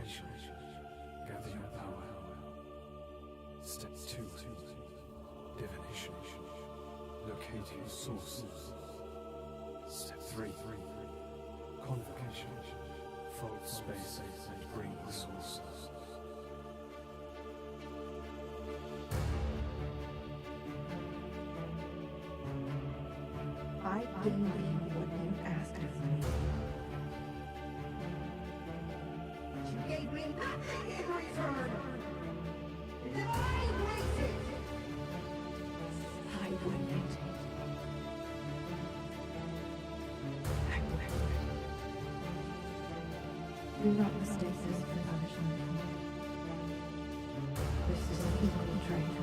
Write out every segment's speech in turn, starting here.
Imagination. Gather your power. Step 2. Divination. Locate your source. Step 3. Convocation. Fold space and bring the source. I gave you what you asked of me. You gave me nothing in return. And then I waited. I waited. Do not mistake this for punishment. This is an equal trade.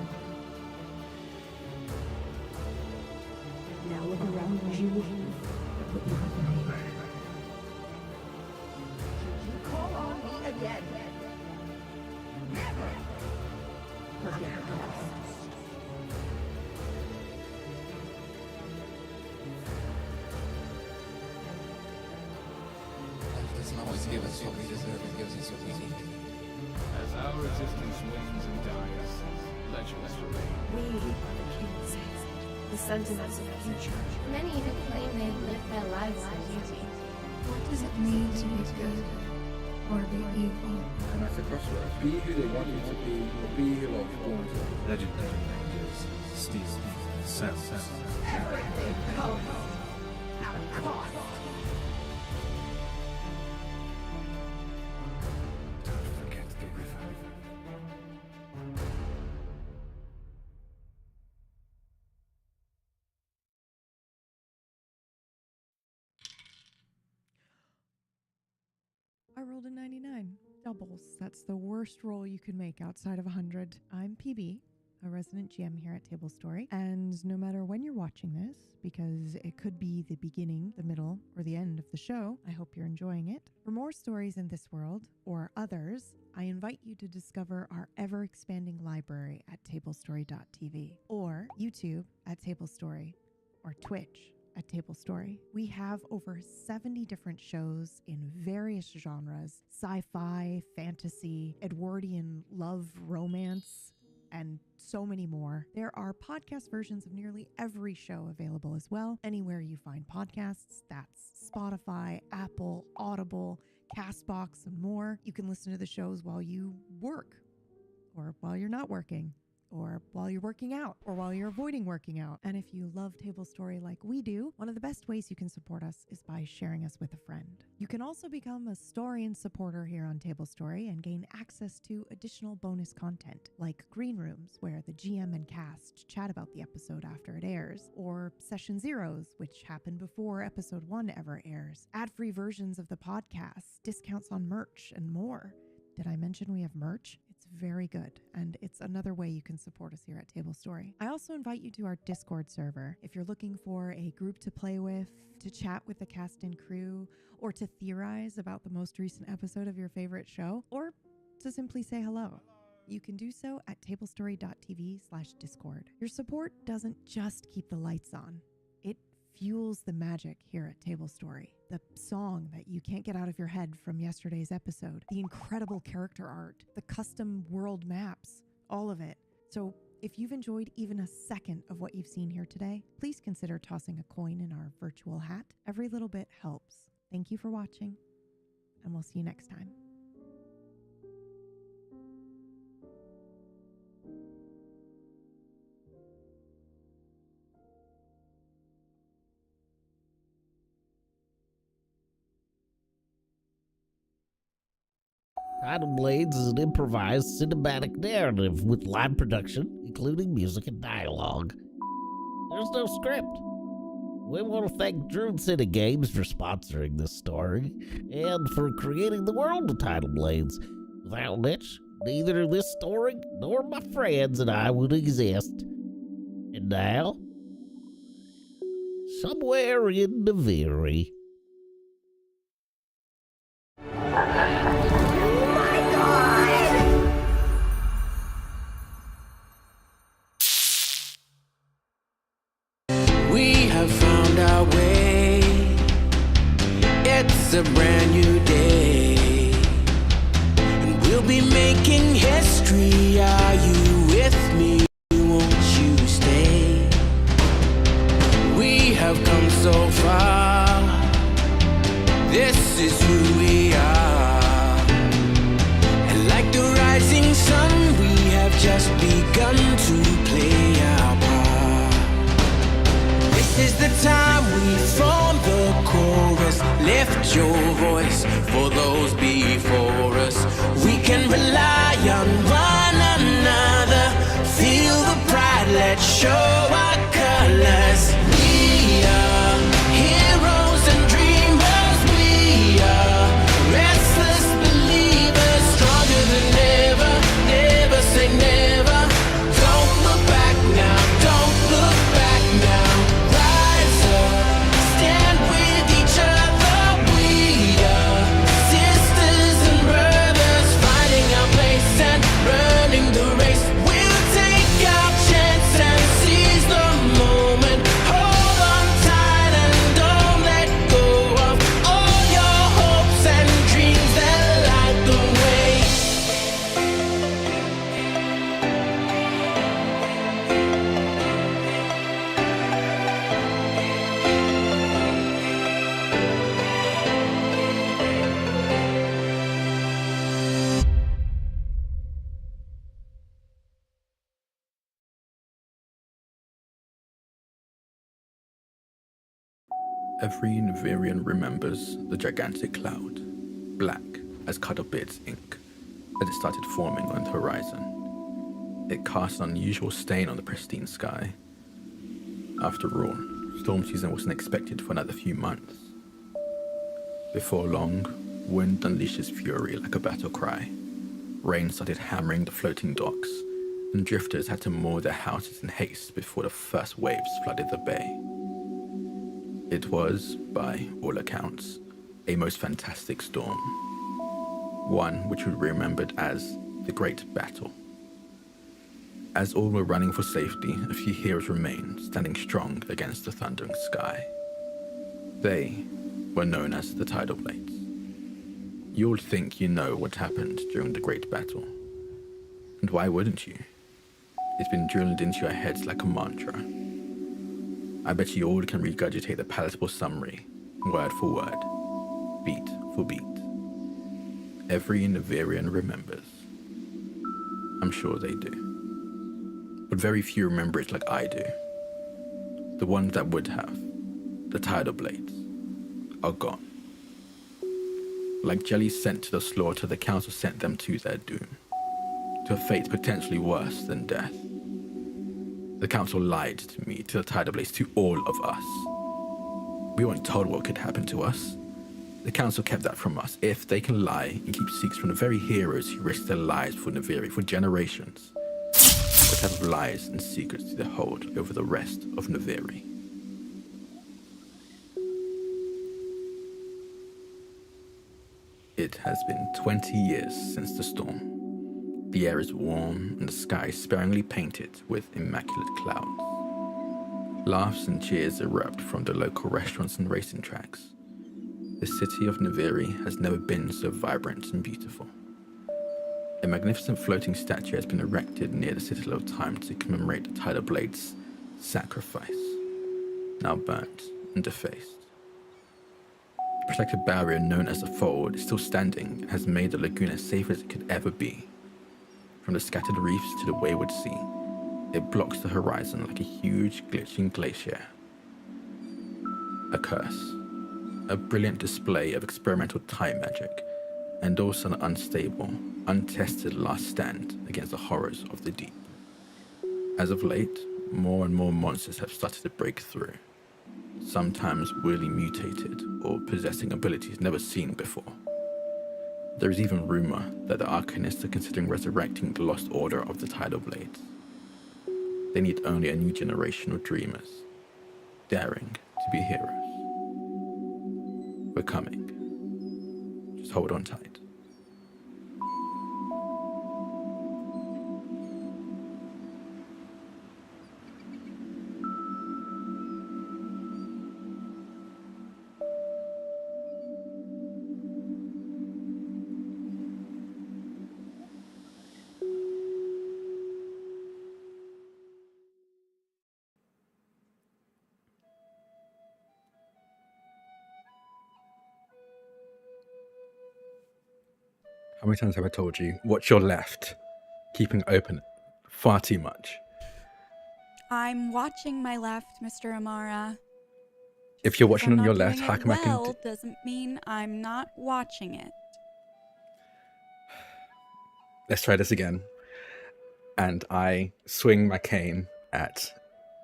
Now look around you at what you have made. Should you call on me again? Never forget the past. Life doesn't always give us what we deserve, it gives us what we need. As our existence wanes and dies, legends remain. We are the kings, the sentinels of the future. Many who claim they live their lives in beauty. What does it mean to be good or be evil? And at the crossroads, be who they want you to be, or be who you're born to be. Legendary ranges. Steel. Sound. Everything comes at a cost. Don't forget the river. I rolled a 99. Doubles. That's the worst roll you could make outside of 100. I'm PB, a resident GM here at Tablestory, and no matter when you're watching this, because it could be the beginning, the middle, or the end of the show, I hope you're enjoying it. For more stories in this world, or others, I invite you to discover our ever-expanding library at tablestory.tv, or YouTube at Tablestory, or Twitch at Tablestory. We have over 70 different shows in various genres: sci-fi, fantasy, Edwardian love, romance, and so many more. There are podcast versions of nearly every show available as well. Anywhere you find podcasts, that's Spotify, Apple, Audible, Castbox, and more. You can listen to the shows while you work, or while you're not working, or while you're working out, or while you're avoiding working out. And if you love Tablestory like we do, one of the best ways you can support us is by sharing us with a friend. You can also become a Storian supporter here on Tablestory and gain access to additional bonus content, like Green Rooms, where the GM and cast chat about the episode after it airs, or Session Zeros, which happen before episode 1 ever airs, ad-free versions of the podcast, discounts on merch, and more. Did I mention we have merch? It's very good, and it's another way you can support us here at Tablestory. I also invite you to our Discord server if you're looking for a group to play with, to chat with the cast and crew, or to theorize about the most recent episode of your favorite show, or to simply say hello. You can do so at tablestory.tv/Discord. Your support doesn't just keep the lights on. It fuels the magic here at Tablestory. The song that you can't get out of your head from yesterday's episode, the incredible character art, the custom world maps, all of it. So if you've enjoyed even a second of what you've seen here today, please consider tossing a coin in our virtual hat. Every little bit helps. Thank you for watching, and we'll see you next time. Tidal Blades is an improvised cinematic narrative with live production, including music and dialogue. There's no script. We want to thank Druid City Games for sponsoring this story and for creating the world of Tidal Blades, without which neither this story nor my friends and I would exist. And now, somewhere in Naviri. Found our way. It's a brand new day. be making history. Are you with me? Won't you stay? We have come so far. This is who we are. And like the rising sun, we have just begun to play our part. This is the time we form the chorus. Lift your voice for those before us. We can rely on one another. Feel the pride, let's show our colors. We are heroes and dreamers. We are restless believers, stronger than ever. Never say never. Don't look back now, don't look back now. Rise up, stand with each other. We are sisters and brothers, finding our place and running the race. We'll take our chance and seize the moment. Hold on tight and don't let go of all your hopes and dreams that light the way. Every Navirian remembers the gigantic cloud, black as Tidal Blades ink, as it started forming on the horizon. It cast an unusual stain on the pristine sky. After all, storm season wasn't expected for another few months. Before long, wind unleashes fury like a battle cry. Rain started hammering the floating docks, and drifters had to moor their houses in haste before the first waves flooded the bay. It was, by all accounts, a most fantastic storm. One which would be remembered as the Great Battle. As all were running for safety, a few heroes remained, standing strong against the thundering sky. They were known as the Tidal Blades. You all think you know what happened during the Great Battle. And why wouldn't you? It's been drilled into your heads like a mantra. I bet you all can regurgitate the palatable summary, word for word, beat for beat. Every Navirian remembers. I'm sure they do. But very few remember it like I do. The ones that would have, the Tidal Blades, are gone. Like jelly sent to the slaughter, the council sent them to their doom, to a fate potentially worse than death. The council lied to me, to the Tidal Blades, to all of us. We weren't told what could happen to us. The council kept that from us. If they can lie and keep secrets from the very heroes who risked their lives for Naviri for generations, what type of lies and secrets do they hold over the rest of Naviri? It has been 20 years since the storm. The air is warm and the sky sparingly painted with immaculate clouds. Laughs and cheers erupt from the local restaurants and racing tracks. The city of Naviri has never been so vibrant and beautiful. A magnificent floating statue has been erected near the Citadel of Time to commemorate the Tidal Blades' sacrifice, now burnt and defaced. The protective barrier known as the Fold is still standing and has made the lagoon as safe as it could ever be. From the scattered reefs to the wayward sea, it blocks the horizon like a huge glitching glacier. A curse, a brilliant display of experimental time magic, and also an unstable, untested last stand against the horrors of the deep. As of late, more and more monsters have started to break through, sometimes weirdly mutated or possessing abilities never seen before. There is even rumor that the Arcanists are considering resurrecting the lost order of the Tidal Blades. They need only a new generation of dreamers, daring to be heroes. We're coming. Just hold on tight. How many times have I told you? Watch your left. Keeping open far too much. I'm watching my left, Mr. Amara. If you're Because watching I'm on your not left, doing how it come I can... well doesn't mean I'm not watching it. Let's try this again. And I swing my cane at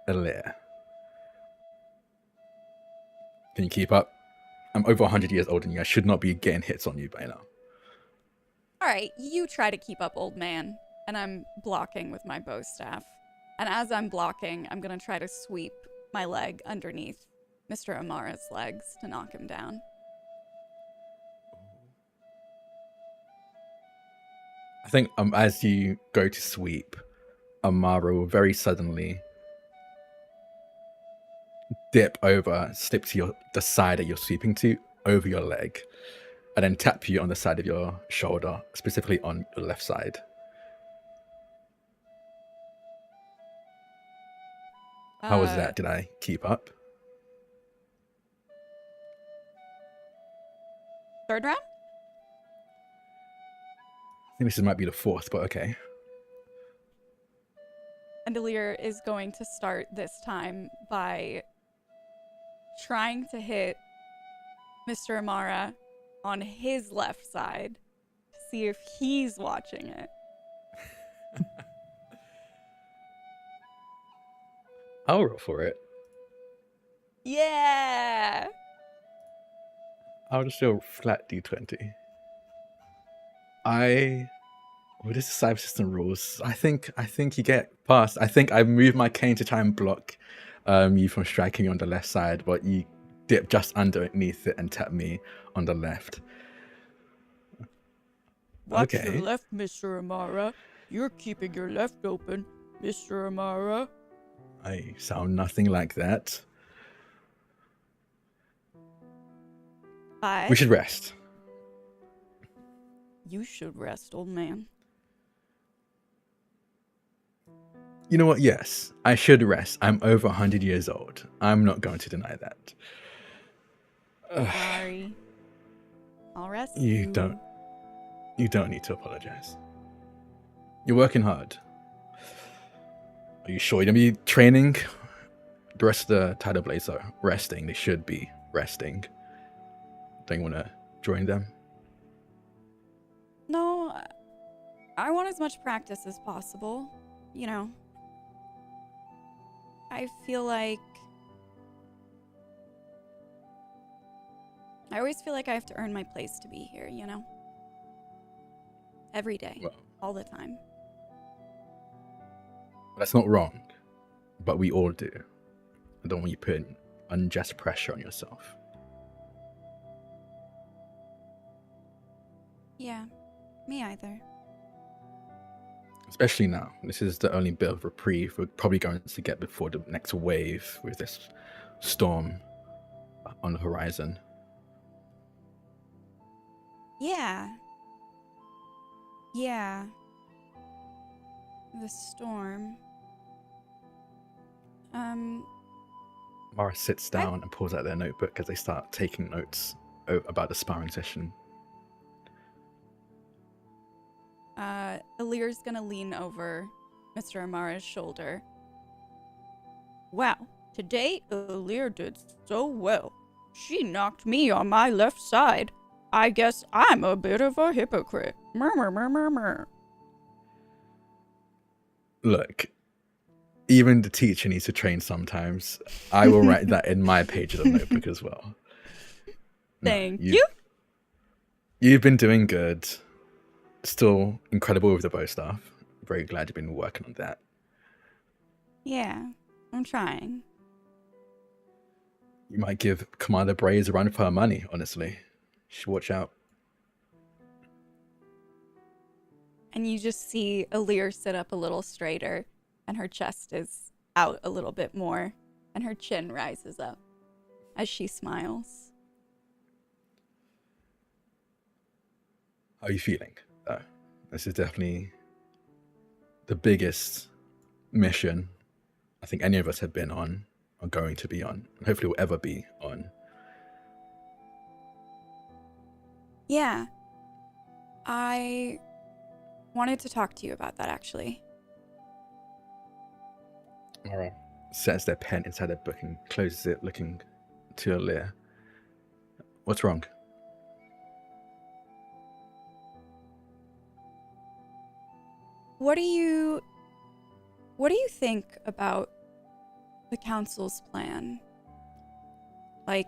Alir. Can you keep up? I'm over 100 years older than you. I should not be getting hits on you by now. All right, you try to keep up, old man. And I'm blocking with my bow staff. And as I'm blocking, I'm going to try to sweep my leg underneath Mr. Amara's legs to knock him down. I think as you go to sweep, Amara will very suddenly dip over, slip to the side that you're sweeping to, over your leg, and then tap you on the side of your shoulder, specifically on your left side. How was that? Did I keep up? Third round? I think this might be the fourth, but okay. And Alir is going to start this time by trying to hit Mr. Amara on his left side to see if he's watching it. I'll roll for it. Yeah! I'll just do a flat d20. What is the Cypher system rules? I think you get past. I think I moved my cane to try and block you from striking me on the left side, but you dip just underneath it and tap me on the left. Watch Okay. your left, Mr. Amara. You're keeping your left open, Mr. Amara. I sound nothing like that. We should rest. You should rest, old man. You know what? Yes, I should rest. I'm over 100 years old. I'm not going to deny that. Sorry. I'll rest You don't need to apologize. You're working hard. Are you sure you're going to be training? The rest of the Tidal Blades are resting. They should be resting. Don't you want to join them? No, I want as much practice as possible. You know, I always feel like I have to earn my place to be here, you know? Every day, Well, all the time. that's not wrong, but we all do. I don't want you putting unjust pressure on yourself. Yeah, me either. Especially now. This is the only bit of reprieve we're probably going to get before the next wave with this storm on the horizon. Yeah. Yeah. The storm. Mara sits down and pulls out their notebook as they start taking notes about the sparring session. Alir's gonna lean over Mr. Amara's shoulder. Wow, today Alir did so well. She knocked me on my left side. I guess I'm a bit of a hypocrite. Murmur. Look, even the teacher needs to train sometimes. I will write that in my page of the notebook as well. Thank you. You've been doing good. Still incredible with the bow staff. Very glad you've been working on that. Yeah, I'm trying. You might give Commander Braids a run for her money, honestly. You should watch out. And you just see Alir sit up a little straighter, and her chest is out a little bit more, and her chin rises up as she smiles. How are you feeling? This is definitely the biggest mission I think any of us have been on, or going to be on, and hopefully will ever be on. Yeah. I wanted to talk to you about that, actually. Mara sets their pen inside their book and closes it, looking to Alir. What's wrong? What do you think about the council's plan? Like,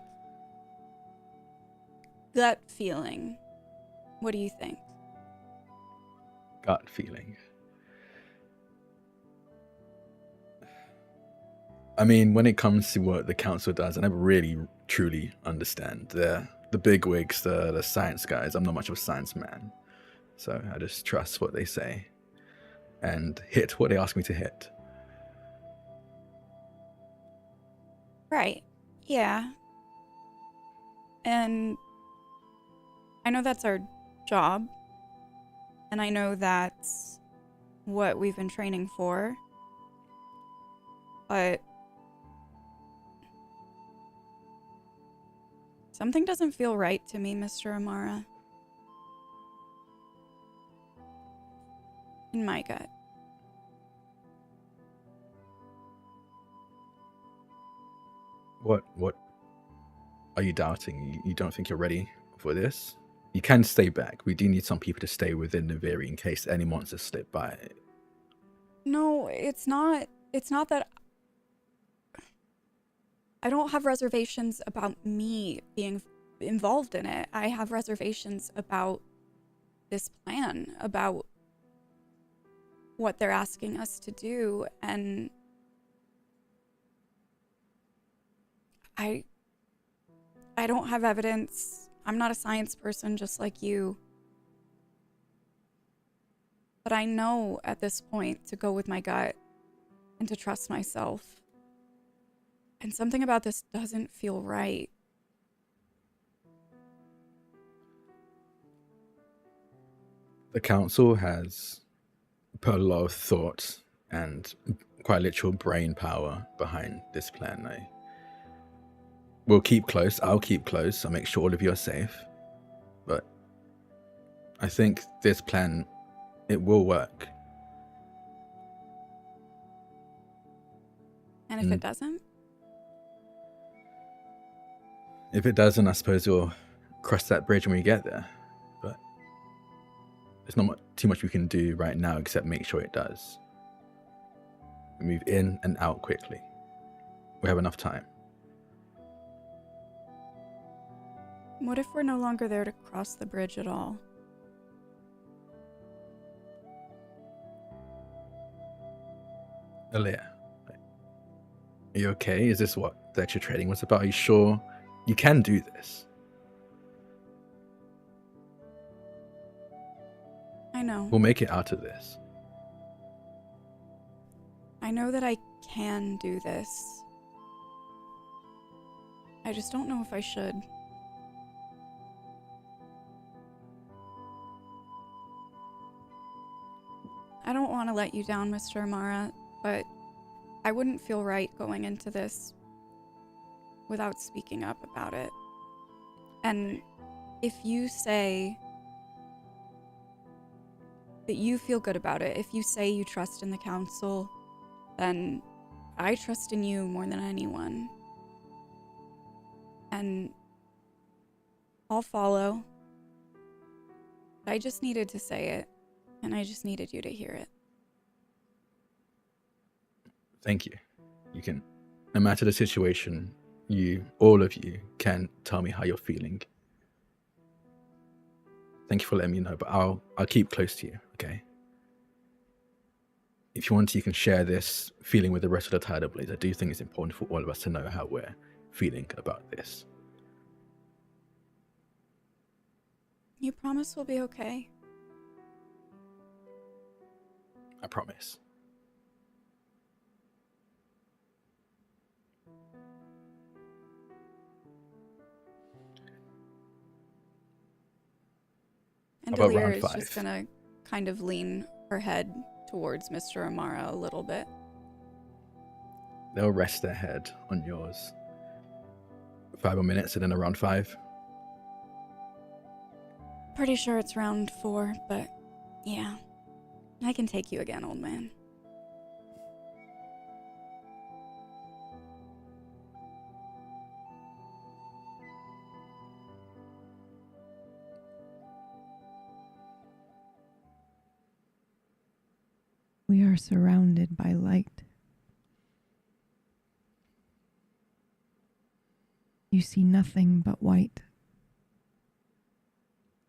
gut feeling. What do you think? Gut feeling. I mean, when it comes to what the council does, I never really truly understand. The bigwigs, the science guys. I'm not much of a science man, so I just trust what they say and hit what they ask me to hit. Right. Yeah. And I know that's our job. And I know that's what we've been training for. But something doesn't feel right to me, Mr. Amara. In my gut. What are you doubting? You don't think you're ready for this? You can stay back. We do need some people to stay within Naviri in case any monsters slip by. No, it's not that I don't have reservations about me being involved in it. I have reservations about this plan, about what they're asking us to do, and I don't have evidence. I'm not a science person just like you. But I know at this point to go with my gut and to trust myself. And something about this doesn't feel right. The council has put a lot of thought and quite literal brain power behind this plan. We'll keep close. I'll keep close. I'll make sure all of you are safe. But I think this plan, it will work. And if it doesn't? If it doesn't, I suppose we'll cross that bridge when we get there. But there's not too much we can do right now except make sure it does. We move in and out quickly. We have enough time. What if we're no longer there to cross the bridge at all? Alir, are you okay? Is this what the extra trading was about? Are you sure you can do this? I know. We'll make it out of this. I know that I can do this. I just don't know if I should. I don't want to let you down, Mr. Amara, but I wouldn't feel right going into this without speaking up about it. And if you say that you feel good about it, if you say you trust in the council, then I trust in you more than anyone. And I'll follow. I just needed to say it. And I just needed you to hear it. Thank you. You can, no matter the situation, all of you can tell me how you're feeling. Thank you for letting me know, but I'll keep close to you, okay? If you want to, you can share this feeling with the rest of the Tidal Blades. I do think it's important for all of us to know how we're feeling about this. You promise we'll be okay? I promise. And How about Alir round is 5? just gonna kind of lean her head towards Mr. Amara a little bit. They'll rest their head on yours. 5 more minutes and then around 5. Pretty sure it's round 4, but yeah. I can take you again, old man. We are surrounded by light. You see nothing but white.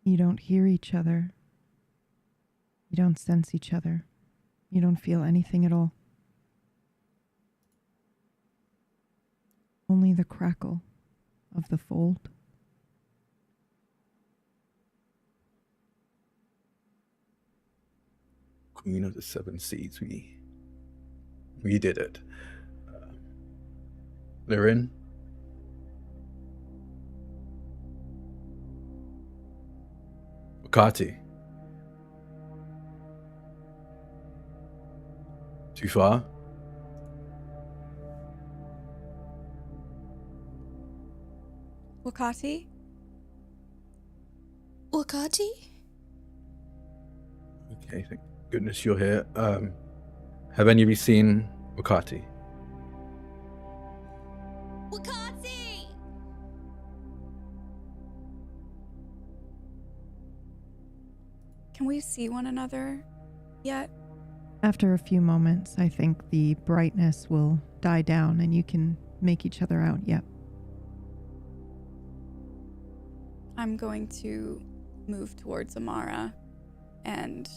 You don't hear each other. You don't sense each other. You don't feel anything at all. Only the crackle of the fold. Queen of the Seven Seas, we did it. They're in. Wakati. Too far? Wakati? Wakati? Okay, thank goodness you're here. Have any of you seen Wakati? Wakati! Can we see one another yet? After a few moments, I think the brightness will die down and you can make each other out, yep. I'm going to move towards Amara and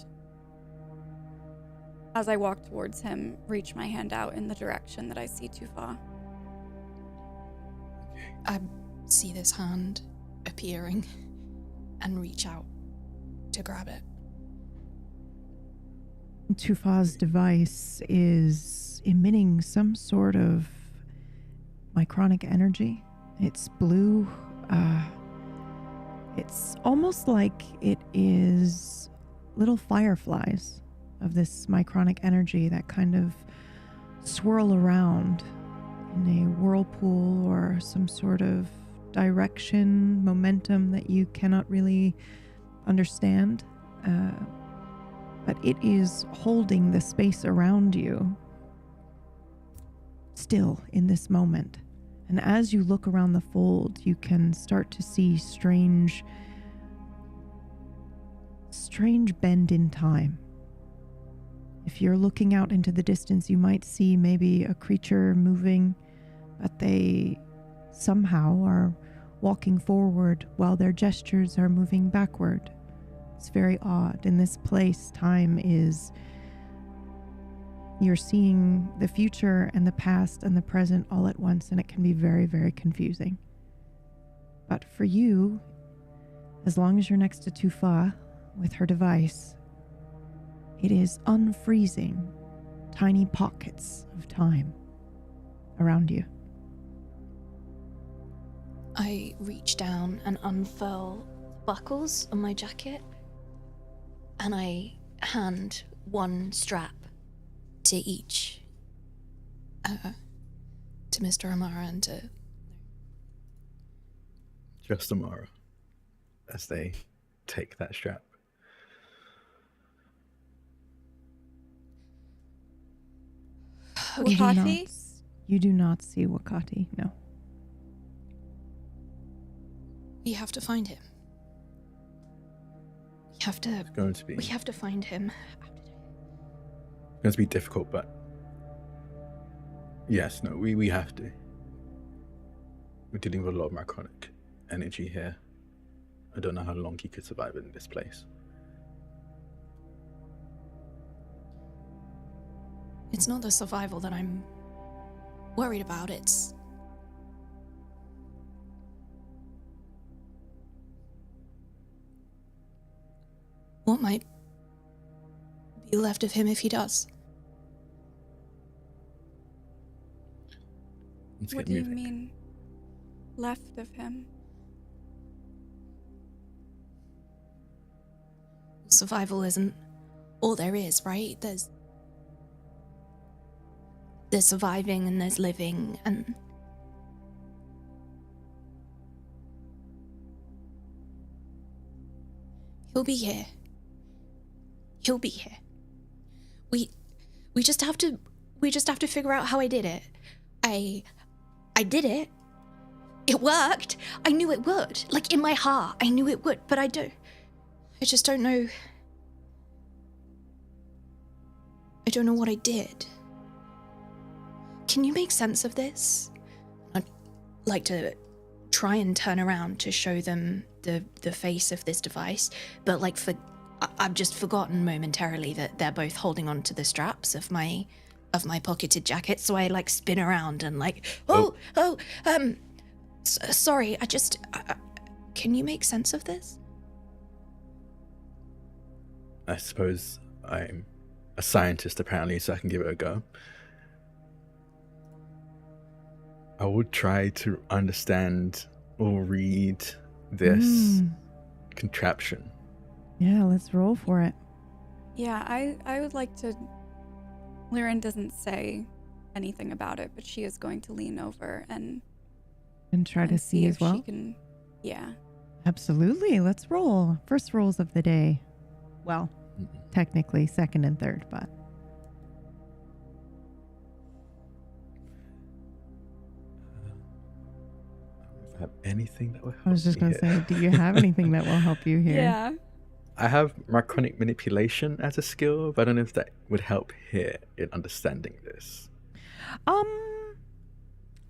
as I walk towards him, reach my hand out in the direction that I see Tufa. I see this hand appearing and reach out to grab it. Tufa's device is emitting some sort of micronic energy. It's blue. It's almost like it is little fireflies of this micronic energy that kind of swirl around in a whirlpool or some sort of direction, momentum that you cannot really understand. But it is holding the space around you still in this moment. And as you look around the fold, you can start to see strange bend in time. If you're looking out into the distance, you might see maybe a creature moving, but they somehow are walking forward while their gestures are moving backward. It's very odd. In this place, time is... You're seeing the future and the past and the present all at once, and it can be very, very confusing. But for you, as long as you're next to Tufa with her device, it is unfreezing tiny pockets of time around you. I reach down and unfurl buckles on my jacket, and I hand one strap to each, to Mr. Amara and to... Just Amara, as they take that strap. Wakati? You do not see Wakati, no. We have to find him. We have to... It's going to be... We have to find him. It's going to be difficult, but... Yes, no, we have to. We're dealing with a lot of micronic energy here. I don't know how long he could survive in this place. It's not the survival that I'm worried about, it's... what might be left of him if he does. Let's What get do you moving. mean, left of him? Survival isn't all there is, right? There's surviving and there's living, and He'll be here. He'll be here. We just have to figure out how I did it. I did it. It worked. I knew it would. Like, in my heart, I knew it would, but I just don't know. I don't know what I did. Can you make sense of this? I'd like to try and turn around to show them the face of this device, but like I've just forgotten momentarily that they're both holding on to the straps of my pocketed jacket, so I like spin around and like, sorry, can you make sense of this? I suppose I'm a scientist apparently, so I can give it a go. I would try to understand or read this contraption. Yeah, let's roll for it. Yeah, I would like to... Liren doesn't say anything about it, but she is going to lean over and try to see as if well. She can, yeah. Absolutely. Let's roll. First rolls of the day. Well, technically second and third, but If I have anything that will help I was just me going to here. say, do you have anything that will help you here? Yeah. I have Draconic manipulation as a skill, but I don't know if that would help here in understanding this.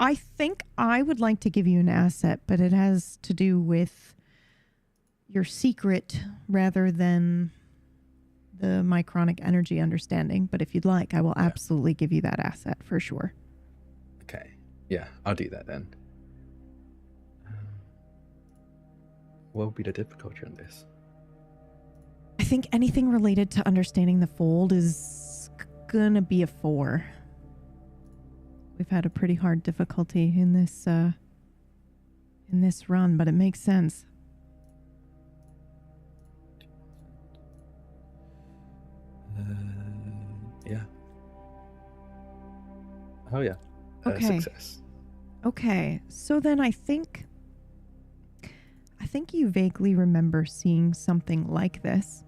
I think I would like to give you an asset, but it has to do with your secret rather than the micronic energy understanding. But if you'd like, I will absolutely give you that asset for sure. Okay. Yeah, I'll do that then. What would be the difficulty on this? I think anything related to understanding the fold is gonna be a 4. We've had a pretty hard difficulty in this run, but it makes sense. Yeah. Oh yeah. Okay. Success. Okay, so then I think you vaguely remember seeing something like this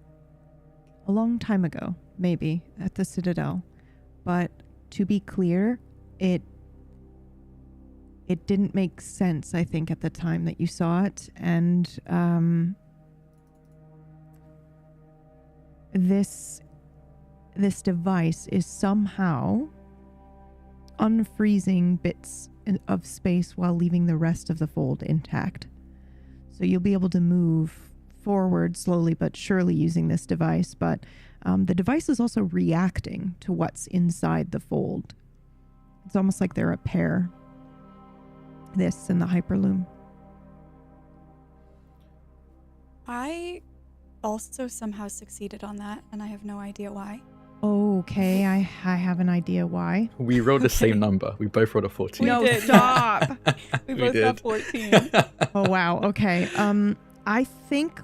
a long time ago, maybe at the Citadel. But to be clear, it didn't make sense, I think, at the time that you saw it. And this device is somehow unfreezing bits of space while leaving the rest of the fold intact. So you'll be able to move forward slowly but surely using this device, but the device is also reacting to what's inside the fold. It's almost like they're a pair, this and the hyperloom. I also somehow succeeded on that, and I have no idea why. Okay, I have an idea why. We rolled the same number. We both rolled a 14. No, stop. We We both did. got 14. Oh wow. Okay. I think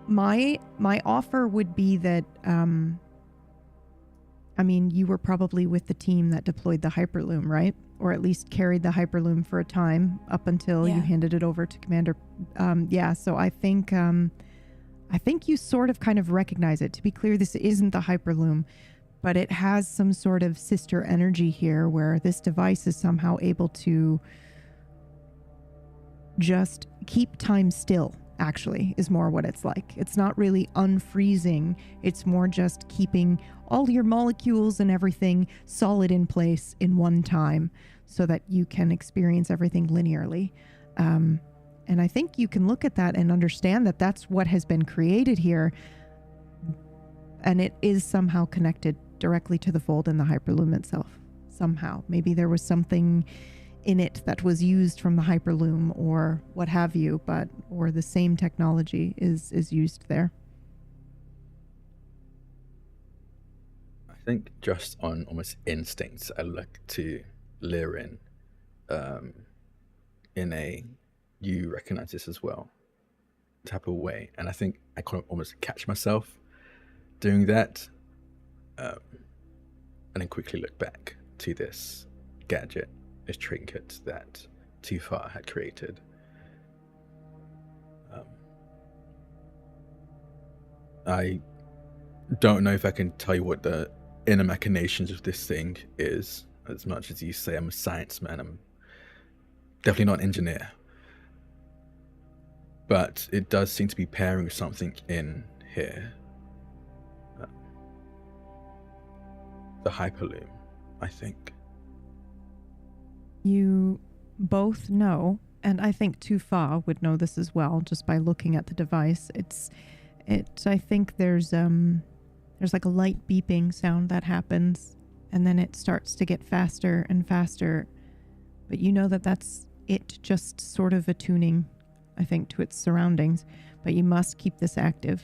my offer would be that I mean, you were probably with the team that deployed the hyperloom, right? Or at least carried the hyperloom for a time up until you handed it over to Commander. Yeah. So I think you sort of kind of recognize it. To be clear, this isn't the hyperloom, but it has some sort of sister energy here where this device is somehow able to just keep time still, actually, is more what it's like. It's not really unfreezing. It's more just keeping all your molecules and everything solid in place in one time so that you can experience everything linearly. And I think you can look at that and understand that that's what has been created here. And it is somehow connected directly to the fold and the hyperloom itself. Somehow. Maybe there was something in it that was used from the hyperloom or what have you, or the same technology is used there. I think just on almost instincts, I look to Liren in a you recognize this as well type of way. And I think I kind of almost catch myself doing that and then quickly look back to this gadget, this trinket that Tufar had created. I don't know if I can tell you what the inner machinations of this thing is, as much as you say I'm a science man. I'm definitely not an engineer. But it does seem to be pairing with something in here. The hyperloom, I think. You both know, and I think Tufa would know this as well, just by looking at the device. I think there's like a light beeping sound that happens, and then it starts to get faster and faster. But you know that that's it just sort of attuning, I think, to its surroundings. But you must keep this active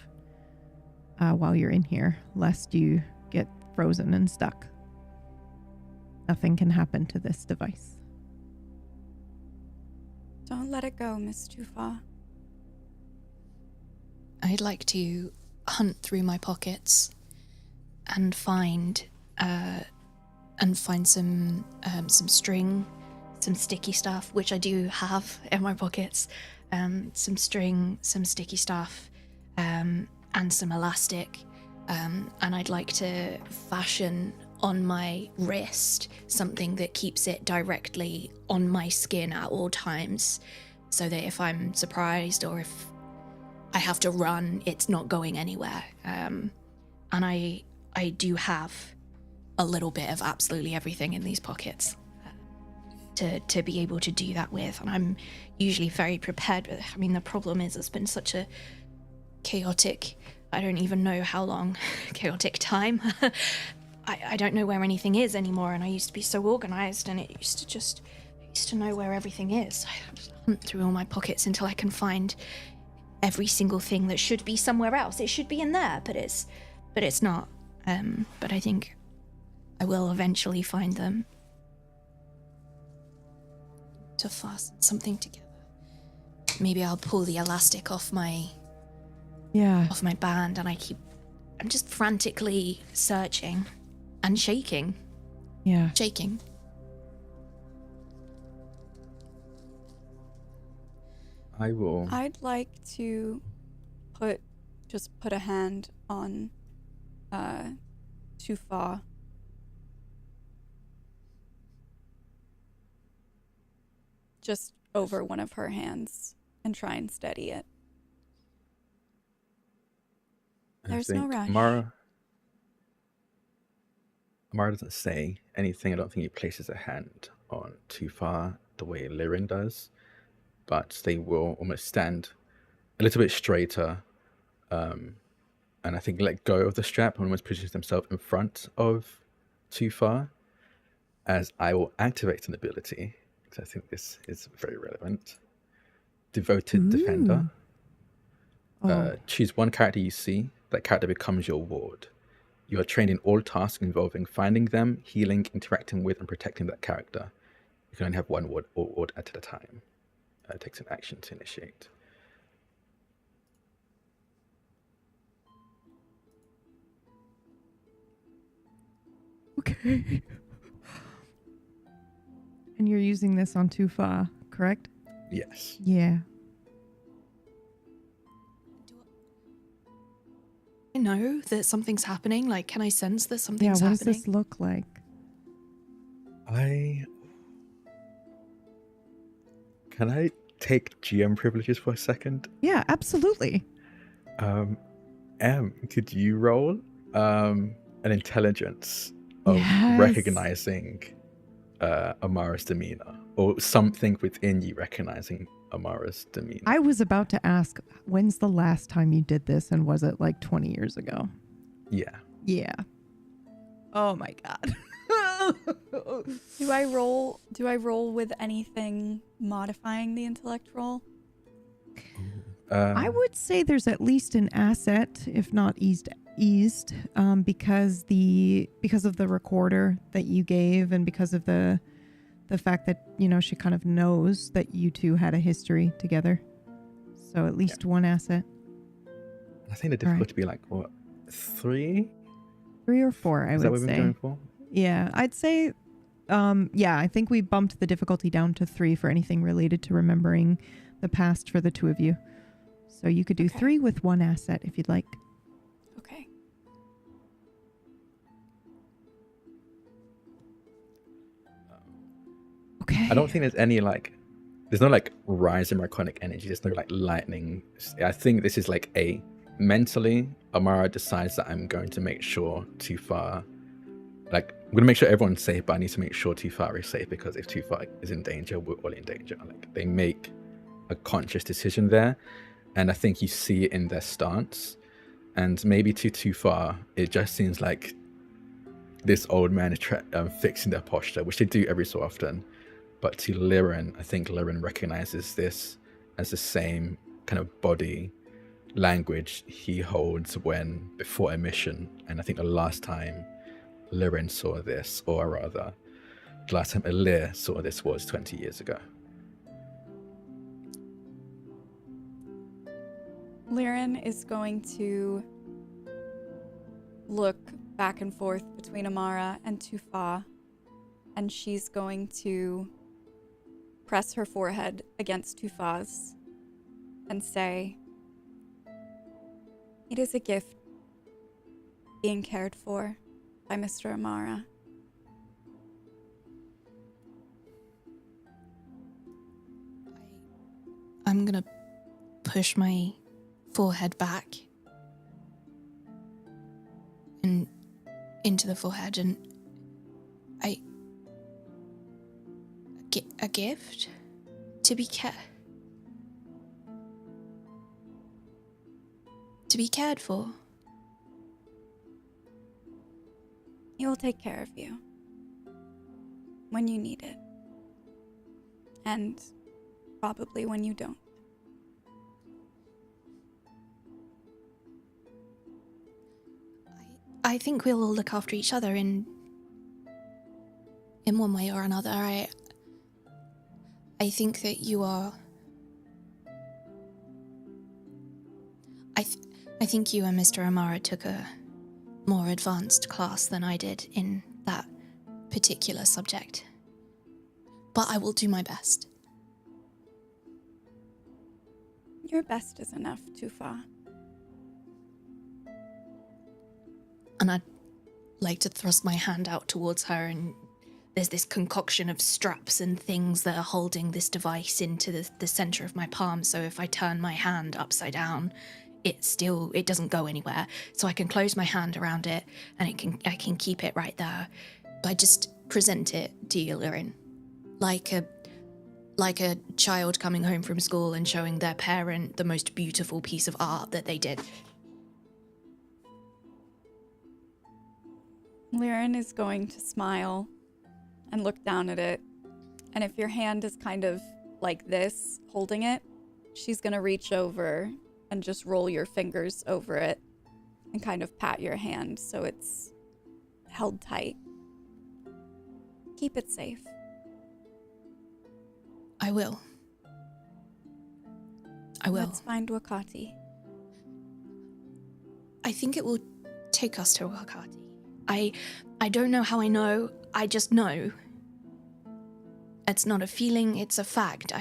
while you're in here, lest you get frozen and stuck. Nothing can happen to this device. Don't let it go, Miss Tufa. I'd like to hunt through my pockets and find some string, some sticky stuff, which I do have in my pockets. Some string, some sticky stuff, and some elastic. And I'd like to fashion on my wrist something that keeps it directly on my skin at all times, so that if I'm surprised or if I have to run, it's not going anywhere. And I do have a little bit of absolutely everything in these pockets to be able to do that with, and I'm usually very prepared. But I mean, the problem is it's been such a chaotic, I don't even know how long, chaotic time. I don't know where anything is anymore, and I used to be so organized, and I used to know where everything is. I hunt through all my pockets until I can find every single thing that should be somewhere else. It should be in there, but it's not. But I think I will eventually find them. To fasten something together. Maybe I'll pull the elastic off my band, and I'm just frantically searching and shaking. Yeah. Shaking. I will. I'd like to put a hand on Tufa. Just over one of her hands and try and steady it. There's no rush. Amara doesn't say anything. I don't think he places a hand on Tufa the way Lirin does, but they will almost stand a little bit straighter, and I think let go of the strap and almost positions themselves in front of Tufa, as I will activate an ability. I think this is very relevant. Devoted Defender. Choose one character you see. That character becomes your ward. You are trained in all tasks involving finding them, healing, interacting with, and protecting that character. You can only have one ward at a time. It takes an action to initiate. Okay. And you're using this on Tufa, correct? Yes. Yeah. I know that something's happening. Like, can I sense that something's happening? happening? What does this look like? Can I take GM privileges for a second? Yeah, absolutely. Em, could you roll an intelligence of recognizing Amara's demeanor, or something within you recognizing Amara's demeanor? I was about to ask, when's the last time you did this, and was it like 20 years ago? Yeah. Yeah. Oh my god. Do I roll with anything modifying the intellect roll? I would say there's at least an asset, if not eased, because of the recorder that you gave, and because of the fact that, you know, she kind of knows that you two had a history together. So at least one asset. I think the difficulty would be like, what, 3? 3 or 4, I would say. Is that what we've been going for? Yeah, I'd say, I think we bumped the difficulty down to 3 for anything related to remembering the past for the two of you. So you could do 3 with 1 asset if you'd like. I don't think there's any like, there's no like rise in Draconic energy. There's no like lightning. I think this is like mentally, Amara decides that I'm going to make sure Tufar, like I'm going to make sure everyone's safe, but I need to make sure Tufar is safe, because if Tufar is in danger, we're all in danger. Like they make a conscious decision there, and I think you see it in their stance. And maybe to Tufar, it just seems like this old man is fixing their posture, which they do every so often. But to Liren, I think Liren recognizes this as the same kind of body language he holds when before a mission. And I think the last time Liren saw this, or rather, the last time Alir saw this was 20 years ago. Liren is going to look back and forth between Amara and Tufa, and she's going to press her forehead against Tufa's and say, "It is a gift being cared for by Mr. Amara." I'm gonna push my forehead back and into the forehead, and a gift to be cared for. He will take care of you when you need it, and probably when you don't. I think we'll all look after each other in one way or another. I think that you are. I think you and Mr. Amara took a more advanced class than I did in that particular subject. But I will do my best. Your best is enough, Tufa. And I'd like to thrust my hand out towards her, and there's this concoction of straps and things that are holding this device into the center of my palm, so if I turn my hand upside down, it doesn't go anywhere. So I can close my hand around it, and I can keep it right there. But I just present it to you, Liren, like a child coming home from school and showing their parent the most beautiful piece of art that they did. Liren is going to smile and look down at it. And if your hand is kind of like this, holding it, she's going to reach over and just roll your fingers over it and kind of pat your hand so it's held tight. Keep it safe. I will. Let's find Wakati. I think it will take us to Wakati. I don't know how I know, I just know. It's not a feeling, it's a fact.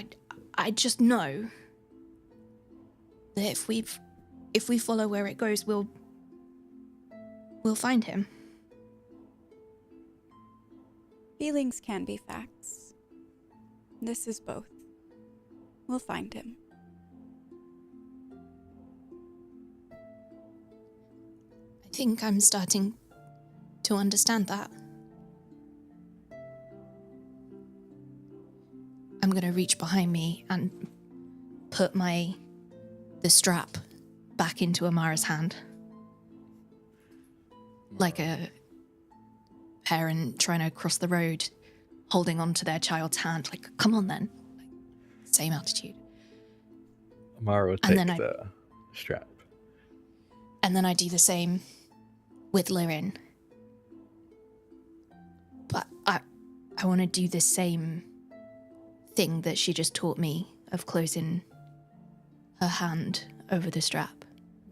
I just know that if we follow where it goes, we'll find him. Feelings can be facts. This is both. We'll find him. I think I'm starting to understand that. I'm gonna reach behind me and put the strap back into Amara's hand. Like a parent trying to cross the road, holding on to their child's hand, like, come on then. Same attitude. Amara will take the strap. And then I do the same with Liren. But I want to do the same thing that she just taught me of closing her hand over the strap,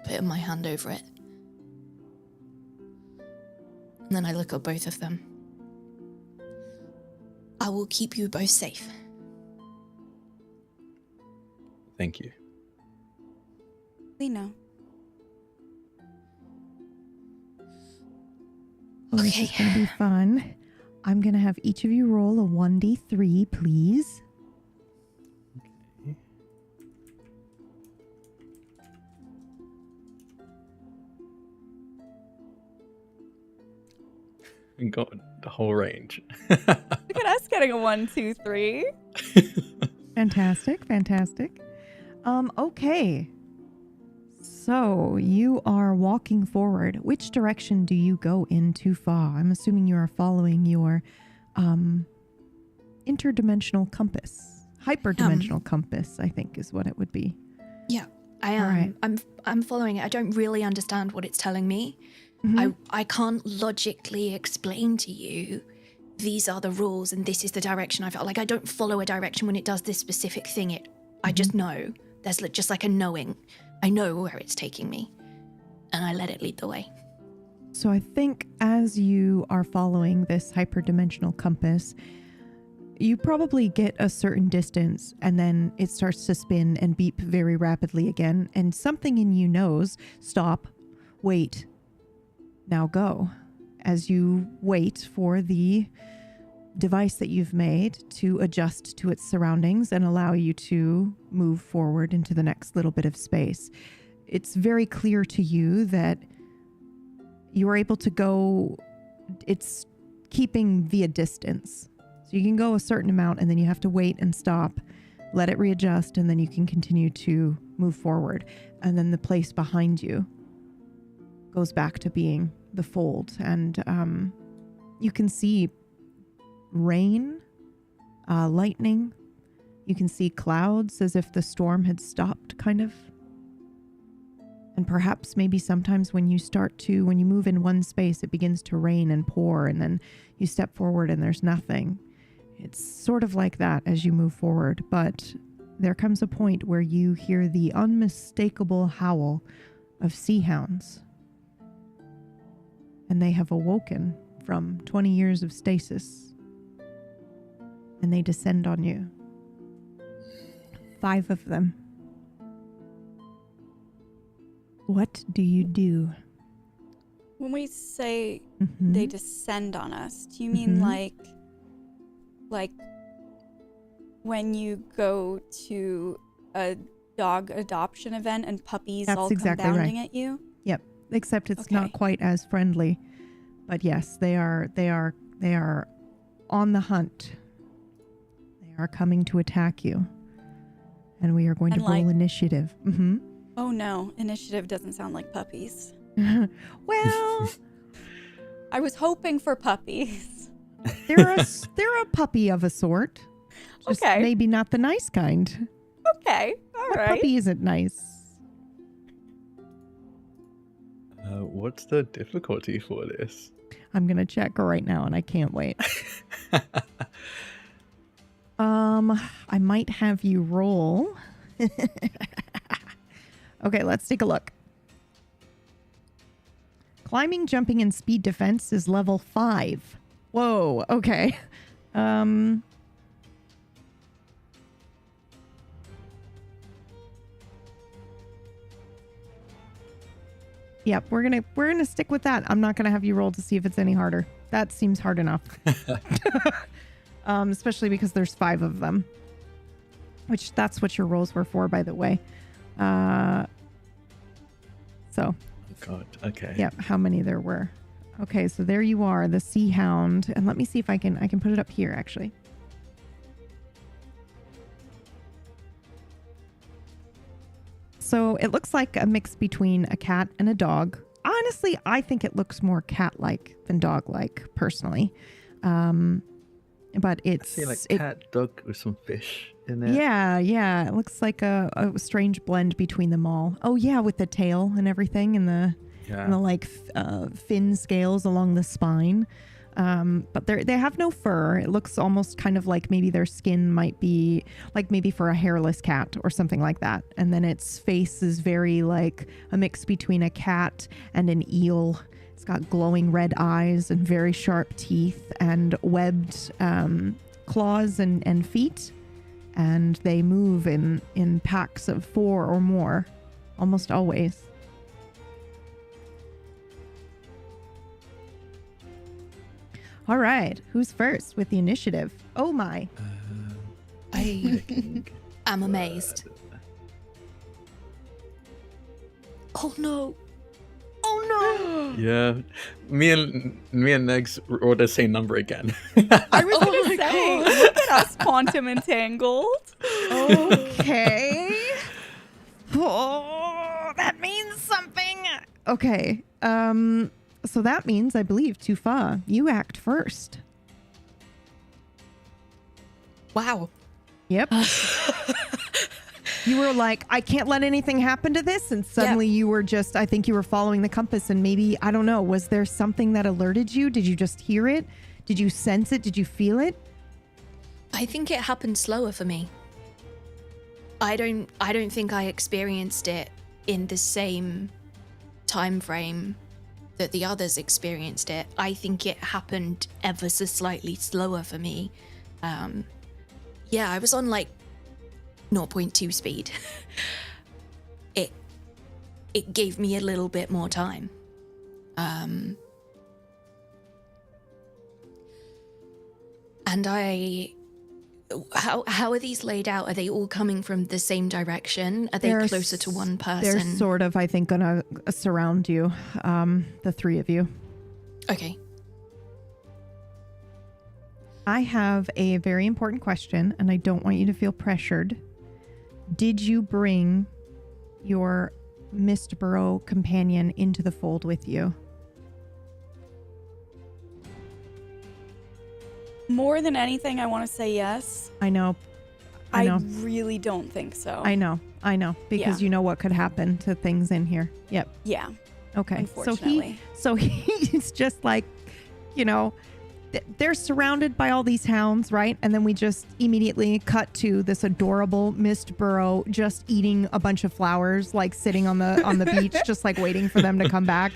putting my hand over it. And then I look at both of them. I will keep you both safe. Thank you. We know. Well, this is going to be fun. I'm going to have each of you roll a 1d3, please. We got the whole range. Look at us getting a 1, 2, 3. Fantastic, fantastic. Okay. So you are walking forward. Which direction do you go in too far? I'm assuming you are following your interdimensional compass. Hyperdimensional compass, I think is what it would be. Yeah, I am. All right. I'm following it. I don't really understand what it's telling me. Mhm. I can't logically explain to you these are the rules and this is the direction I felt. Like I don't follow a direction when it does this specific thing. I just know. There's just like a knowing. I know where it's taking me and I let it lead the way. So I think as you are following this hyperdimensional compass, you probably get a certain distance and then it starts to spin and beep very rapidly again. And something in you knows, stop, wait, now go. As you wait for the device that you've made to adjust to its surroundings and allow you to move forward into the next little bit of space. It's very clear to you that you are able to go, it's keeping via distance. So you can go a certain amount and then you have to wait and stop, let it readjust, and then you can continue to move forward. And then the place behind you goes back to being the fold. And you can see rain, lightning. You can see clouds as if the storm had stopped, kind of. And perhaps maybe sometimes when you move in one space, it begins to rain and pour, and then you step forward and there's nothing. It's sort of like that as you move forward, but there comes a point where you hear the unmistakable howl of sea hounds. And they have awoken from 20 years of stasis. And they descend on you. 5 of them. What do you do? When we say they descend on us, do you mean like when you go to a dog adoption event and puppies That's all exactly come bounding right. at you? Yep. Except it's not quite as friendly. But yes, they are on the hunt. They are coming to attack you. And we are going to roll initiative. Oh no, initiative doesn't sound like puppies. Well, I was hoping for puppies. they're a puppy of a sort. Just maybe not the nice kind. Okay, all what right. Puppy isn't nice. What's the difficulty for this? I'm gonna check right now, and I can't wait. I might have you roll. Okay, let's take a look. Climbing, jumping, and speed defense is level 5. Whoa, okay. Yep, we're gonna stick with that. I'm not gonna have you roll to see if it's any harder. That seems hard enough. Especially because there's 5 of them. Which that's what your rolls were for, by the way. So. God, okay. Yep, how many there were. Okay, so there you are, the Sea Hound. And let me see if I can put it up here, actually. So it looks like a mix between a cat and a dog. Honestly, I think it looks more cat-like than dog-like, personally. But it's... I see cat, dog with some fish in it. Yeah. It looks like a strange blend between them all. Oh, yeah, with the tail and everything and the fin scales along the spine. But they have no fur. It looks almost kind of like maybe their skin might be like maybe for a hairless cat or something like that. And then its face is very like a mix between a cat and an eel. It's got glowing red eyes and very sharp teeth and webbed claws and feet. And they move in packs of 4 or more, almost always. All right. Who's first with the initiative? Oh my. I am amazed. Oh no. Oh no. Yeah, me and Negs rolled the same number again. I was Oh gonna my say, God. look at us quantum entangled. Okay. Oh, that means something. Okay. So that means, I believe, Tufa, you act first. Wow. Yep. You were like, I can't let anything happen to this. And suddenly you were just, I think you were following the compass and maybe, I don't know, was there something that alerted you? Did you just hear it? Did you sense it? Did you feel it? I think it happened slower for me. I don't think I experienced it in the same time frame that the others experienced it. I think it happened ever so slightly slower for me. Yeah, I was on like 0.2 speed. It gave me a little bit more time. And how are these laid out? Are they all coming from the same direction? Are they closer to one person? They're sort of, I think, gonna surround you, the three of you. Okay. I have a very important question, and I don't want you to feel pressured. Did you bring your Mistburrow companion into the fold with you? More than anything, I want to say yes. I know. I really don't think so. I know. Because you know what could happen to things in here. Yep. Yeah. Okay. Unfortunately. So he's just like, you know, they're surrounded by all these hounds, right? And then we just immediately cut to this adorable Mistburrow just eating a bunch of flowers, like sitting on the beach, just like waiting for them to come back.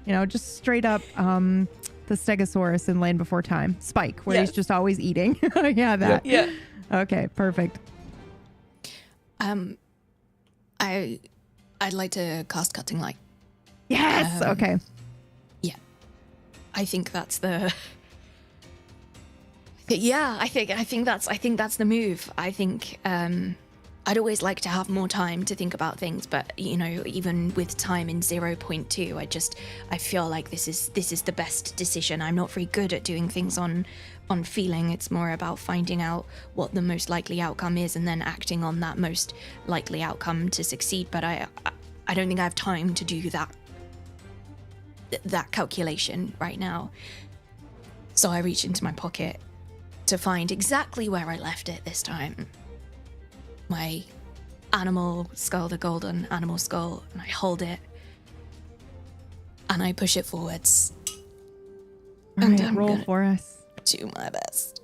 You know, just straight up the Stegosaurus in Land Before Time. Spike, where he's just always eating. Yeah, that. Yeah. Okay, perfect. I'd like to cast Cutting Light. Yes. Okay. Yeah. I think that's the. Yeah, I think that's the move. I think I'd always like to have more time to think about things, but you know, even with time in 0.2, I feel like this is the best decision. I'm not very good at doing things on feeling. It's more about finding out what the most likely outcome is and then acting on that most likely outcome to succeed. But I don't think I have time to do that calculation right now. So I reach into my pocket to find exactly where I left it this time. My animal skull, the golden animal skull, and I hold it and I push it forwards. All And right, I'm roll gonna for us. do my best.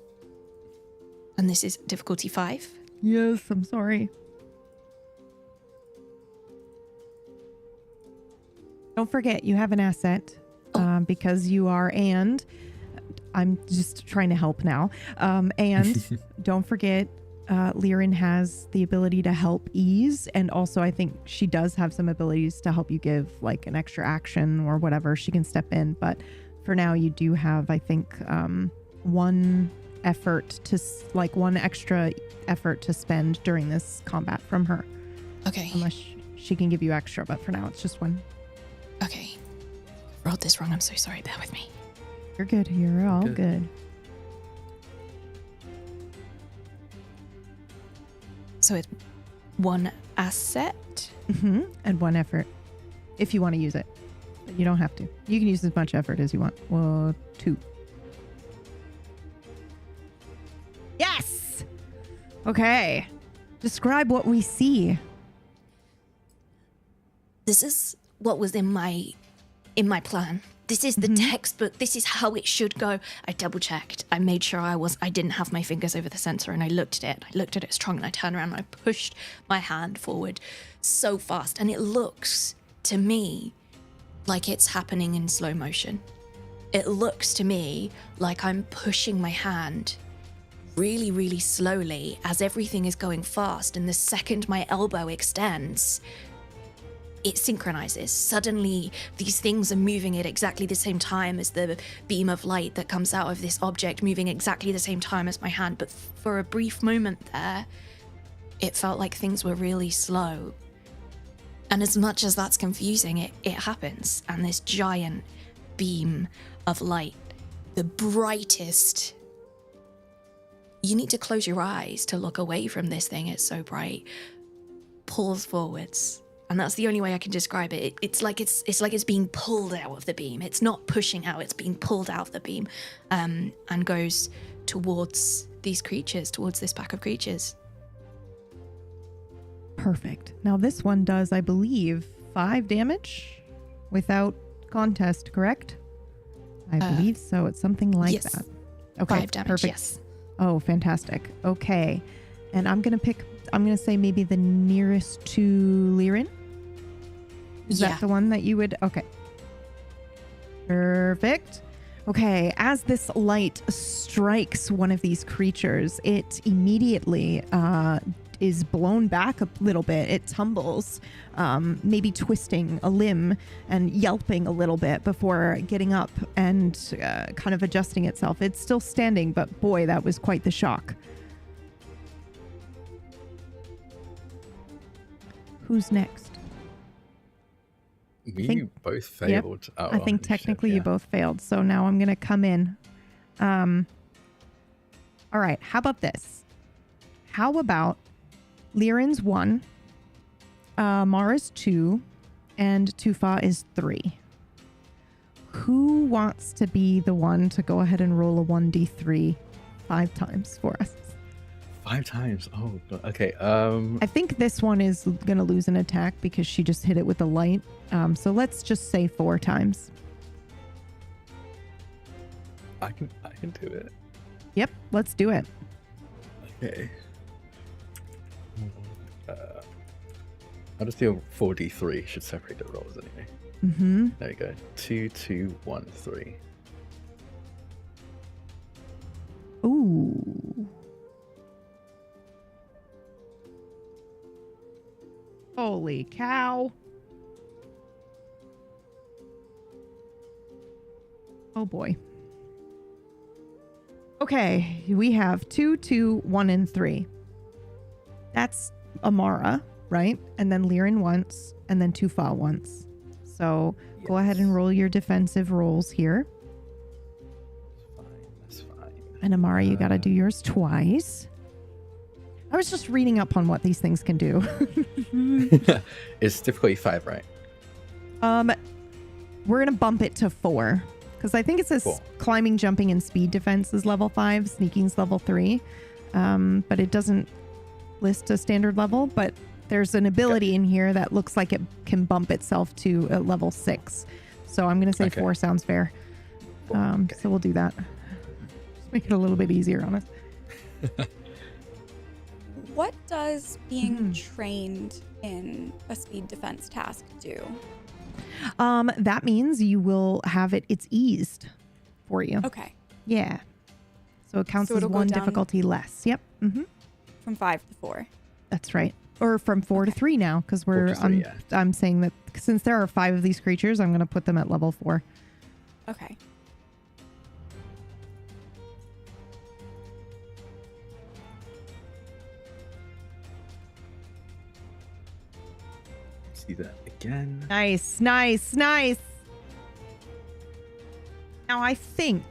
And this is difficulty 5. Yes, I'm sorry. Don't forget, you have an asset because you are, and I'm just trying to help now. And don't forget, Liren has the ability to help ease. And also, I think she does have some abilities to help you give like an extra action or whatever. She can step in. But for now, you do have, I think, one extra effort to spend during this combat from her. Okay. Unless she can give you extra, but for now it's just one. Okay. Rolled this wrong. I'm so sorry. Bear with me. You're good. You're all good. So it's 1 asset. Mm-hmm. And 1 effort, if you want to use it. But you don't have to. You can use as much effort as you want. Well, 2. Yes! Okay. Describe what we see. This is what was in my plan. This is the textbook. This is how it should go. I double checked. I made sure I didn't have my fingers over the sensor, and I looked at it. I looked at it strong, and I turned around and I pushed my hand forward so fast, and it looks to me like it's happening in slow motion. It looks to me like I'm pushing my hand really, really slowly as everything is going fast, and the second my elbow extends, it synchronizes. Suddenly, these things are moving at exactly the same time as the beam of light that comes out of this object, moving exactly the same time as my hand. But for a brief moment there, it felt like things were really slow. And as much as that's confusing, it happens. And this giant beam of light, the brightest. You need to close your eyes to look away from this thing. It's so bright. Pulls forwards. And that's the only way I can describe it. It's like it's being pulled out of the beam. It's not pushing out, it's being pulled out of the beam. And goes towards these creatures, towards this pack of creatures. Perfect. Now this one does, I believe, 5 damage without contest, correct? I believe so. It's something like yes. that. Okay, 5 damage, perfect. yes. Oh, fantastic. Okay. And I'm going to say maybe the nearest to Lirin. Is that the one that you would? Okay. Perfect. Okay. As this light strikes one of these creatures, it immediately is blown back a little bit. It tumbles, maybe twisting a limb and yelping a little bit before getting up and kind of adjusting itself. It's still standing, but boy, that was quite the shock. Who's next? We both failed. Yep. I think technically you both failed. So now I'm going to come in. All right. How about this? How about Lirin's 1, Mara's 2, and Tufa is 3. Who wants to be the one to go ahead and roll a 1d3 5 times for us? 5 times. Oh, God. Okay. I think this one is going to lose an attack because she just hit it with the light. So let's just say 4 times. I can do it. Yep, let's do it. Okay. I'll just do a 4d3. Should separate the rolls anyway. Mm-hmm. There we go. 2, 2, 1, 3. Ooh. Holy cow. Oh boy. Okay, we have 2, 2, 1, and 3. That's Amara, right? And then Lirin once, and then Tufa once. So go ahead and roll your defensive rolls here. That's fine. And Amara, you got to do yours twice. I was just reading up on what these things can do. It's difficulty 5, right? We're gonna bump it to 4 because I think it says Cool. climbing, jumping, and speed defense is level 5, sneaking's level 3, but it doesn't list a standard level. But there's an ability in here that looks like it can bump itself to a level 6. So I'm gonna say 4 sounds fair. So we'll do that. Just make it a little bit easier on us. What does being trained in a speed defense task do? That means you will have it's eased for you. Okay. Yeah. So it counts So as it'll go 1 down- difficulty less. Yep. Mm-hmm. From 5 to 4. That's right. Or from 4 to 3 now, because 4 to 3, yeah. I'm saying that since there are 5 of these creatures, I'm going to put them at level 4. Okay. See that again. Nice, nice, nice. Now I think,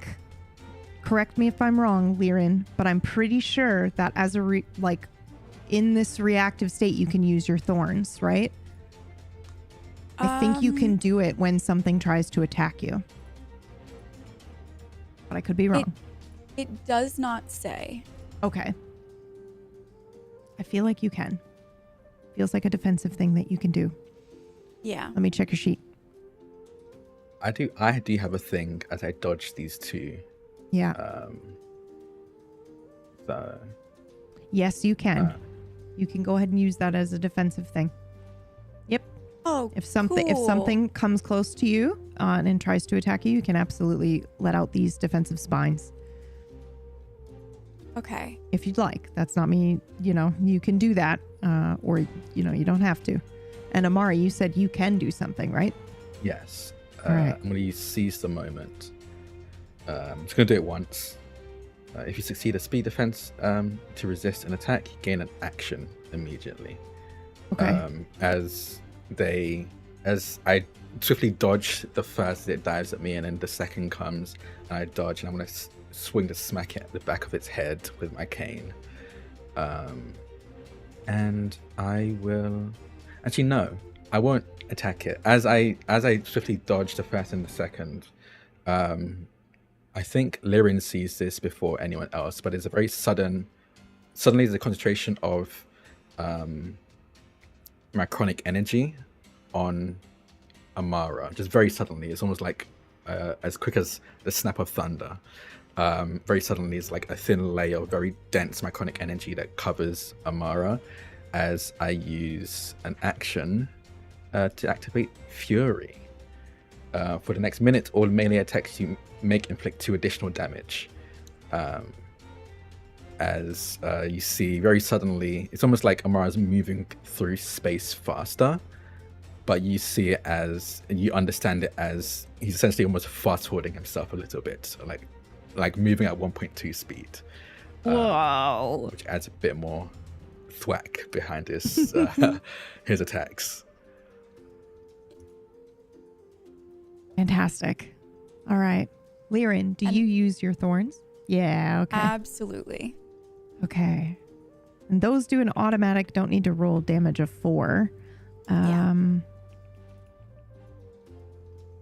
correct me if I'm wrong, Lirin, but I'm pretty sure that as a in this reactive state, you can use your thorns, right? I think you can do it when something tries to attack you. But I could be wrong. It does not say. Okay. I feel like you can. Feels like a defensive thing that you can do. Yeah. Let me check your sheet. I do have a thing as I dodge these 2. Yeah. So Yes, you can. You can go ahead and use that as a defensive thing. Yep. Oh, If something comes close to you and tries to attack you, you can absolutely let out these defensive spines. Okay. If you'd like. That's not me, you can do that. Or, you don't have to. And Amari, you said you can do something, right? Yes. All right. I'm going to use Seize the Moment. I'm just going to do it once. If you succeed a speed defense to resist an attack, you gain an action immediately. Okay. As I swiftly dodge the first as it dives at me, and then the second comes, and I dodge, and I'm going to swing to smack it at the back of its head with my cane. And I will... Actually, no. I won't attack it. As I swiftly dodge the first and the second, I think Lyrin sees this before anyone else, but it's a very suddenly there's a concentration of macronic energy on Amara, just very suddenly. It's almost like as quick as the snap of thunder. Very suddenly, it's like a thin layer of very dense macronic energy that covers Amara as I use an action to activate Fury. For the next minute, all melee attacks you make inflict 2 additional damage. As you see, very suddenly, it's almost like Amara's moving through space faster, but you see it as, you understand it as he's essentially almost fast-forwarding himself a little bit, so like moving at 1.2 speed. Whoa. Which adds a bit more thwack behind his his attacks. Fantastic. All right. Lyrin, do you use your thorns? Yeah, okay. Absolutely. Okay. And those do an automatic, don't need to roll damage of 4.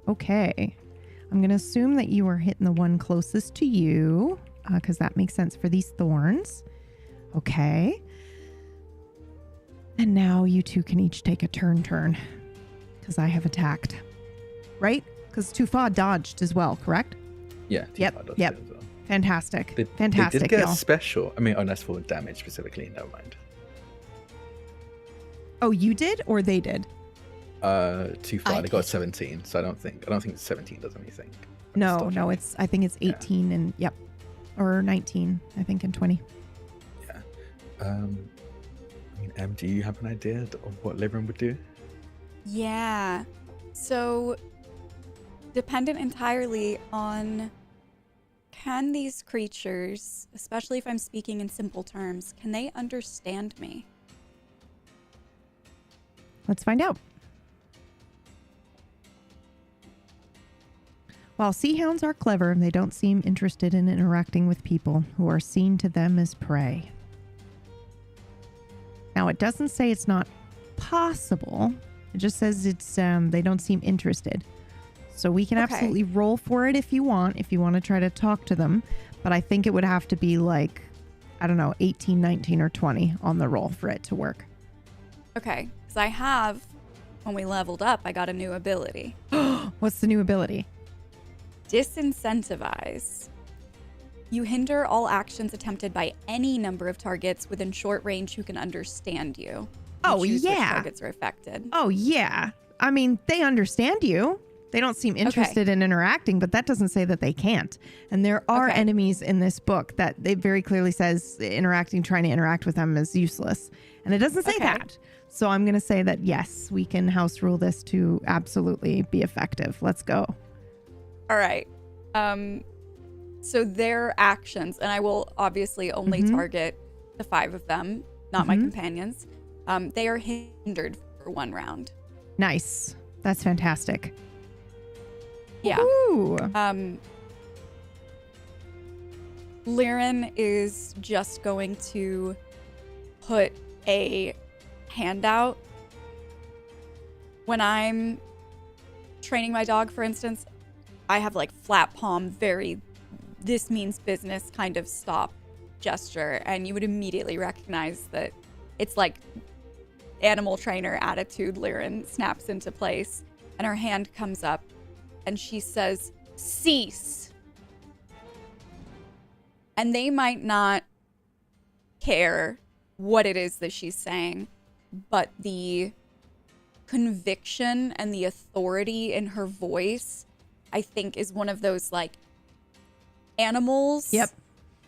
Okay. I'm going to assume that you are hitting the one closest to you, because that makes sense for these thorns. Okay. And now you two can each take a turn, because I have attacked. Right? Because Tufa dodged as well, correct? Yeah. Yep. As well. Fantastic. Fantastic. They did get y'all. a special. I mean, that's for damage specifically. Never mind. Oh, you did or they did? Too far. They got 17, so I don't think 17 does anything. No, I think it's 18 and yep. Or 19, I think, and 20. Yeah. I mean, Em, do you have an idea of what Lyrin would do? Yeah. So, dependent entirely on, can these creatures, especially if I'm speaking in simple terms, can they understand me? Let's find out. While sea hounds are clever, they don't seem interested in interacting with people who are seen to them as prey. Now, it doesn't say it's not possible. It just says it's they don't seem interested. So we can absolutely roll for it if you want to try to talk to them. But I think it would have to be like, I don't know, 18, 19, or 20 on the roll for it to work. Okay. Because I have, when we leveled up, I got a new ability. What's the new ability? Disincentivize. You hinder all actions attempted by any number of targets within short range who can understand you. Oh, choose yeah. Which targets are affected. Oh, yeah. I mean, they understand you. They don't seem interested in interacting, but that doesn't say that they can't. And there are enemies in this book that it very clearly says trying to interact with them is useless. And it doesn't say that. So I'm going to say that, yes, we can house rule this to absolutely be effective. Let's go. All right. So their actions, and I will obviously only target the 5 of them, not my companions. They are hindered for 1 round. Nice. That's fantastic. Yeah. Ooh. Lyrin is just going to put a hand out. When I'm training my dog, for instance, I have like flat palm, very this means business kind of stop gesture, and you would immediately recognize that it's like animal trainer attitude. Lyrin snaps into place and her hand comes up and she says, "Cease." And they might not care what it is that she's saying, but the conviction and the authority in her voice, I think, is one of those like animals. Yep.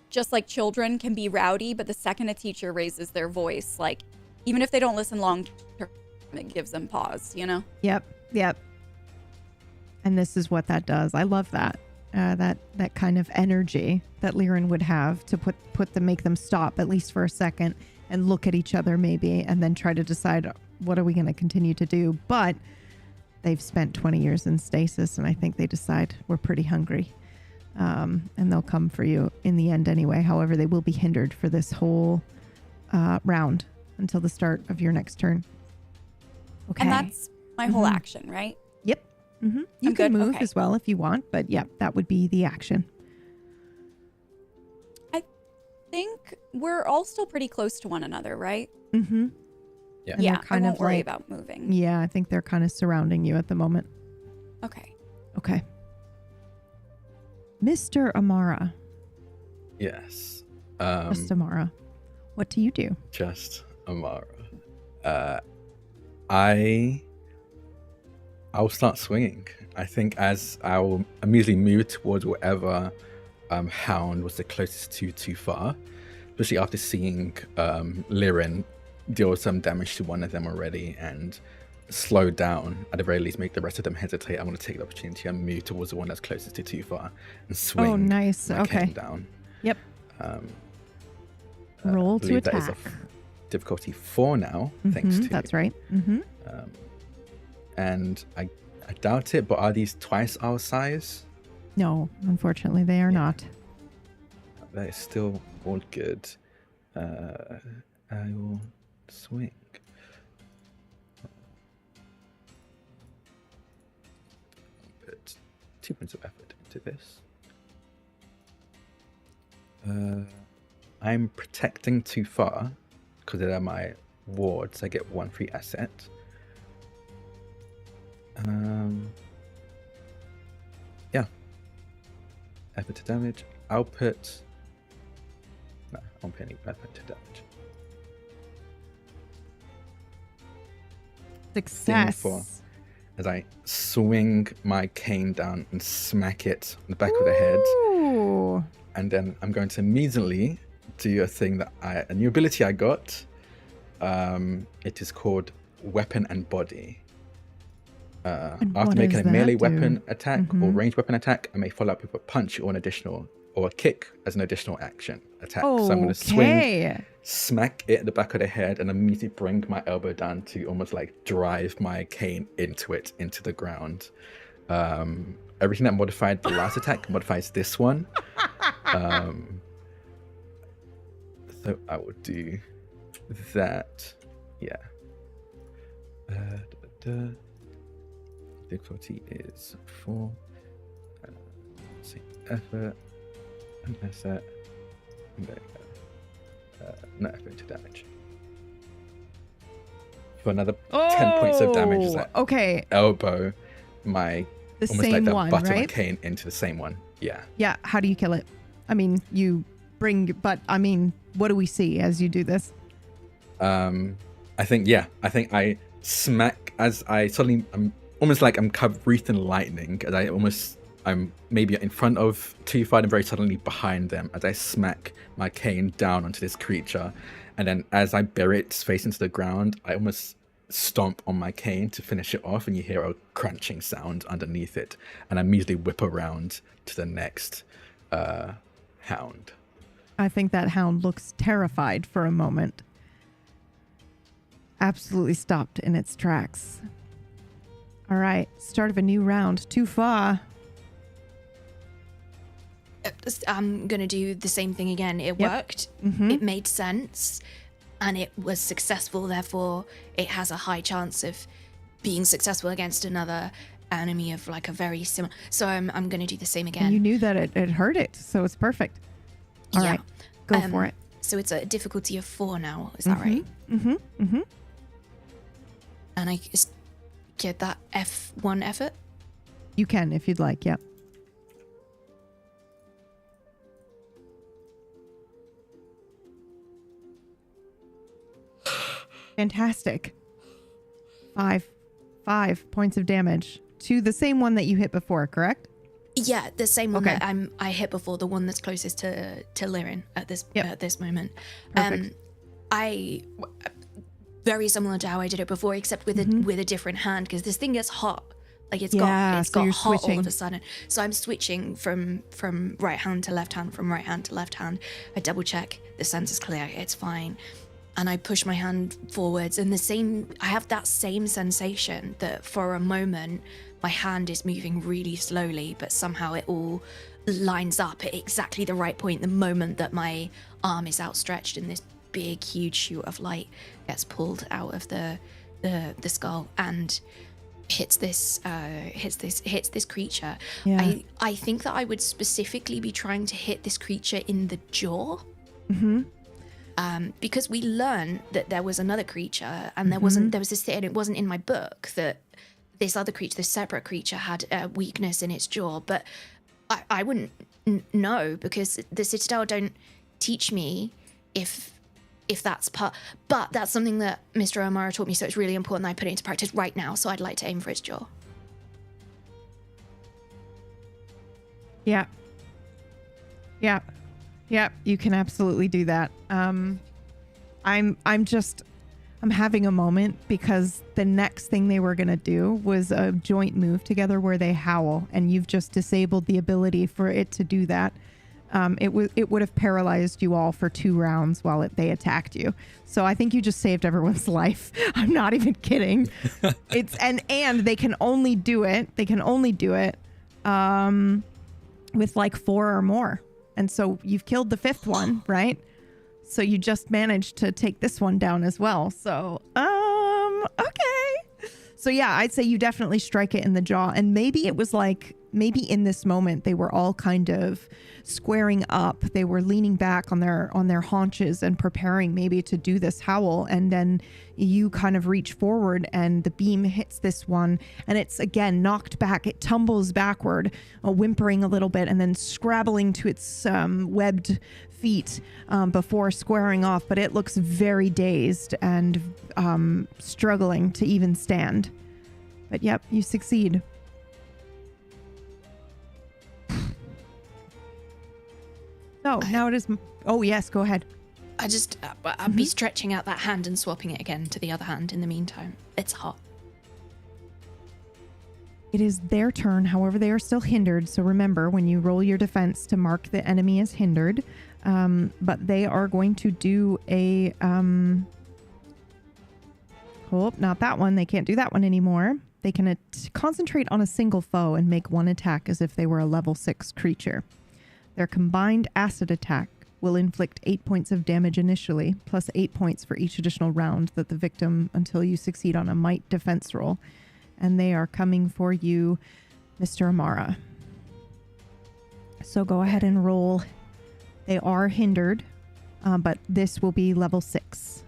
Just like children can be rowdy, but the second a teacher raises their voice, like even if they don't listen long it gives them pause, you know? Yep. And this is what that does. I love that. That kind of energy that Liren would have to make them stop at least for a second and look at each other maybe, and then try to decide what are we going to continue to do. But they've spent 20 years in stasis, and I think they decide we're pretty hungry. And they'll come for you in the end anyway. However, they will be hindered for this whole round until the start of your next turn. Okay. And that's my whole action, right? Yep. Mm-hmm. You I'm can good? move Okay. as well if you want, but yeah, that would be the action. I think we're all still pretty close to one another, right? Mm-hmm. Yeah. And Yeah, they're kind I won't of worry like, about moving. yeah, I think they're kind of surrounding you at the moment. Okay. Okay. Mr. Amara. Yes. Just Amara. What do you do? Just Amara. I'll start swinging. I think as I'll immediately move towards whatever hound was the closest to too far, especially after seeing Liren deal some damage to one of them already and slow down, at the very least make the rest of them hesitate. I want to take the opportunity and move towards the one that's closest to too far and swing. Oh, nice. my Okay. cane down. Yep. I Roll to believe that is attack. difficulty 4 now, thanks Mhm, to. That's right. Mm-hmm. And I doubt it, but are these twice our size? No, unfortunately, they are not. That is still all good. I will swing. Put 2 points of effort into this. I'm protecting too far because they're my wards. I get 1 free asset. Yeah. Effort to damage. I'll put. No, I won't put any effort to damage. Success. 4 as I swing my cane down and smack it on the back of the head. Ooh. And then I'm going to immediately do a thing that a new ability I got. It is called Weapon and Body. And After what making does a melee that do? weapon attack or Mhm. ranged weapon attack, I may follow up with a punch or a kick as an additional action attack. So I'm going to swing, Okay. smack it at the back of the head, and immediately bring my elbow down to almost like drive my cane into the ground. Everything that modified the last attack modifies this one. So I will do that. Yeah. Difficulty is 4. Let's see. Effort. And asset. And there we go. No effort to damage. For another 10 points of damage as I Okay. elbow my The almost same like the one, butt of my right? cane into the same one. Yeah. Yeah. How do you kill it? I mean, you bring, but I mean, what do we see as you do this? I think I smack as I suddenly, I'm almost like I'm wreathed in lightning as I'm maybe in front of Too Far and very suddenly behind them as I smack my cane down onto this creature. And then as I bury its face into the ground, I almost stomp on my cane to finish it off, and you hear a crunching sound underneath it. And I immediately whip around to the next hound. I think that hound looks terrified for a moment. Absolutely stopped in its tracks. All right, start of a new round. Too Far. I'm going to do the same thing again. It Yep. worked. Mhm. It made sense. And it was successful. Therefore, it has a high chance of being successful against another enemy of like a very similar. So I'm going to do the same And again. you knew that it hurt it, so it's perfect. All Yeah. right, go for it. So it's a difficulty of 4 now. Is that right? Mm-hmm. Mm-hmm. And I just get that F1 effort. You can if you'd like, yep. Fantastic. 5 points of damage to the same one that you hit before, correct? Yeah, the same one Okay. that I hit before, the one that's closest to Liren at this Yep. moment. Perfect. I very similar to how I did it before, except with a different hand, because this thing gets hot. Like it's Yeah, got so you're hot all switching. of a sudden. So I'm switching from right hand to left hand, from right hand to left hand. I double check the sense is clear, it's fine. And I push my hand forwards, and I have that same sensation that for a moment my hand is moving really slowly, but somehow it all lines up at exactly the right point the moment that my arm is outstretched and this big huge shoot of light gets pulled out of the skull and hits this creature. Yeah. I think that I would specifically be trying to hit this creature in the jaw. Because we learned that there was another creature, and there was this thing, and it wasn't in my book, that this other creature, this separate creature, had a weakness in its jaw. But I wouldn't know, because the Citadel don't teach me if that's part. But that's something that Mr. O'Mara taught me, so it's really important that I put it into practice right now. So I'd like to aim for its jaw. Yeah. Yeah. Yeah, you can absolutely do that. I'm having a moment, because the next thing they were going to do was a joint move together where they howl, and you've just disabled the ability for it to do that. It would have paralyzed you all for 2 rounds while they attacked you. So I think you just saved everyone's life. I'm not even kidding. It's and they can only do it. They can only do it with like 4 or more. And so you've killed the 5th one, right? So you just managed to take this one down as well. So, okay. So yeah, I'd say you definitely strike it in the jaw. And maybe it was like, maybe in this moment, they were all kind of squaring up. They were leaning back on their haunches and preparing maybe to do this howl. And then you kind of reach forward, and the beam hits this one, and it's again knocked back. It tumbles backward, whimpering a little bit, and then scrabbling to its webbed feet before squaring off. But it looks very dazed and struggling to even stand. But yep, you succeed. So now it is. Oh yes, go ahead. I'll be stretching out that hand and swapping it again to the other hand in the meantime. It's hot. It is their turn. However, they are still hindered. So remember, when you roll your defense, to mark the enemy as hindered. But they are going to do a. Oh, not that one. They can't do that one anymore. They can concentrate on a single foe and make 1 attack as if they were a level 6 creature. Their combined acid attack will inflict 8 points of damage initially, plus 8 points for each additional round that the victim, until you succeed on a might defense roll. And they are coming for you, Mr. Amara. So go ahead and roll. They are hindered, but this will be level 6.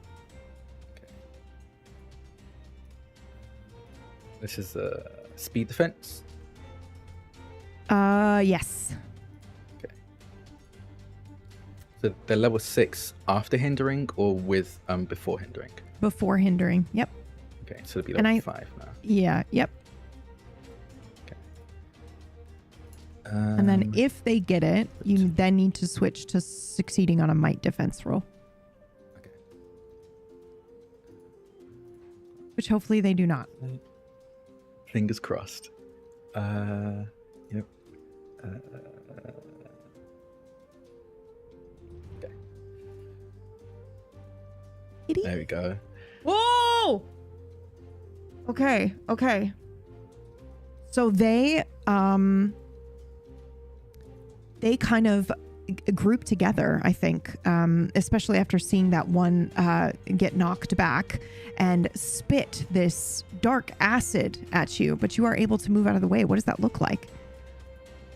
This is a speed defense. Yes. So they're level 6 after hindering, or with before hindering? Before hindering. Yep. Okay, so it'll be level 5 now. Yeah. Yep. Okay. And then if they get it, you then need to switch to succeeding on a might defense roll. Okay. Which hopefully they do not. Fingers crossed. Yep. Okay. There we go. Whoa! Okay. So they kind of group together, I think, especially after seeing that one get knocked back and spit this dark acid at you, but you are able to move out of the way. What does that look like?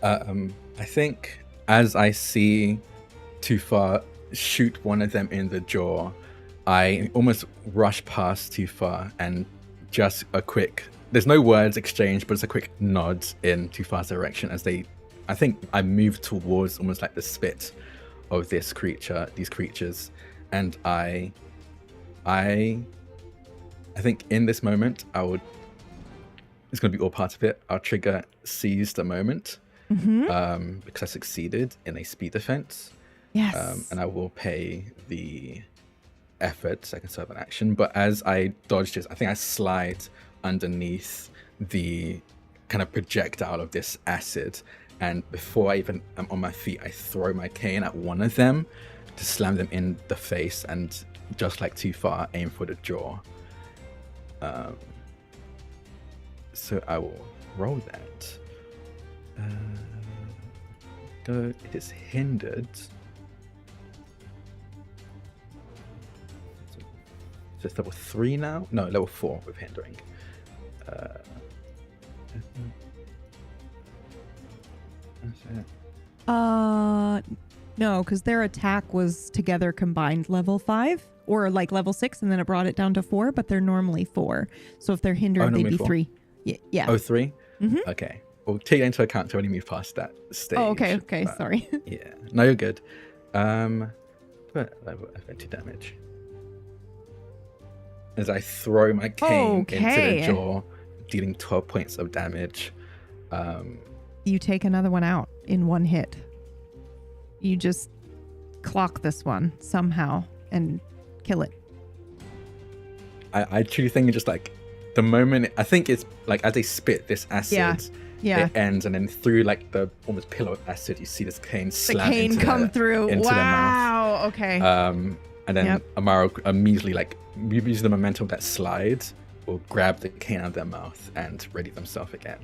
I think as I see Tufar shoot one of them in the jaw, I almost rush past Tufar and just a quick, there's no words exchanged, but it's a quick nod in Tufar's direction as I think I move towards almost like the spit of these creatures. And I think in this moment, it's going to be all part of it. I'll trigger Seize the Moment because I succeeded in a speed defense. Yes. And I will pay the effort, second serve an action, but as I dodge this, I think I slide underneath the kind of projectile of this acid, and before I even am on my feet, I throw my cane at one of them to slam them in the face, and just like too far, aim for the jaw. So I will roll that. Though it is hindered. So it's level 3 now? No, level 4 with hindering. No, because their attack was together combined level 5 or like level 6, and then it brought it down to 4, but they're normally 4. So if they're hindered, they'd be 4. 3. Yeah. Oh, 3? Mm-hmm. Okay. We'll take that into account to only move past that stage. Oh, okay. Sorry. Yeah. No, you're good. But level 20 damage. As I throw my cane into the jaw, dealing 12 points of damage. You take another one out in one hit. You just clock this one somehow and kill it. I truly think it's just like the moment, I think it's like as they spit this acid, it ends, and then through like the almost pillow of acid, you see this cane slam into come through. into the mouth. Wow. Okay. And then Amaro immediately, like using the momentum of that slide, will grab the cane out of their mouth and ready themselves again.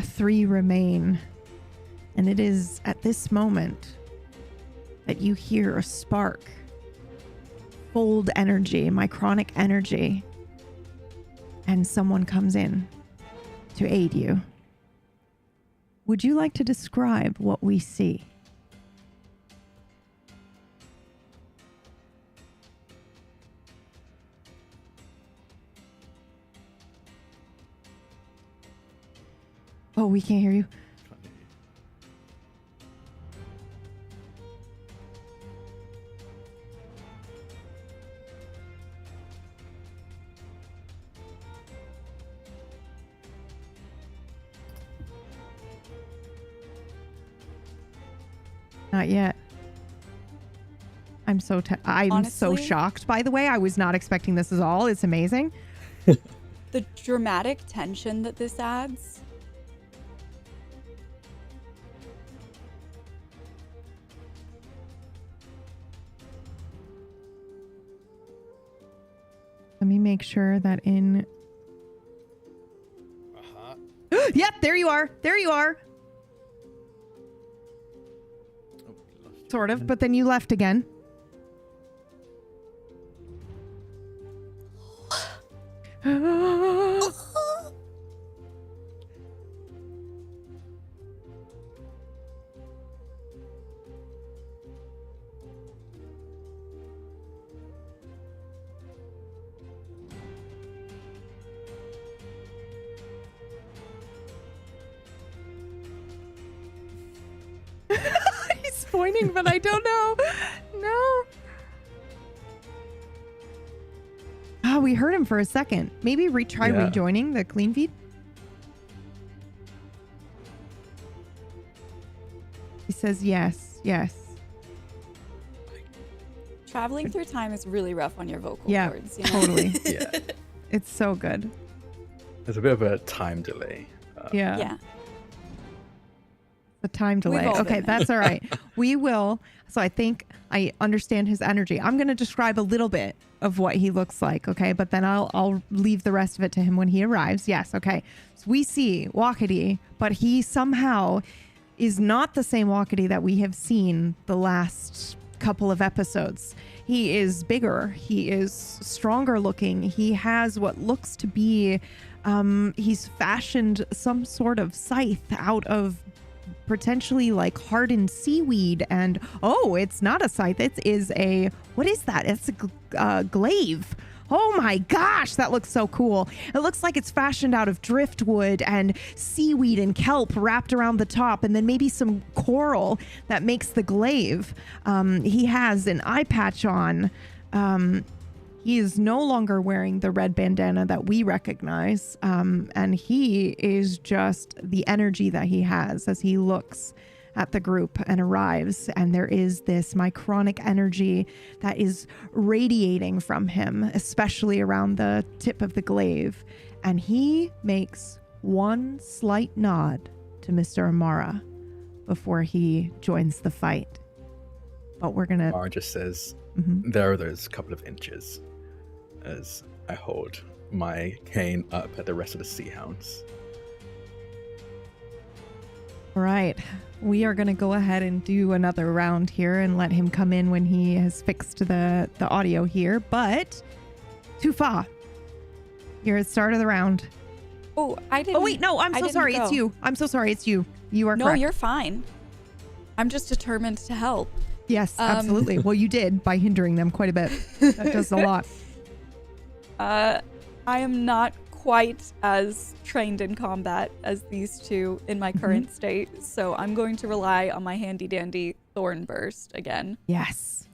3 remain. And it is at this moment that you hear a spark. Fold energy, micronic energy. And someone comes in to aid you. Would you like to describe what we see? Oh, we can't hear you. Not yet. I'm so Honestly, shocked. By the way, I was not expecting this at all. It's amazing. The dramatic tension that this adds. Let me make sure that in... Yep, there you are. There you are. Sort of, but then you left again. He's pointing, but I don't know. No. Oh, we heard him for a second. Maybe try rejoining the clean feed. He says yes, yes. Traveling through time is really rough on your vocal cords. You know? Totally. Yeah. It's so good. There's a bit of a time delay. Yeah. The time delay. Okay, that's all right. We will. So I think I understand his energy. I'm going to describe a little bit of what he looks like, okay? But then I'll leave the rest of it to him when he arrives. Yes, okay. So we see Wakati, but he somehow is not the same Wakati that we have seen the last couple of episodes. He is bigger. He is stronger looking. He has what looks to be, he's fashioned some sort of scythe out of potentially like hardened seaweed, and it's not a scythe, it is a, what is that? It's a glaive. Oh my gosh, that looks so cool. It looks like it's fashioned out of driftwood and seaweed and kelp wrapped around the top, and then maybe some coral that makes the glaive. He has an eye patch on. He is no longer wearing the red bandana that we recognize. And he is just the energy that he has as he looks at the group and arrives, and there is this mycronic energy that is radiating from him, especially around the tip of the glaive. And he makes one slight nod to Mr. Amara before he joins the fight. But we're gonna... Amara just says, there are those couple of inches, as I hold my cane up at the rest of the sea hounds. All right, we are going to go ahead and do another round here and let him come in when he has fixed the audio here. But Tufa, you're at the start of the round. Oh, I didn't. Oh wait, no, I'm so sorry. It's you. I'm so sorry. It's you. You are correct. No, you're fine. I'm just determined to help. Yes, absolutely. Well, you did by hindering them quite a bit. That does a lot. I am not quite as trained in combat as these two in my current state, so I'm going to rely on my handy dandy thorn burst again. Yes.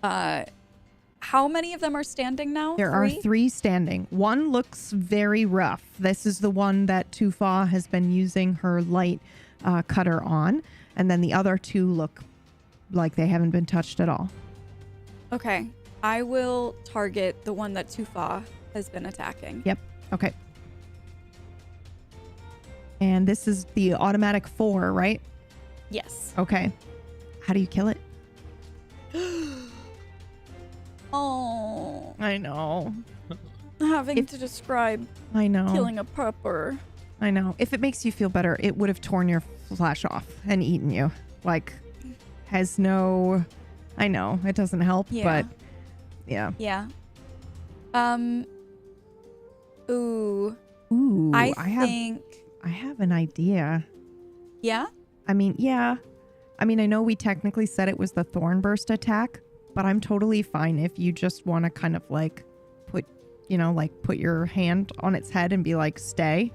How many of them are standing now? There are 3 standing. One looks very rough. This is the one that Tufa has been using her light cutter on, and then the other 2 look like they haven't been touched at all. Okay. I will target the one that Tufa has been attacking. Yep. Okay. And this is the automatic 4, right? Yes. Okay. How do you kill it? Oh. I know. Having to describe killing a pupper. I know. If it makes you feel better, it would have torn your flesh off and eaten you. Like, has no... I know. It doesn't help, but... Yeah. Yeah. Ooh. I have an idea. Yeah? I mean, yeah. I mean, I know we technically said it was the thorn burst attack, but I'm totally fine if you just want to kind of like put your hand on its head and be like, stay.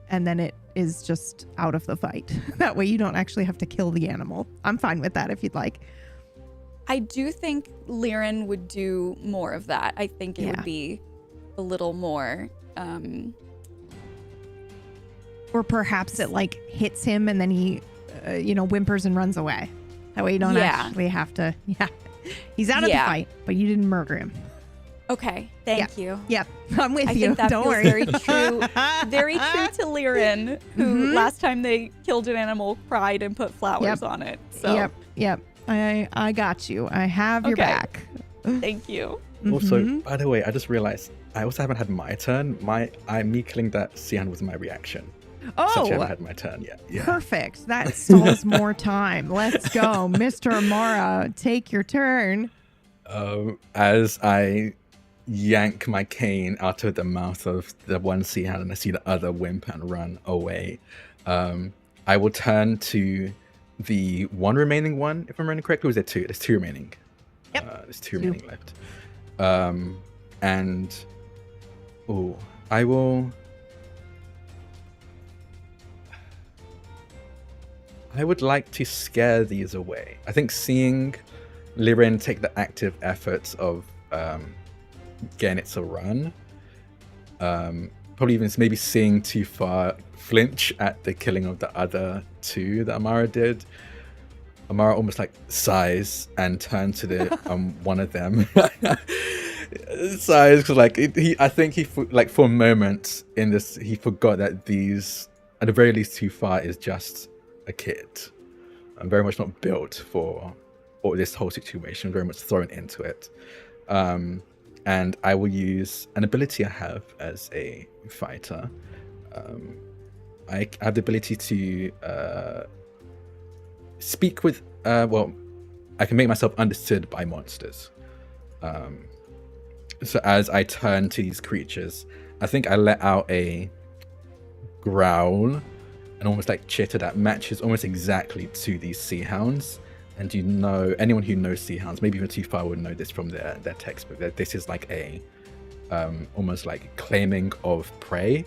And then it is just out of the fight. That way you don't actually have to kill the animal. I'm fine with that if you'd like. I do think Liren would do more of that. I think it would be a little more... Or perhaps it like hits him and then he, whimpers and runs away. That way you don't actually have to... Yeah. He's out of the fight, but you didn't murder him. Okay. Thank you. Yep. I'm with I you. think that Don't feels worry. very true. Very true to Liren, who last time they killed an animal cried and put flowers on it. So. Yep. I got you. I have your back. Thank you. Also, by the way, I just realized I also haven't had my turn. Me killing that sea hound was my reaction. Oh, so I haven't had my turn yet. Yeah. Perfect. That stalls more time. Let's go. Mr. Amara, take your turn. As I yank my cane out of the mouth of the one sea hound and I see the other whimper and run away, I will turn to the one remaining one, if I'm remembering correctly. Or is there 2? There's 2 remaining. Yep. There's 2 remaining left. I would like to scare these away. I think seeing Liren take the active efforts of getting it to run, probably even maybe seeing Tufa flinch at the killing of the other 2 that Amara did. Amara almost like sighs and turns to the one of them. Sighs because I think he for a moment in this he forgot that these, at the very least, Tufa is just a kid. I'm very much not built for this whole situation. Very much thrown into it. And I will use an ability I have as a fighter. I have the ability to speak with, I can make myself understood by monsters. So as I turn to these creatures, I think I let out a growl and almost like chitter that matches almost exactly to these sea hounds. And anyone who knows sea hounds, maybe even Tufa would know this from their textbook, that this is like a almost like claiming of prey,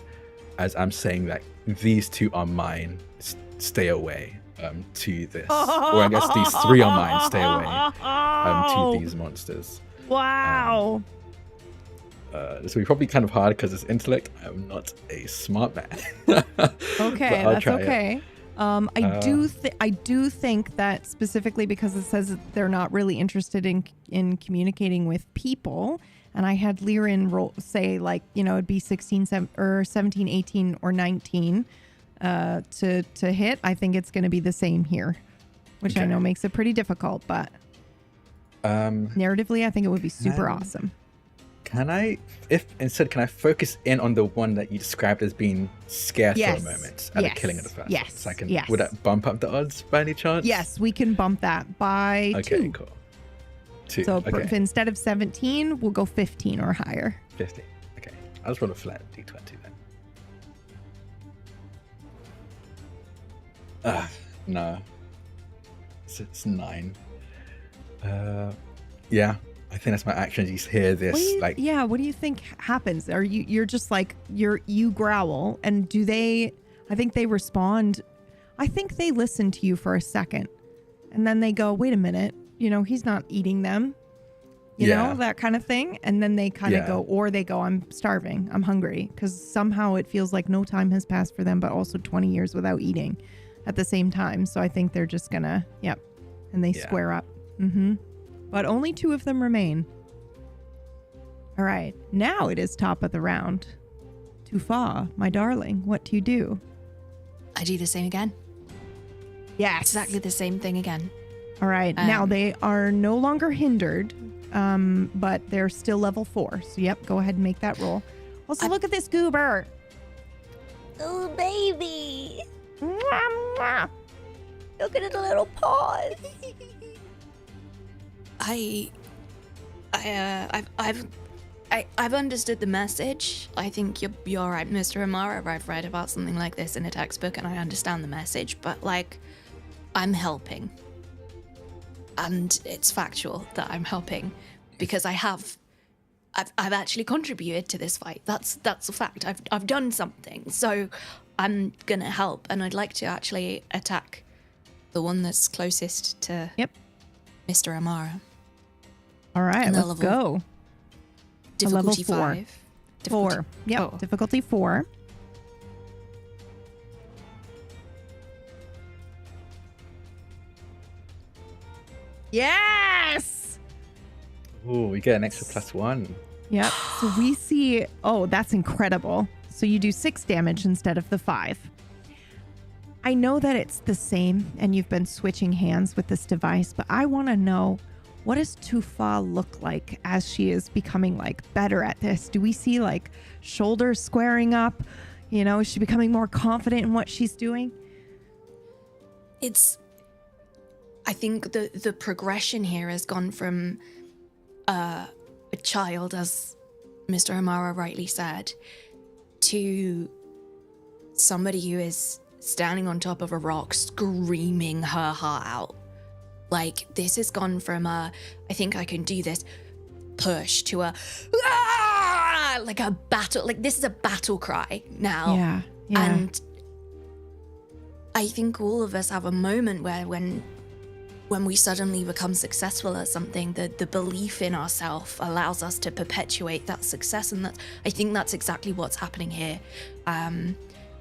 as I'm saying that these 2 are mine, stay away to this. Or I guess these 3 are mine, stay away to these monsters. Wow. This will be probably kind of hard because it's intellect. I'm not a smart man. Okay, that's okay. I do think that specifically because it says that they're not really interested in communicating with people, and I had Lirin say like, you know, it'd be 16, 17, 18, or 19 to hit. I think it's going to be the same here, which I know makes it pretty difficult, but narratively, I think it would be super awesome. Can I focus in on the one that you described as being scared for a moment at the killing of the first? Yes. So I can, yes. Would that bump up the odds by any chance? Yes, we can bump that by 2. Okay, cool. 2. So okay. if instead of 17, we'll go 15 or higher. 50. Okay. I'll just roll a flat d20 then. No. It's 9. Yeah. I think that's my action. You hear this, what do you think happens? Are you're just like you growl, and do they? I think they respond. I think they listen to you for a second, and then they go, "Wait a minute, you know, he's not eating them." You know, that kind of thing, and then they kind of go, or they go, "I'm starving, I'm hungry," because somehow it feels like no time has passed for them, but also 20 years without eating at the same time. So I think they're just gonna, and they square up. But only 2 of them remain. All right, now it is top of the round. Tufa, my darling, what do you do? I do the same again. Yes. Exactly the same thing again. All right, now they are no longer hindered, but they're still level 4. So yep, go ahead and make that roll. Also, look at this goober. Oh, baby. Mwah, mwah. Look at his little paws. I've understood the message. I think you're right, Mr. Amara. I've read about something like this in a textbook, and I understand the message. But like, I'm helping, and it's factual that I'm helping because I've actually contributed to this fight. That's a fact. I've done something, so I'm gonna help, and I'd like to actually attack the one that's closest to Mr. Amara. All right, let's go. Difficulty level 4. 5. 4. Yep, difficulty 4. Yes! Oh, we get an extra +1. Yep. So we see, that's incredible. So you do 6 damage instead of the 5. I know that it's the same and you've been switching hands with this device, but I want to know, what does Tufa look like as she is becoming like better at this? Do we see like shoulders squaring up? You know, is she becoming more confident in what she's doing? I think the progression here has gone from a child, as Mr. Amara rightly said, to somebody who is standing on top of a rock screaming her heart out. Like, this has gone from I think I can do this push to like a battle. Like, this is a battle cry now. Yeah. And I think all of us have a moment where when we suddenly become successful at something, the belief in ourselves allows us to perpetuate that success. And I think that's exactly what's happening here.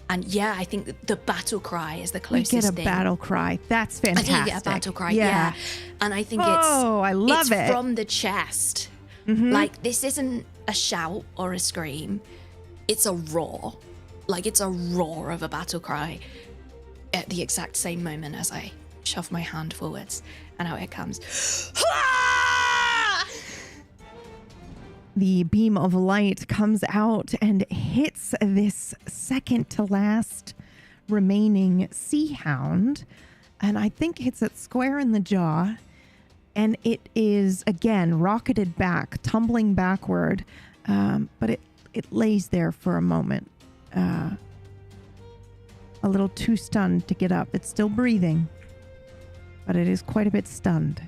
And I think the battle cry is the closest thing. We get a battle cry. That's fantastic. I think you get a battle cry, yeah. And I think I love it. from the chest. Like, this isn't a shout or a scream. It's a roar. Like, it's a roar of a battle cry at the exact same moment as I shove my hand forwards, and out it comes. The beam of light comes out and hits this second to last remaining sea hound, and I think hits it square in the jaw, and it is again rocketed back, tumbling backward, but it lays there for a moment, a little too stunned to get up. It's still breathing, but it is quite a bit stunned.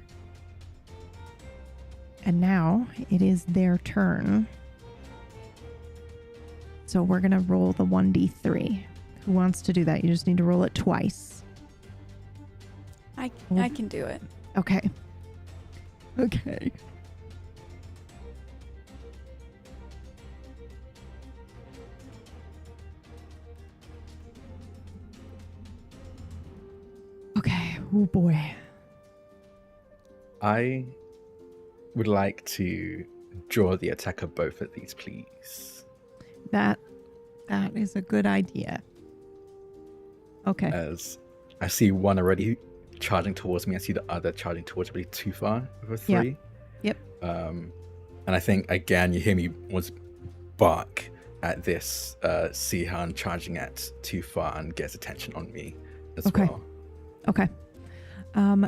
And now it is their turn. So we're going to roll the 1d3. Who wants to do that? You just need to roll it twice. I can do it. Okay. Okay. Oh boy. I would like to draw the attack of both of these, please. That is a good idea. Okay. As I see one already charging towards me, I see the other charging towards me too far with a 3. Yep. And I think again you hear me was bark at this sea hound charging at too far and gets attention on me as well. Okay.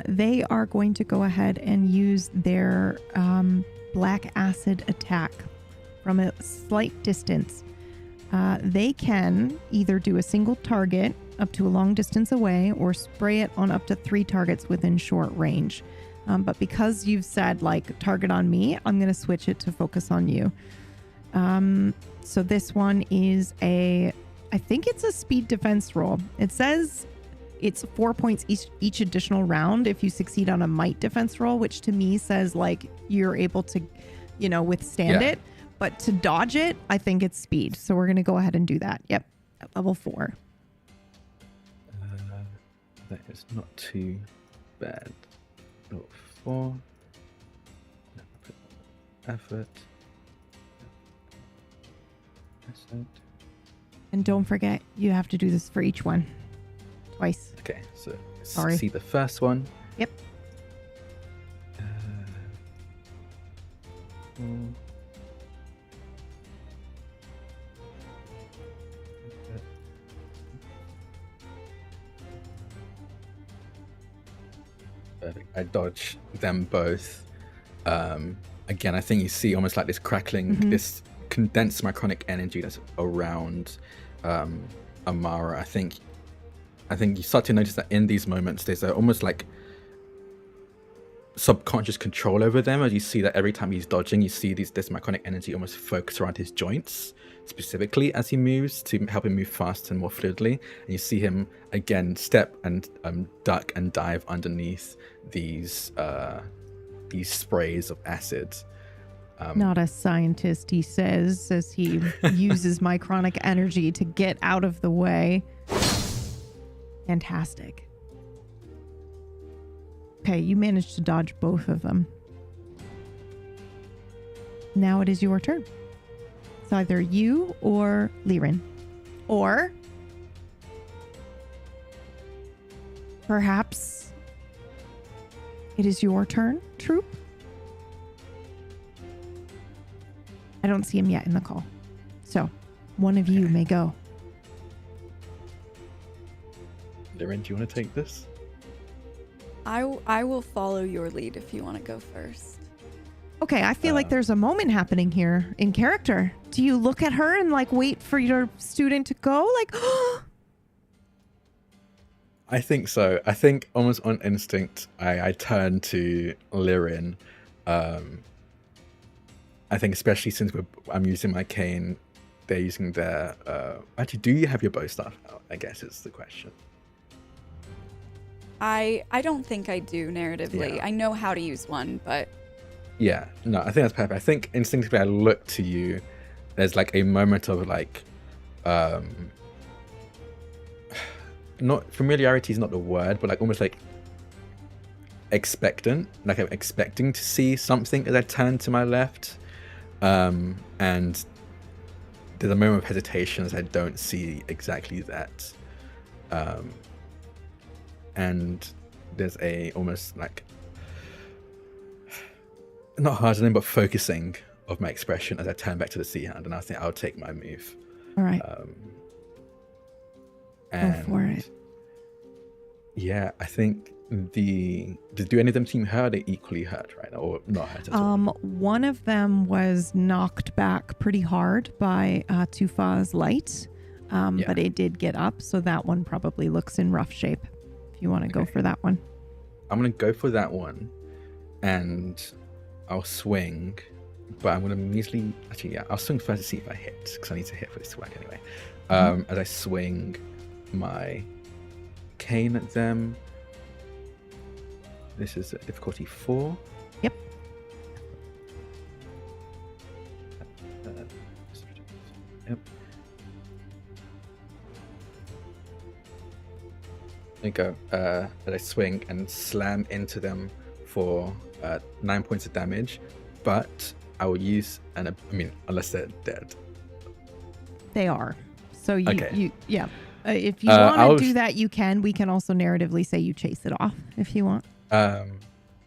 They are going to go ahead and use their black acid attack from a slight distance. They can either do a single target up to a long distance away or spray it on up to 3 targets within short range. But because you've said like target on me, I'm going to switch it to focus on you. So this one is I think it's a speed defense roll. It says it's 4 points each additional round if you succeed on a might defense roll, which to me says like you're able to, withstand it. But to dodge it, I think it's speed. So we're going to go ahead and do that. Yep. At level 4. That is not too bad. Level 4. Effort. And don't forget, you have to do this for each one. Twice. Okay, so Sorry. see the first one. Yep. Perfect. I dodge them both. Again, I think you see almost like this crackling, this condensed micronic energy that's around Amara. I think you start to notice that in these moments, there's almost like subconscious control over them, as you see that every time he's dodging, you see this micronic energy almost focus around his joints, specifically as he moves to help him move faster and more fluidly. And you see him again step and duck and dive underneath these sprays of acid. Not a scientist, he says, as he uses micronic energy to get out of the way. Fantastic. Okay, you managed to dodge both of them. Now it is your turn. It's either you or Liren. Or perhaps it is your turn, Troop. I don't see him yet in the call. So, one of you may go. Liren, do you want to take this? I will follow your lead if you want to go first. Okay, I feel like there's a moment happening here in character. Do you look at her and like wait for your student to go? Like, I think so. I think almost on instinct, I turn to Liren. I think especially since I'm using my cane, they're using their... actually, do you have your bow staff out? I guess is the question. I don't think I do narratively. Yeah. I know how to use one, but... Yeah, no, I think that's perfect. I think instinctively I look to you. There's like a moment of like... not familiarity is not the word, but like almost like expectant. Like I'm expecting to see something as I turn to my left. And there's a moment of hesitation as I don't see exactly that. And there's a almost like not hardening but focusing of my expression as I turn back to the sea hand, and I think I'll take my move. all right, And go for it. yeah, I think do any of them seem hurt? Are they equally hurt right now, or not hurt at all? One of them was knocked back pretty hard by Tufa's light, but it did get up, so that one probably looks in rough shape. If you want to go for that one. I'm going to go for that one, and I'll swing, but I'm going to immediately... Actually, yeah, I'll swing first to see if I hit, because I need to hit for this to work anyway. As I swing my cane at them. This is difficulty 4. Yep. Yep. There you go. That I swing and slam into them for 9 points of damage, but I will use unless they're dead. They are. So you, Okay. if you I want was- to do that, you can. We can also narratively say you chase it off if you want. I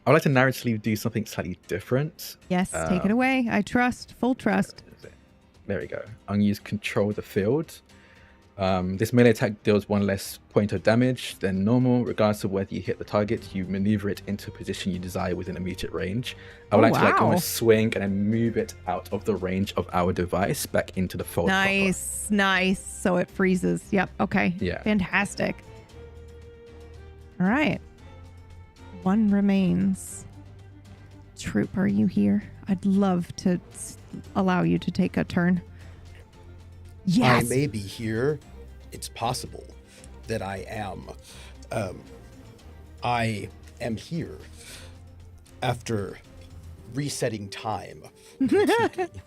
would like to narratively do something slightly different. Yes, take it away. I trust. Full trust. There we go. I'm going to use Control the Field. This melee attack deals 1 less point of damage than normal. Regardless of whether you hit the target, you maneuver it into a position you desire within immediate range. I would like to almost swing and then move it out of the range of our device back into the fold. Nice. So it freezes. Yep. Okay. Yeah. Fantastic. All right. 1 remains. Troop, are you here? I'd love to allow you to take a turn. Yes. I may be here. It's possible that I am. I am here after resetting time. That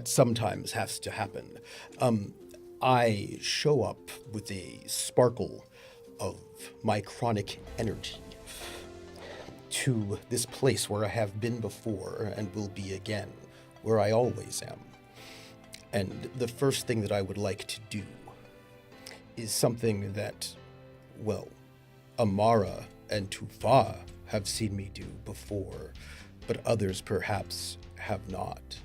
sometimes has to happen. I show up with a sparkle of my chronic energy to this place where I have been before and will be again, where I always am. And the first thing that I would like to do is something that, well, Amara and Tufa have seen me do before, but others perhaps have not.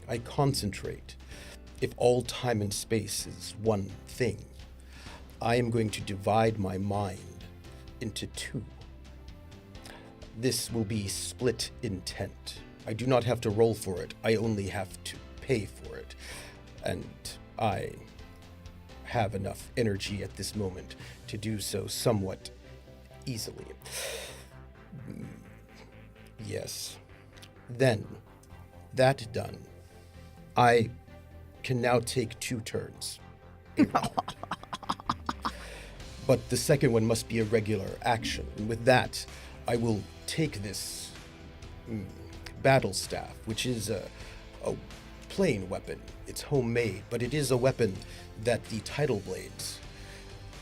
I concentrate. If all time and space is one thing, I am going to divide my mind into 2. This will be split intent. I do not have to roll for it. I only have to pay for it. And I have enough energy at this moment to do so somewhat easily. Yes. Then, that done, I can now take 2 turns. But the second one must be a regular action. And with that, I will take this battle staff, which is a plain weapon. It's homemade, but it is a weapon that the Tidal Blades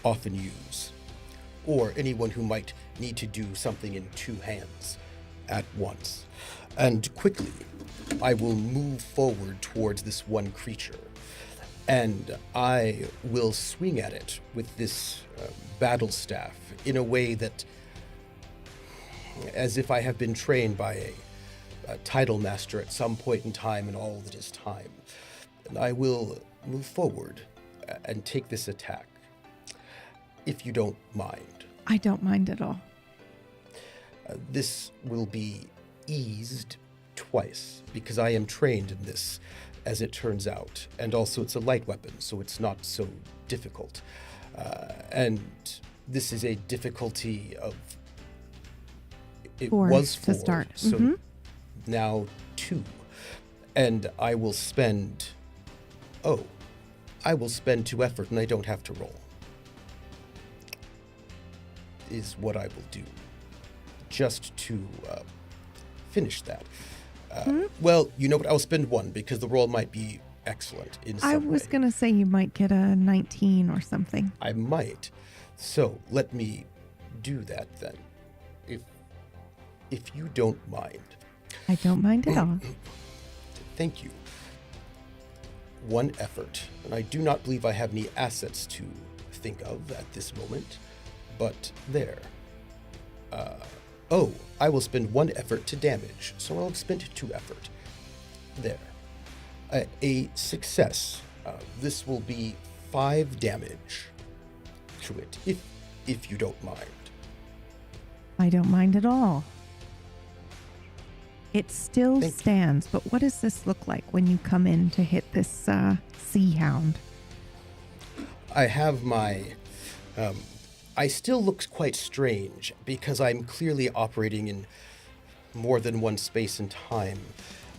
often use, or anyone who might need to do something in 2 hands at once. And quickly, I will move forward towards this one creature, and I will swing at it with this battle staff in a way that, as if I have been trained by a title master at some point in time in all that is time. And I will move forward and take this attack, if you don't mind. I don't mind at all. This will be eased twice, because I am trained in this, as it turns out. And also it's a light weapon, so it's not so difficult. And this is a difficulty of... It 4 was 4, to start. so now 2. And I will spend... I will spend 2 effort, and I don't have to roll. Is what I will do. Just to finish that. Well, you know what? I'll spend 1, because the roll might be excellent in some I was way. going to say you might get a 19 or something. I might. So let me do that then. If you don't mind. I don't mind at all. Thank you. 1 effort, and I do not believe I have any assets to think of at this moment, but there. I will spend 1 effort to damage, so I'll spend 2 effort. There. A success. This will be 5 damage to it, if you don't mind. I don't mind at all. It still Thank you. stands, but what does this look like when you come in to hit this sea hound? I have my... I still look quite strange because I'm clearly operating in more than one space and time.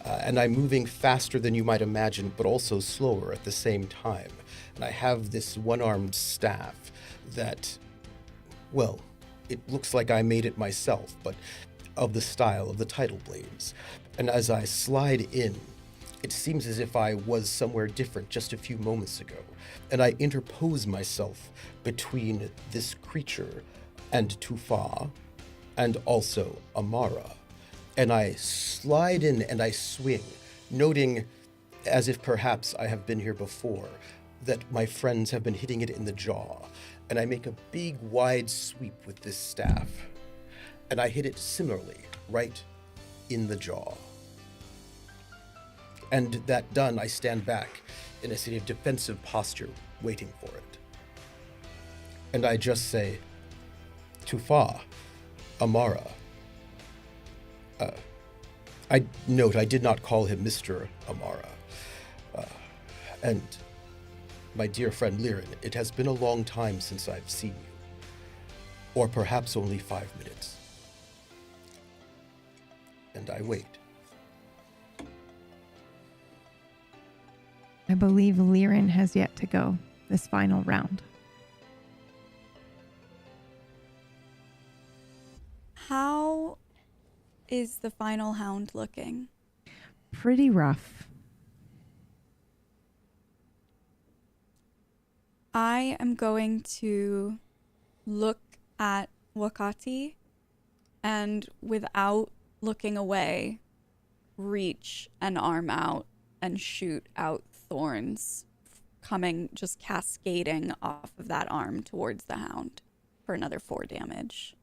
And I'm moving faster than you might imagine, but also slower at the same time. And I have this one-armed staff that, well, it looks like I made it myself, but of the style of the Tidal Blades. And as I slide in, It seems as if I was somewhere different just a few moments ago, and I interpose myself between this creature and Tufa, and also Amara. And I slide in and I swing, noting, as if perhaps I have been here before, that my friends have been hitting it in the jaw. And I make a big, wide sweep with this staff. And I hit it similarly, right in the jaw. And that done, I stand back in a sort of defensive posture, waiting for it. And I just say, Tufa, Amara. I note I did not call him Mr. Amara. And my dear friend Liren, it has been a long time since I've seen you. Or perhaps only 5 minutes. And I wait. I believe Liren has yet to go this final round. How is the final hound looking? Pretty rough. I am going to look at Wakati and, without looking away, reach an arm out and shoot out thorns coming, just cascading off of that arm towards the hound for another 4 damage.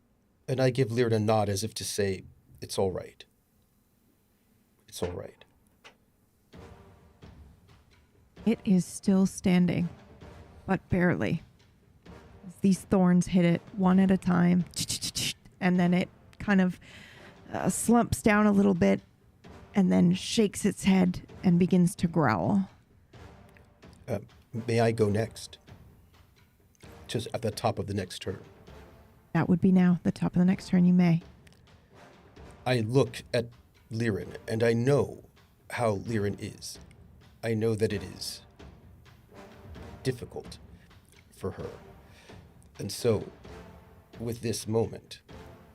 And I give Liren a nod as if to say, it's all right. It's all right. It is still standing, but barely. These thorns hit it one at a time, and then it kind of slumps down a little bit and then shakes its head and begins to growl. May I go next? Just at the top of the next turn. That would be now. The top of the next turn, you may. I look at Liren, and I know how Liren is. I know that it is difficult for her. And so, with this moment,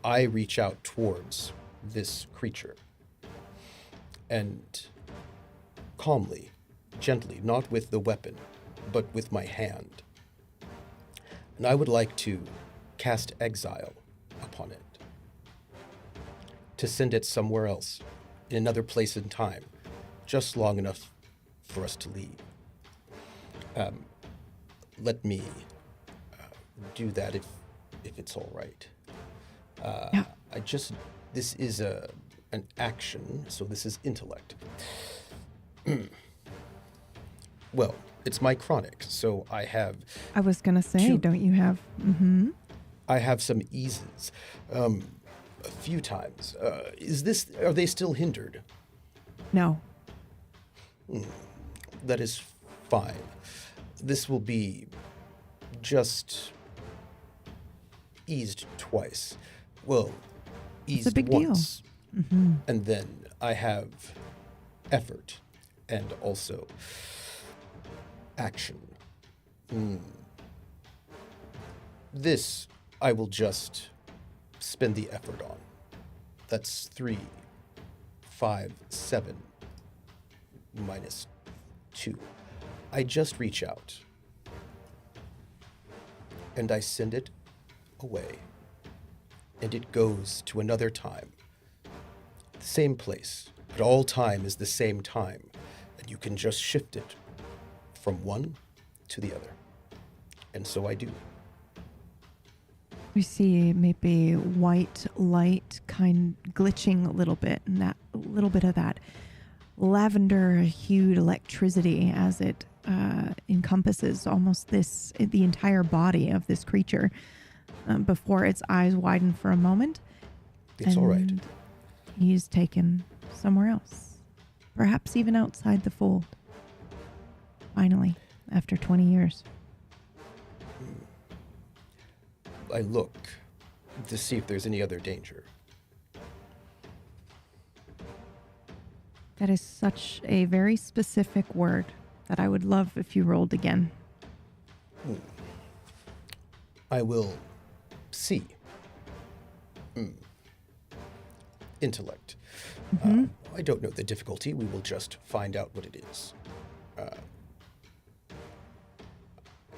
I reach out towards this creature. And calmly, gently, not with the weapon, but with my hand. And I would like to cast Exile upon it. To send it somewhere else, in another place and time, just long enough for us to leave. Let me do that if it's all right. Yeah. This is an action, so this is intellect. Well, it's my chronic, so I have... I was going to say, don't you have... Mm-hmm. I have some eases. A few times. Are they still hindered? No. That is fine. This will be just eased twice. Well, eased It's a big once. deal. Mm-hmm. And then I have effort and also action. This I will just spend the effort on. That's 3, 5, 7, minus 2. I just reach out. And I send it away. And it goes to another time. The same place, but all time is the same time. And you can just shift it from one to the other. And so I do. We see maybe white light kind glitching a little bit, and that a little bit of that lavender-hued electricity as it encompasses almost the entire body of this creature before its eyes widen for a moment. It's all right. He's taken somewhere else, perhaps even outside the fold. Finally, after 20 years. I look to see if there's any other danger. That is such a very specific word that I would love if you rolled again. intellect. I don't know the difficulty. We will just find out what it is.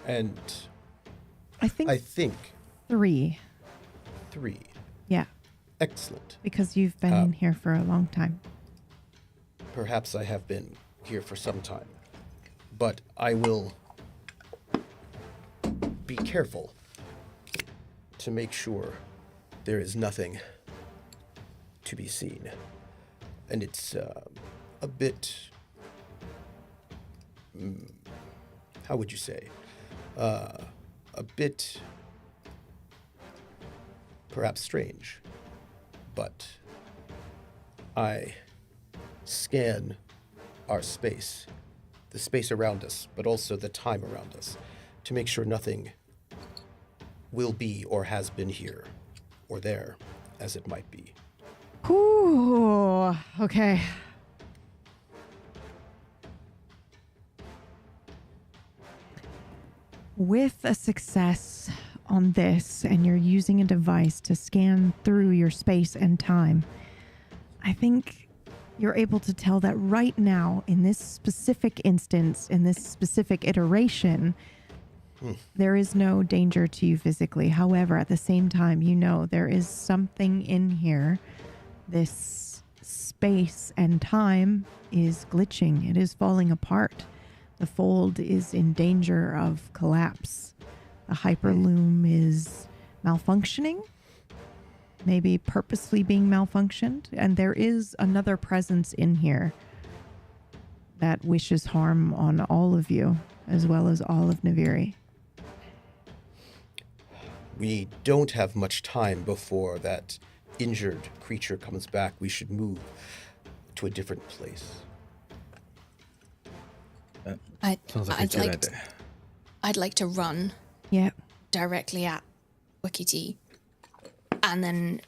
And I think I think 3. 3. Yeah, Excellent. because you've been in here for a long time. Perhaps I have been here for some time, but I will be careful to make sure there is nothing to be seen. And it's a bit, how would you say, a bit perhaps strange, but I scan our space, the space around us, but also the time around us, to make sure nothing will be or has been here or there, as it might be. Ooh, okay. With a success on this, and you're using a device to scan through your space and time, I think you're able to tell that right now, in this specific instance, in this specific iteration, there is no danger to you physically. However, at the same time, you know there is something in here. This space and time is glitching. It is falling apart. The fold is in danger of collapse. The hyperloom is malfunctioning, maybe purposely being malfunctioned, and there is another presence in here that wishes harm on all of you, as well as all of Naviri. We don't have much time before that injured creature comes back. We should move to a different place. Sounds like a good idea. I'd like to run Yeah. directly at Wikiti, and then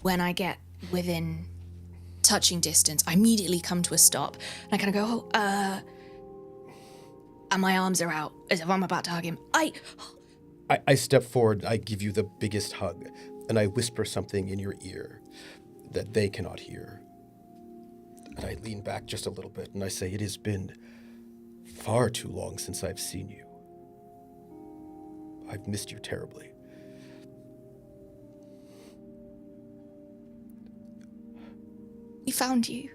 when I get within touching distance, I immediately come to a stop, and I kind of go, and my arms are out as if I'm about to hug him. I step forward, I give you the biggest hug, and I whisper something in your ear that they cannot hear. And I lean back just a little bit, and I say, it has been far too long since I've seen you. I've missed you terribly. We found you.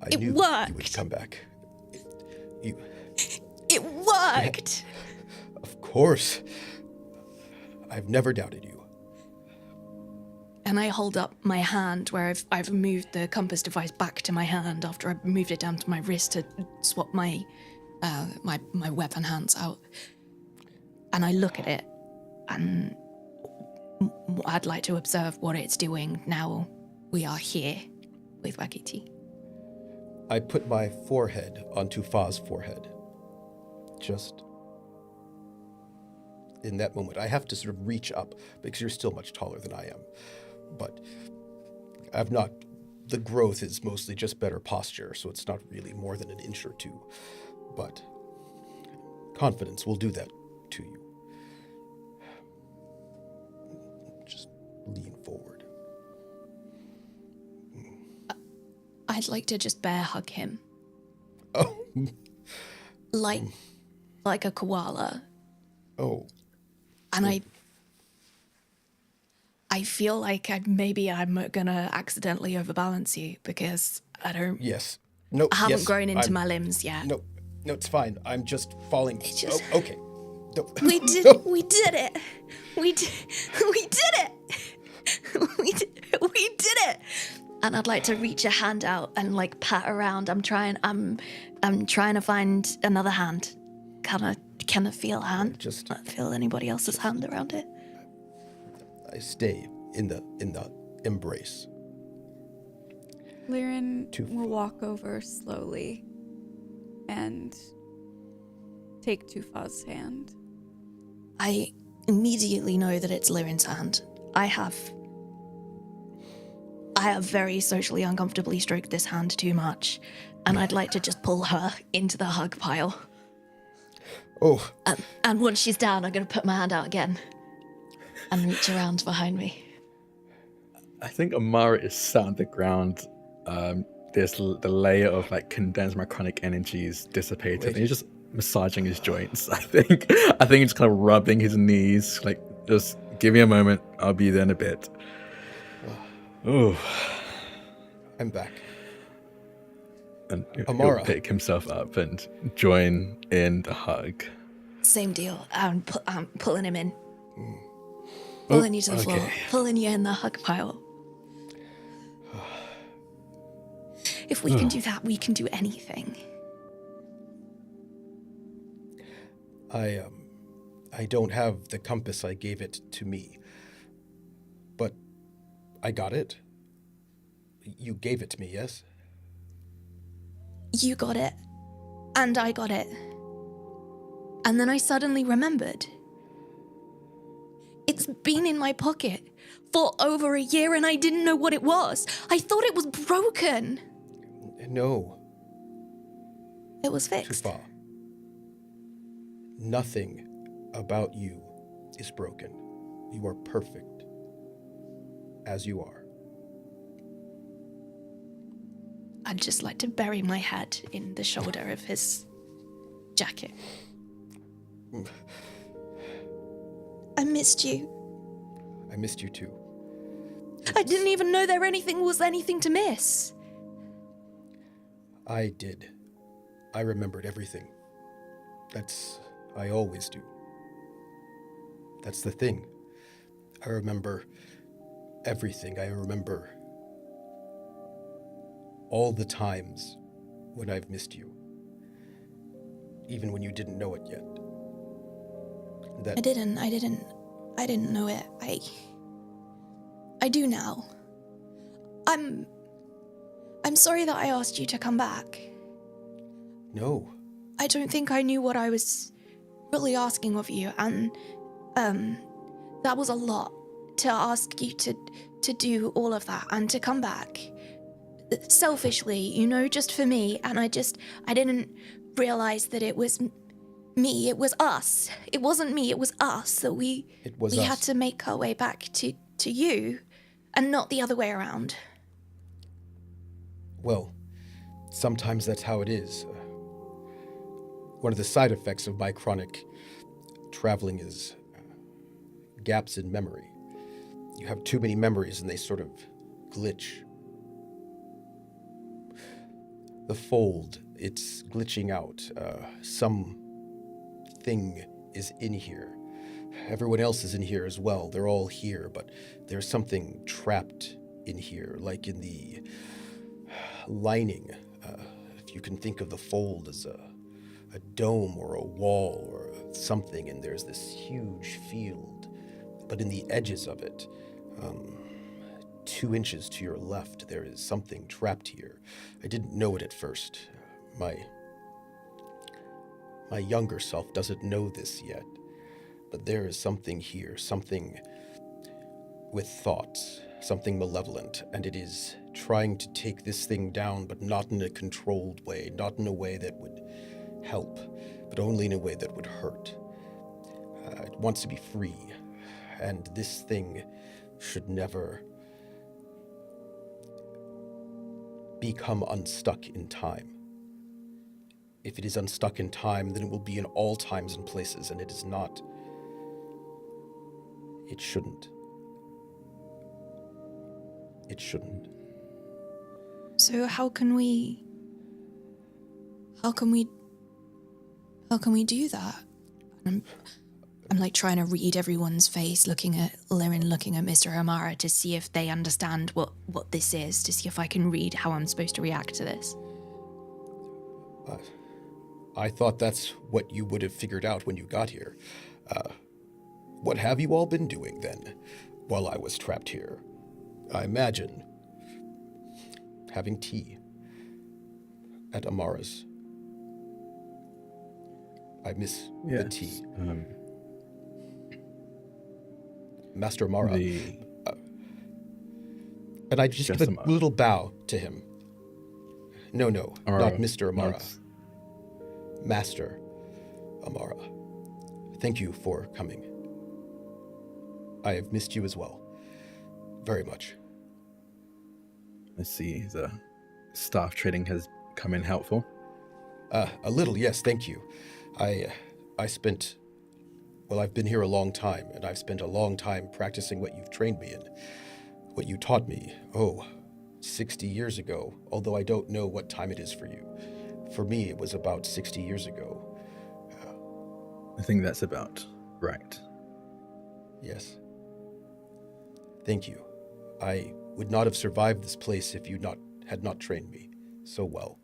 I It knew worked. you would come back. It worked! Of course. I've never doubted you. And I hold up my hand where I've moved the compass device back to my hand after I moved it down to my wrist to swap my my weapon hands out. And I look at it, and I'd like to observe what it's doing now we are here with Wakiti. I put my forehead onto Fa's forehead. Just in that moment. I have to sort of reach up because you're still much taller than I am. But I've not, the growth is mostly just better posture, so it's not really more than an inch or two. But confidence will do that to you. Just lean forward. I'd like to just bear hug him. Oh. Like a koala. Oh. And I feel like I'm gonna accidentally overbalance you because I don't. Yes. No. I haven't yes, grown into I'm- my limbs yet. No, it's fine. I'm just falling. It's just- Oh, okay. No. We did. No. We did it. We did it. We did it. And I'd like to reach a hand out and like pat around. I'm trying to find another hand. Can I feel a hand? Just Not feel anybody else's hand around it. I stay in the embrace. Liren will walk over slowly and take Tufa's hand. I immediately know that it's Liren's hand. I have very socially uncomfortably stroked this hand too much, and I'd like to just pull her into the hug pile. Oh. And once she's down, I'm going to put my hand out again and reach around behind me. I think Amara is sat on the ground. There's the layer of like condensed macronic energies dissipated, and he's just massaging his joints. I think he's kind of rubbing his knees, like just give me a moment, I'll be there in a bit. Oh, I'm back. And Amara. he'll pick himself up and join in the hug. Same deal. I'm pulling him in. Pulling you to the floor. Pulling you in the hug pile. If we can do that, we can do anything. I don't have the compass. I gave it to me. But I got it. You gave it to me, yes? You got it. And I got it. And then I suddenly remembered. It's been in my pocket for over a year and I didn't know what it was. I thought it was broken. No. It was fixed. Tufa. Nothing about you is broken. You are perfect as you are. I'd just like to bury my head in the shoulder of his jacket. I missed you. I missed you too. I didn't even know there was anything to miss. I did. I remembered everything. I always do. That's the thing. I remember everything. I remember all the times when I've missed you. Even when you didn't know it yet. I didn't know it. I do now. I'm sorry that I asked you to come back. No. I don't think I knew what I was really asking of you, and that was a lot to ask you to do all of that and to come back. Selfishly, just for me, and I didn't realize that it was me, it was us. It wasn't me, it was us, that we had to make our way back to you, and not the other way around. Well, sometimes that's how it is. One of the side effects of my chronic traveling is gaps in memory. You have too many memories and they sort of glitch. The fold, it's glitching out. Something is in here. Everyone else is in here as well. They're all here, but there's something trapped in here, like in the lining. If you can think of the fold as a dome or a wall or something, and there's this huge field, but in the edges of it, 2 inches to your left, there is something trapped here. I didn't know it at first. My younger self doesn't know this yet, but there is something here, something with thoughts, something malevolent, and it is trying to take this thing down, but not in a controlled way, not in a way that would help, but only in a way that would hurt. It wants to be free, and this thing should never become unstuck in time. If it is unstuck in time, then it will be in all times and places, and it is not. It shouldn't. It shouldn't. So how can we do that? I'm like trying to read everyone's face, looking at Lirin, looking at Mr. Amara to see if they understand what this is, to see if I can read how I'm supposed to react to this. I thought that's what you would have figured out when you got here. What have you all been doing then, while I was trapped here? I imagine having tea at Amara's. I miss the tea. Master Amara. And I just give a little bow to him. No, not Mr. Amara. Master Amara. Thank you for coming. I have missed you as well. Very much. I see the staff trading has come in helpful. A little, yes, thank you. I've been here a long time, and I've spent a long time practicing what you've trained me in, what you taught me, 60 years ago, although I don't know what time it is for you. For me, it was about 60 years ago. I think that's about right. Yes. Thank you. I would not have survived this place if you had not trained me so well.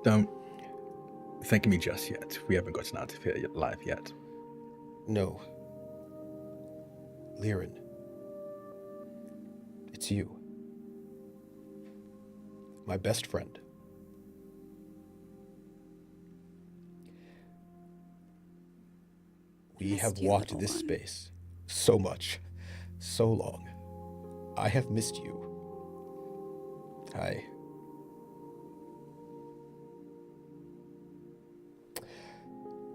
Don't thank me just yet. We haven't gotten out of here alive yet. No. Liren. It's you. My best friend. We have walked this space so much, so long. I have missed you.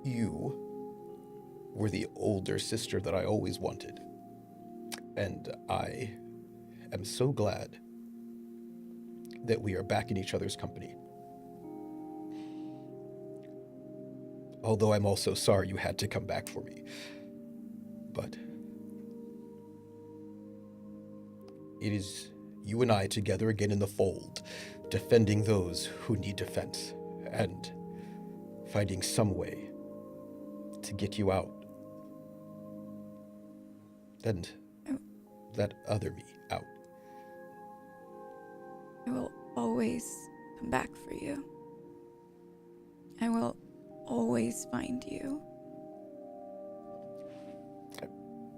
You were the older sister that I always wanted. And I am so glad that we are back in each other's company. Although I'm also sorry you had to come back for me. But it is you and I together again in the fold, defending those who need defense, and finding some way to get you out. And that other me out. I will always come back for you. I will always find you. I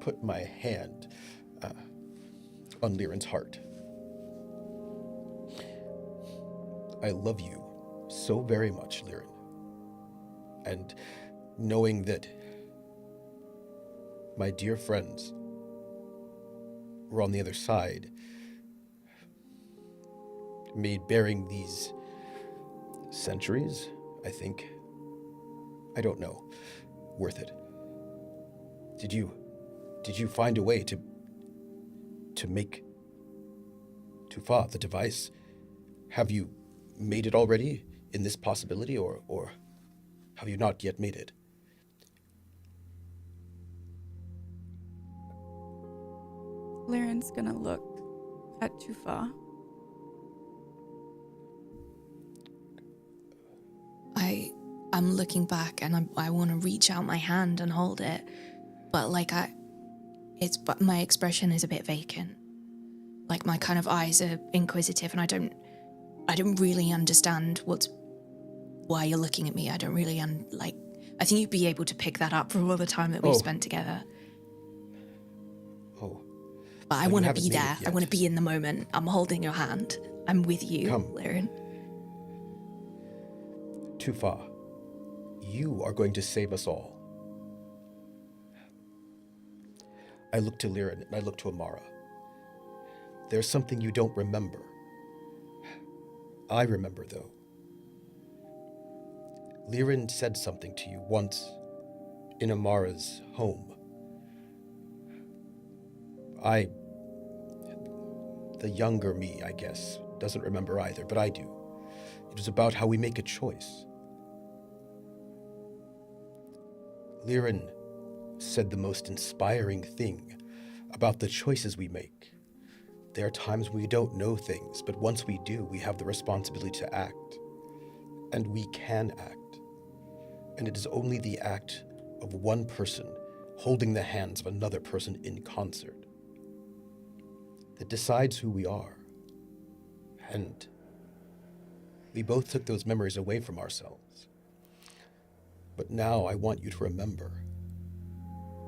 put my hand on Liren's heart. I love you so very much, Liren. And knowing that my dear friends were on the other side, made bearing these centuries, I think, I don't know, worth it. Did you find a way to make Tufa, the device? Have you made it already in this possibility, or have you not yet made it? Liren's gonna look at Tufa. I'm looking back and I want to reach out my hand and hold it, but but my expression is a bit vacant. Like my kind of eyes are inquisitive, and I don't really understand why you're looking at me. I don't really I think you'd be able to pick that up from all the time that we've spent together. Oh. But I want to be there. I want to be in the moment. I'm holding your hand. I'm with you, Come. Liren. Tufa, you are going to save us all. I look to Liren and I look to Amara. There's something you don't remember. I remember, though. Liren said something to you once in Amara's home. The younger me, I guess, doesn't remember either, but I do. It was about how we make a choice. Liren said the most inspiring thing about the choices we make. There are times we don't know things, but once we do, we have the responsibility to act. And we can act. And it is only the act of one person holding the hands of another person in concert that decides who we are. And we both took those memories away from ourselves. But now I want you to remember,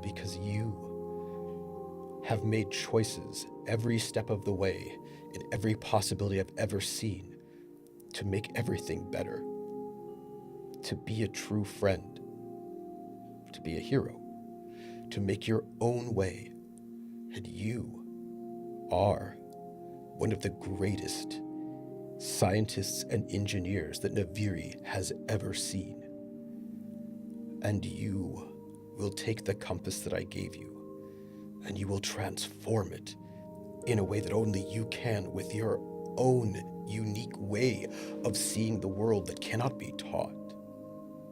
because you have made choices every step of the way in every possibility I've ever seen to make everything better, to be a true friend, to be a hero, to make your own way. And you are one of the greatest scientists and engineers that Naviri has ever seen. And you will take the compass that I gave you, and you will transform it in a way that only you can, with your own unique way of seeing the world that cannot be taught.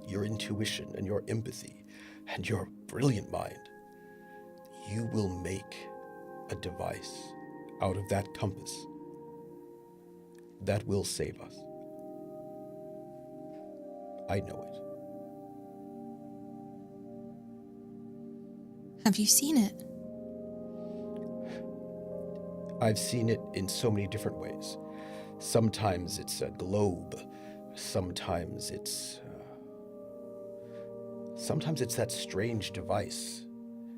Your intuition and your empathy and your brilliant mind. You will make a device out of that compass that will save us. I know it. Have you seen it? I've seen it in so many different ways. Sometimes it's a globe. Sometimes it's that strange device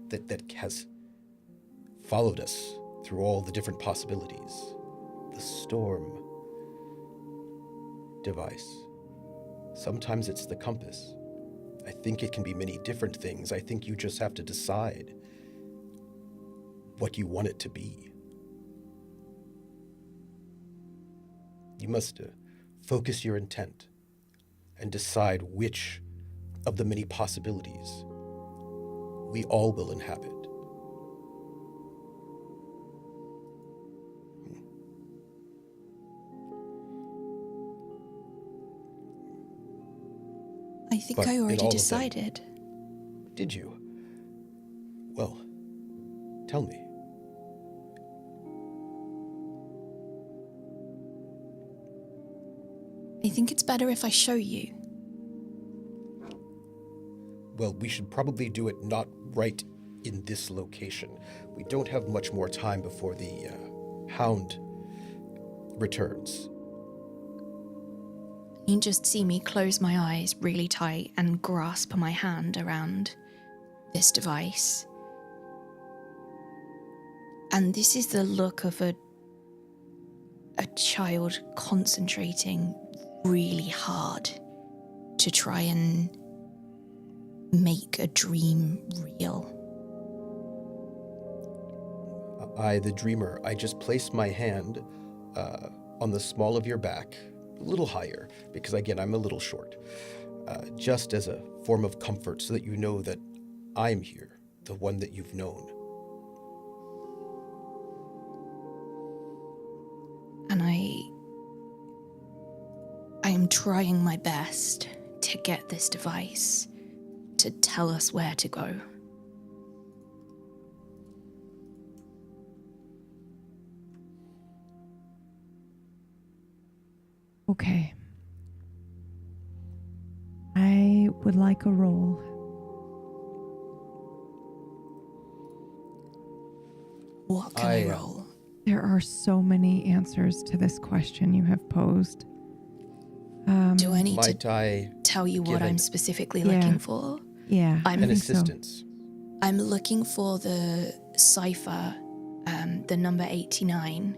that has followed us through all the different possibilities. The storm device. Sometimes it's the compass. I think it can be many different things. I think you just have to decide what you want it to be. You must focus your intent and decide which of the many possibilities we all will inhabit. I think But I in already all of them- decided. Did you? Well, tell me. I think it's better if I show you. Well, we should probably do it not right in this location. We don't have much more time before the hound returns. You just see me close my eyes really tight and grasp my hand around this device. And this is the look of a child concentrating really hard to try and make a dream real. I, the dreamer, I just place my hand on the small of your back, a little higher, because again, I'm a little short, just as a form of comfort so that you know that I'm here, the one that you've known. And I am trying my best to get this device to tell us where to go. Okay. I would like a roll. What can I roll? There are so many answers to this question you have posed. Do I need Might to I tell you what give I'm an- specifically Yeah. looking for? Yeah. I'm- I An think so. assistance. I'm looking for the Cypher, the number 89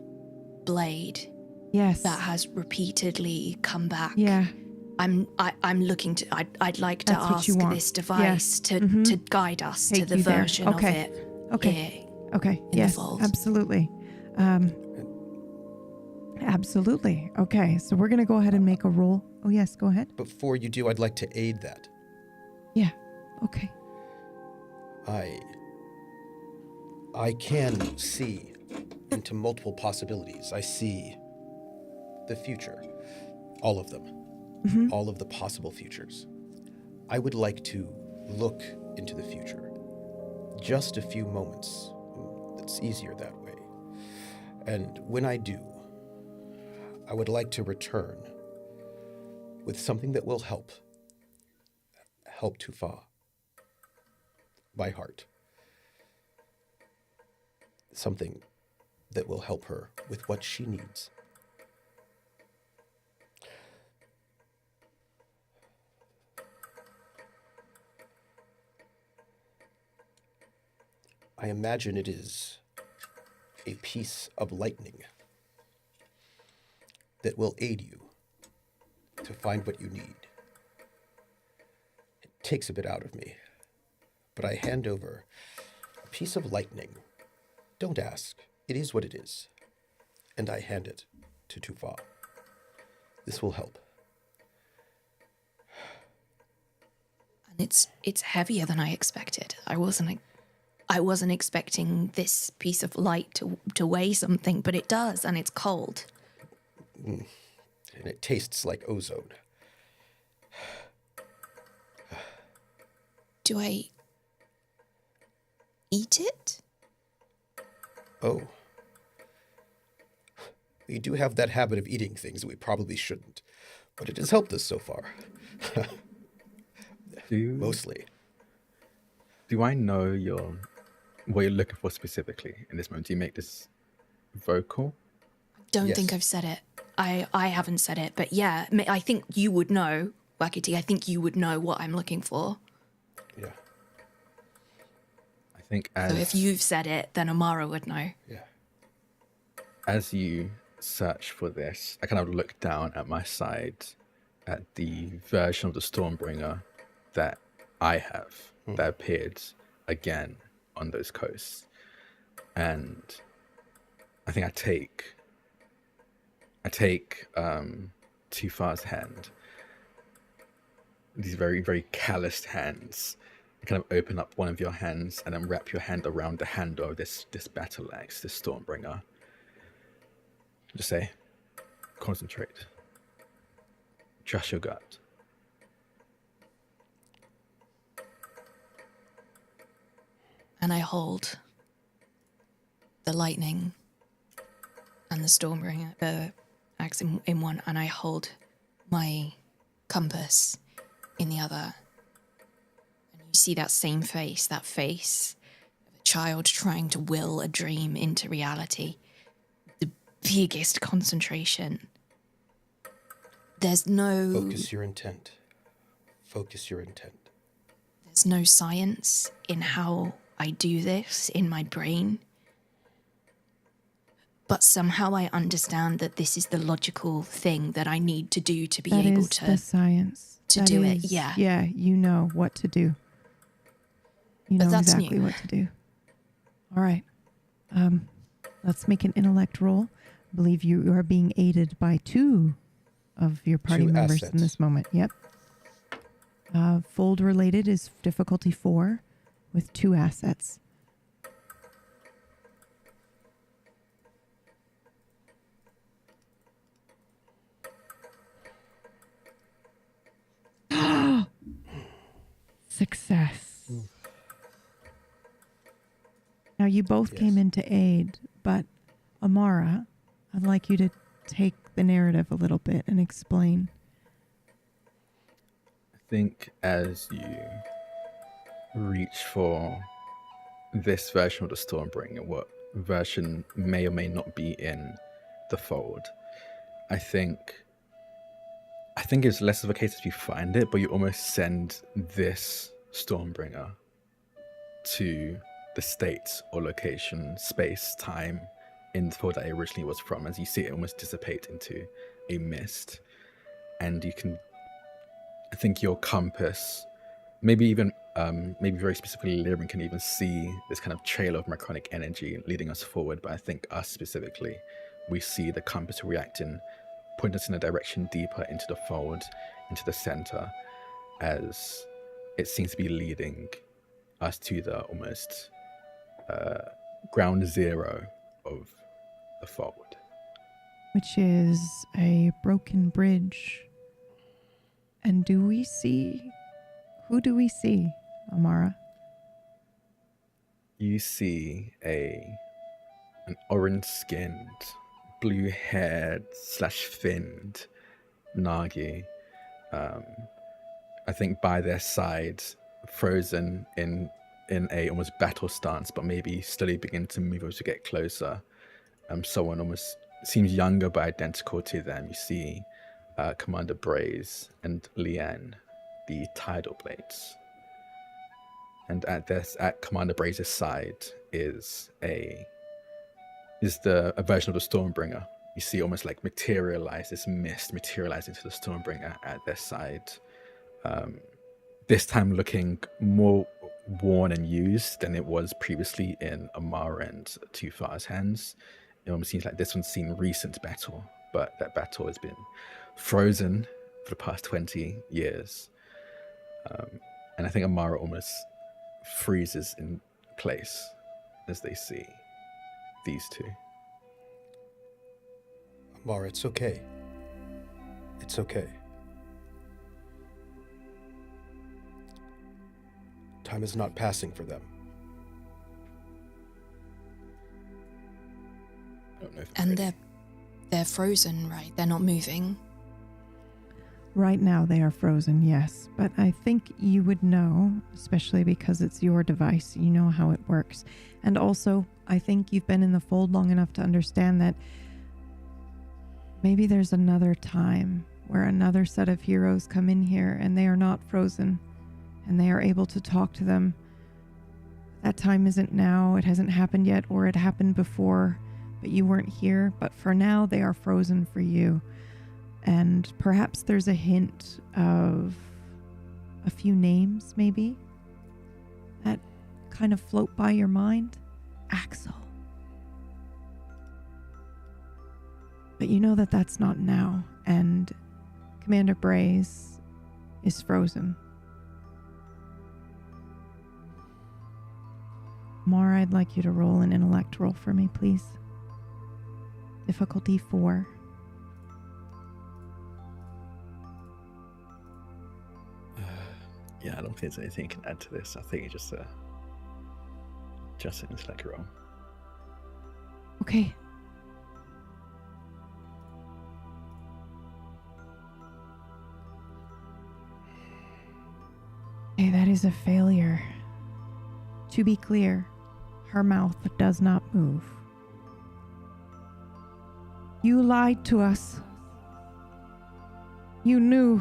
blade Yes. that has repeatedly come back. Yeah. I'm looking to. I'd like to That's what ask you want. this device to Mhm. to guide us Take to the you there. version Okay. of it. Okay. Here. Okay. in the Yes. fold. Absolutely. Absolutely. Okay. So we're gonna go ahead and make a roll. Oh yes. Go ahead. Before you do, I'd like to aid that. Yeah. Okay. I can see into multiple possibilities. I see the future, all of them, all of the possible futures. I would like to look into the future. Just a few moments. It's easier that way. And when I do, I would like to return with something that will help Tufa, my heart. Something that will help her with what she needs. I imagine it is a piece of lightning that will aid you to find what you need. It takes a bit out of me, but I hand over a piece of lightning. Don't ask. It is what it is. And I hand it to Tufa. This will help. And it's heavier than I expected. I wasn't I wasn't expecting this piece of light to weigh something, but it does, and it's cold. And it tastes like ozone. Do I eat it? Oh. We do have that habit of eating things that we probably shouldn't, but it has helped us so far. Mostly. Do I know what you're looking for specifically in this moment? Do you make this vocal? Don't Yes. think I've said it. I haven't said it, but yeah, I think you would know, Wakiti. I think you would know what I'm looking for. Yeah. I think So if you've said it, then Amara would know. Yeah. as you search for this, I kind of look down at my side at the version of the Stormbringer that I have that appeared again on those coasts. And I think I take Tufar's hand, these very, very calloused hands, and kind of open up one of your hands and then wrap your hand around the handle of this battle axe, this Stormbringer. Just say, concentrate. Trust your gut. And I hold the lightning and the Stormbringer, the axe in one, and I hold my compass in the other. And you see that same face, that face of a child trying to will a dream into reality. The biggest concentration. There's no... Focus your intent. Focus your intent. There's no science in how I do this in my brain. But somehow I understand that this is the logical thing that I need to do to be That able is to the science. to That do is- it. Yeah. Yeah, you know what to do. You But know that's exactly new. what to do. All right. Let's make an intellect roll. I believe you are being aided by two of your party Two members in assets. this moment. Yep. Fold related is difficulty 4 with 2 assets. Success. Now you both came in to aid, but Amara, I'd like you to take the narrative a little bit and explain. I think as you reach for this version of the Stormbringer, what version may or may not be in the fold, I think it's less of a case if you find it, but you almost send this Stormbringer to the state or location, space, time in the fold that it originally was from, as you see it almost dissipate into a mist. And you can, I think your compass, maybe even, maybe very specifically Lyrin can even see this kind of trail of macronic energy leading us forward, but I think us specifically, we see the compass reacting, point us in a direction deeper into the fold, into the center, as it seems to be leading us to the almost ground zero of the fold. Which is a broken bridge. And who do we see, Amara? You see an orange-skinned, blue-haired / finned Nagi. I think by their side, frozen in a almost battle stance, but maybe slowly begin to move over to get closer. Someone almost seems younger but identical to them. You see Commander Braze and Leanne, the Tidal Blades. And at Commander Braze's side is a version of the Stormbringer. You see almost like this mist materialize into the Stormbringer at their side. This time looking more worn and used than it was previously in Amara and Tufar's hands. It almost seems like this one's seen recent battle, but that battle has been frozen for the past 20 years. And I think Amara almost freezes in place as they see these two. Amara, it's okay. It's okay. Time is not passing for them. I don't know if And they're frozen, right? They're not moving. Right now they are frozen, yes. But I think you would know, especially because it's your device, you know how it works. And also, I think you've been in the fold long enough to understand that maybe there's another time where another set of heroes come in here and they are not frozen and they are able to talk to them. That time isn't now, it hasn't happened yet, or it happened before, but you weren't here. But for now, they are frozen for you. And perhaps there's a hint of a few names, maybe, that kind of float by your mind. Axel. But you know that that's not now, and Commander Braze is frozen. Mara, I'd like you to roll an intellect roll for me, please. Difficulty 4. Yeah, I don't think there's anything you can add to this. I think it's just an intellect roll. Okay. Okay, that is a failure. To be clear, her mouth does not move. You lied to us. You knew.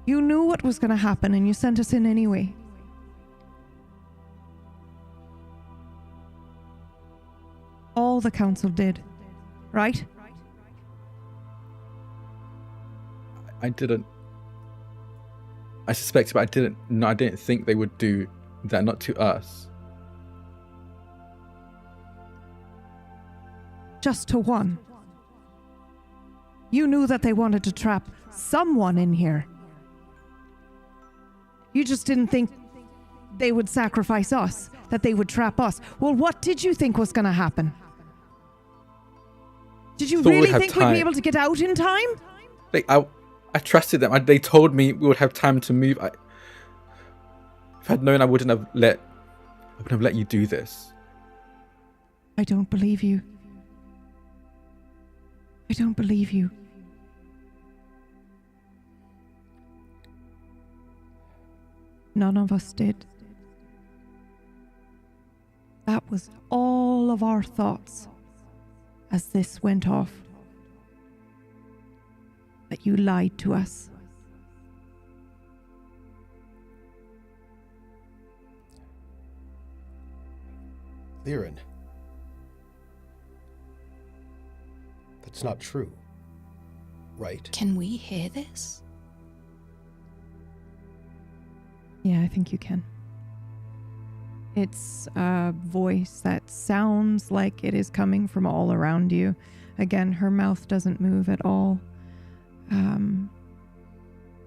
You knew what was going to happen and you sent us in anyway. All the council did, right? I didn't. I suspected, but I didn't. No, I didn't think they would do that. Not to us. Just to one. You knew that they wanted to trap someone in here. You just didn't think they would sacrifice us, that they would trap us. Well, what did you think was going to happen? Did you really think we'd be able to get out in time? I trusted them. They told me we would have time to move. If I'd known, I wouldn't have let you do this. I don't believe you. I don't believe you. None of us did. That was all of our thoughts as this went off. That you lied to us. Liren. That's not true. Right? Can we hear this? Yeah, I think you can. It's a voice that sounds like it is coming from all around you. Again, her mouth doesn't move at all.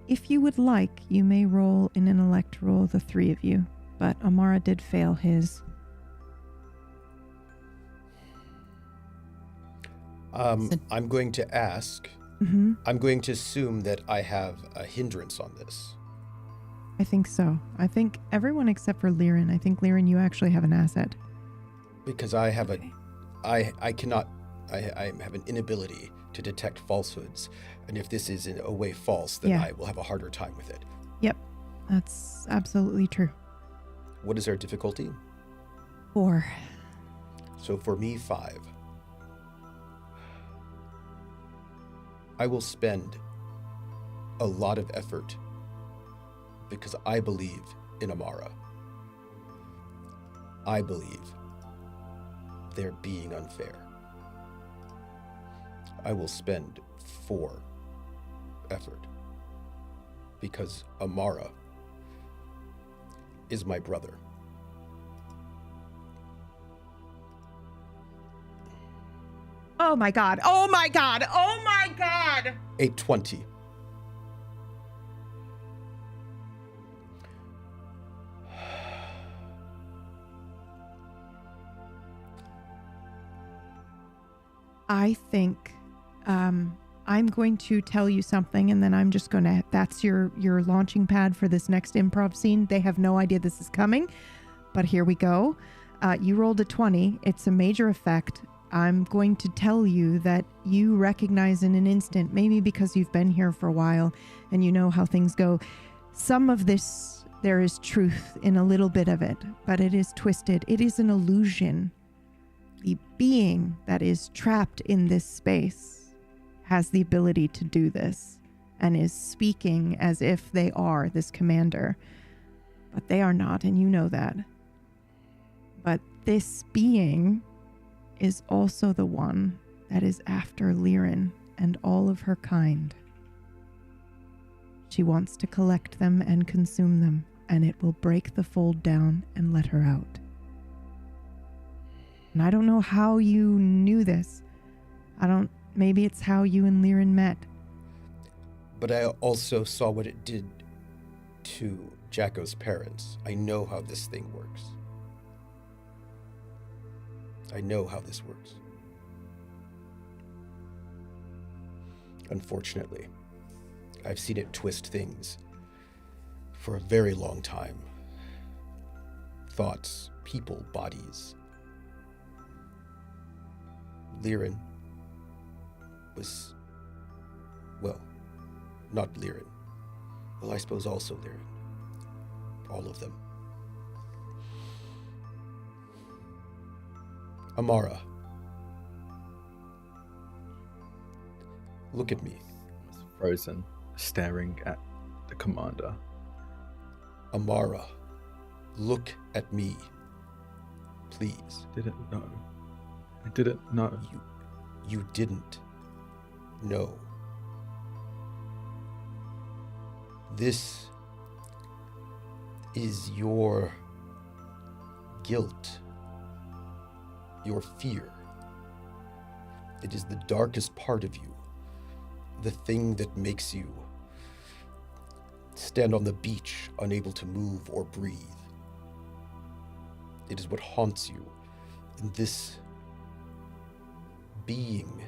If you would like, you may roll an intellect roll, the three of you. But Amara did fail his. I'm going to ask. Mm-hmm. I'm going to assume that I have a hindrance on this. I think so. I think everyone except for Liren. I think, Liren, you actually have an asset. Because I have I have an inability to detect falsehoods. And if this is in a way false, then I will have a harder time with it. Yep. That's absolutely true. What is our difficulty? 4. So for me, 5. I will spend a lot of effort because I believe in Amara. I believe they're being unfair. I will spend 4 effort because Amara is my brother. Oh my god. Oh my god. Oh my god. A 20. I think I'm going to tell you something, and then I'm just going to, that's your launching pad for this next improv scene. They have no idea this is coming, but here we go. You rolled a 20. It's a major effect. I'm going to tell you that you recognize in an instant, maybe because you've been here for a while and you know how things go. Some of this, there is truth in a little bit of it, but it is twisted. It is an illusion. The being that is trapped in this space has the ability to do this and is speaking as if they are this commander. But they are not, and you know that. But this being is also the one that is after Lyran and all of her kind. She wants to collect them and consume them, and it will break the fold down and let her out. And I don't know how you knew this. Maybe it's how you and Lyran met. But I also saw what it did to Jacko's parents. I know how this thing works. I know how this works. Unfortunately, I've seen it twist things for a very long time. Thoughts, people, bodies. Lyran was, well, not Lyran. Well, I suppose also Lyran. All of them. Amara. Look at me. Frozen, staring at the commander. Amara, look at me. Please. Didn't know. I didn't know. You didn't know. This is your guilt, your fear. It is the darkest part of you, the thing that makes you stand on the beach, unable to move or breathe. It is what haunts you, and this being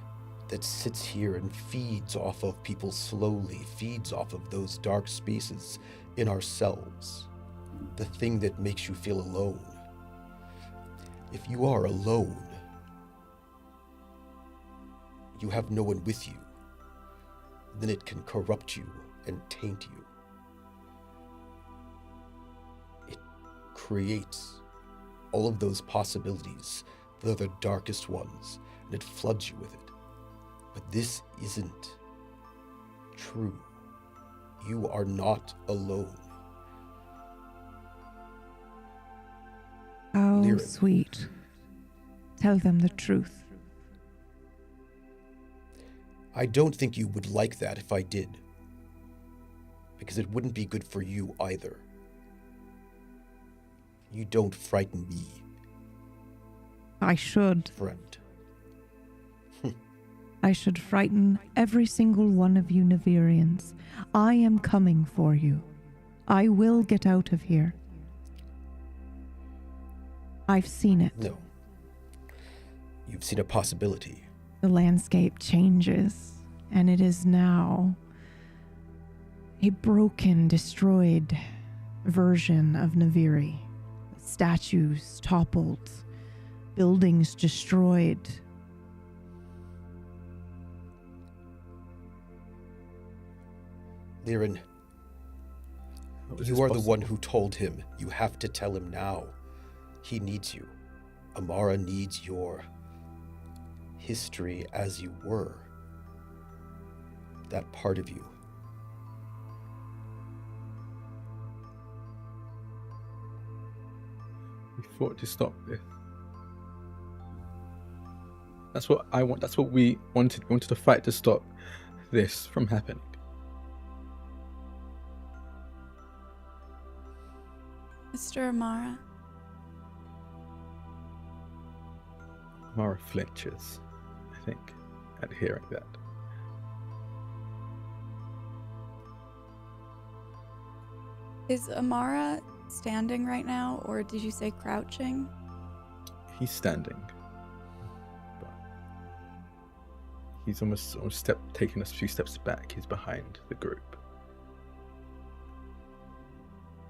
that sits here and feeds off of people slowly, feeds off of those dark spaces in ourselves, the thing that makes you feel alone. If you are alone, you have no one with you, then it can corrupt you and taint you. It creates all of those possibilities, the darkest ones, and it floods you with it. But this isn't true. You are not alone. How Lyran. sweet. Tell them the truth. I don't think you would like that if I did, because it wouldn't be good for you either. You don't frighten me, I should. friend. I should frighten every single one of you Navirians. I am coming for you. I will get out of here. I've seen it. No. You've seen a possibility. The landscape changes, and it is now a broken, destroyed version of Naviri. Statues toppled, buildings destroyed. Lyran, you are the one who told him. You have to tell him now. He needs you. Amara needs your history as you were. That part of you. We fought to stop this. That's what I want. That's what we wanted. We wanted to fight to stop this from happening. Mr. Amara, Mara flinches, I think, at hearing that. is Amara standing right now, or did you say crouching? He's standing. But He's almost taking us a few steps back. He's behind the group.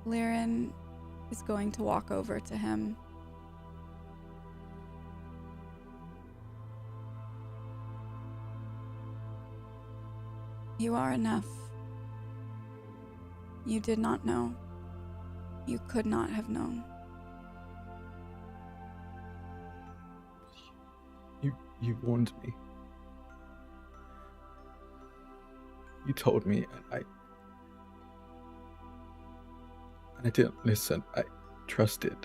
Liren is going to walk over to him. You are enough. You did not know. You could not have known. You warned me. You told me, and I didn't listen. I trusted.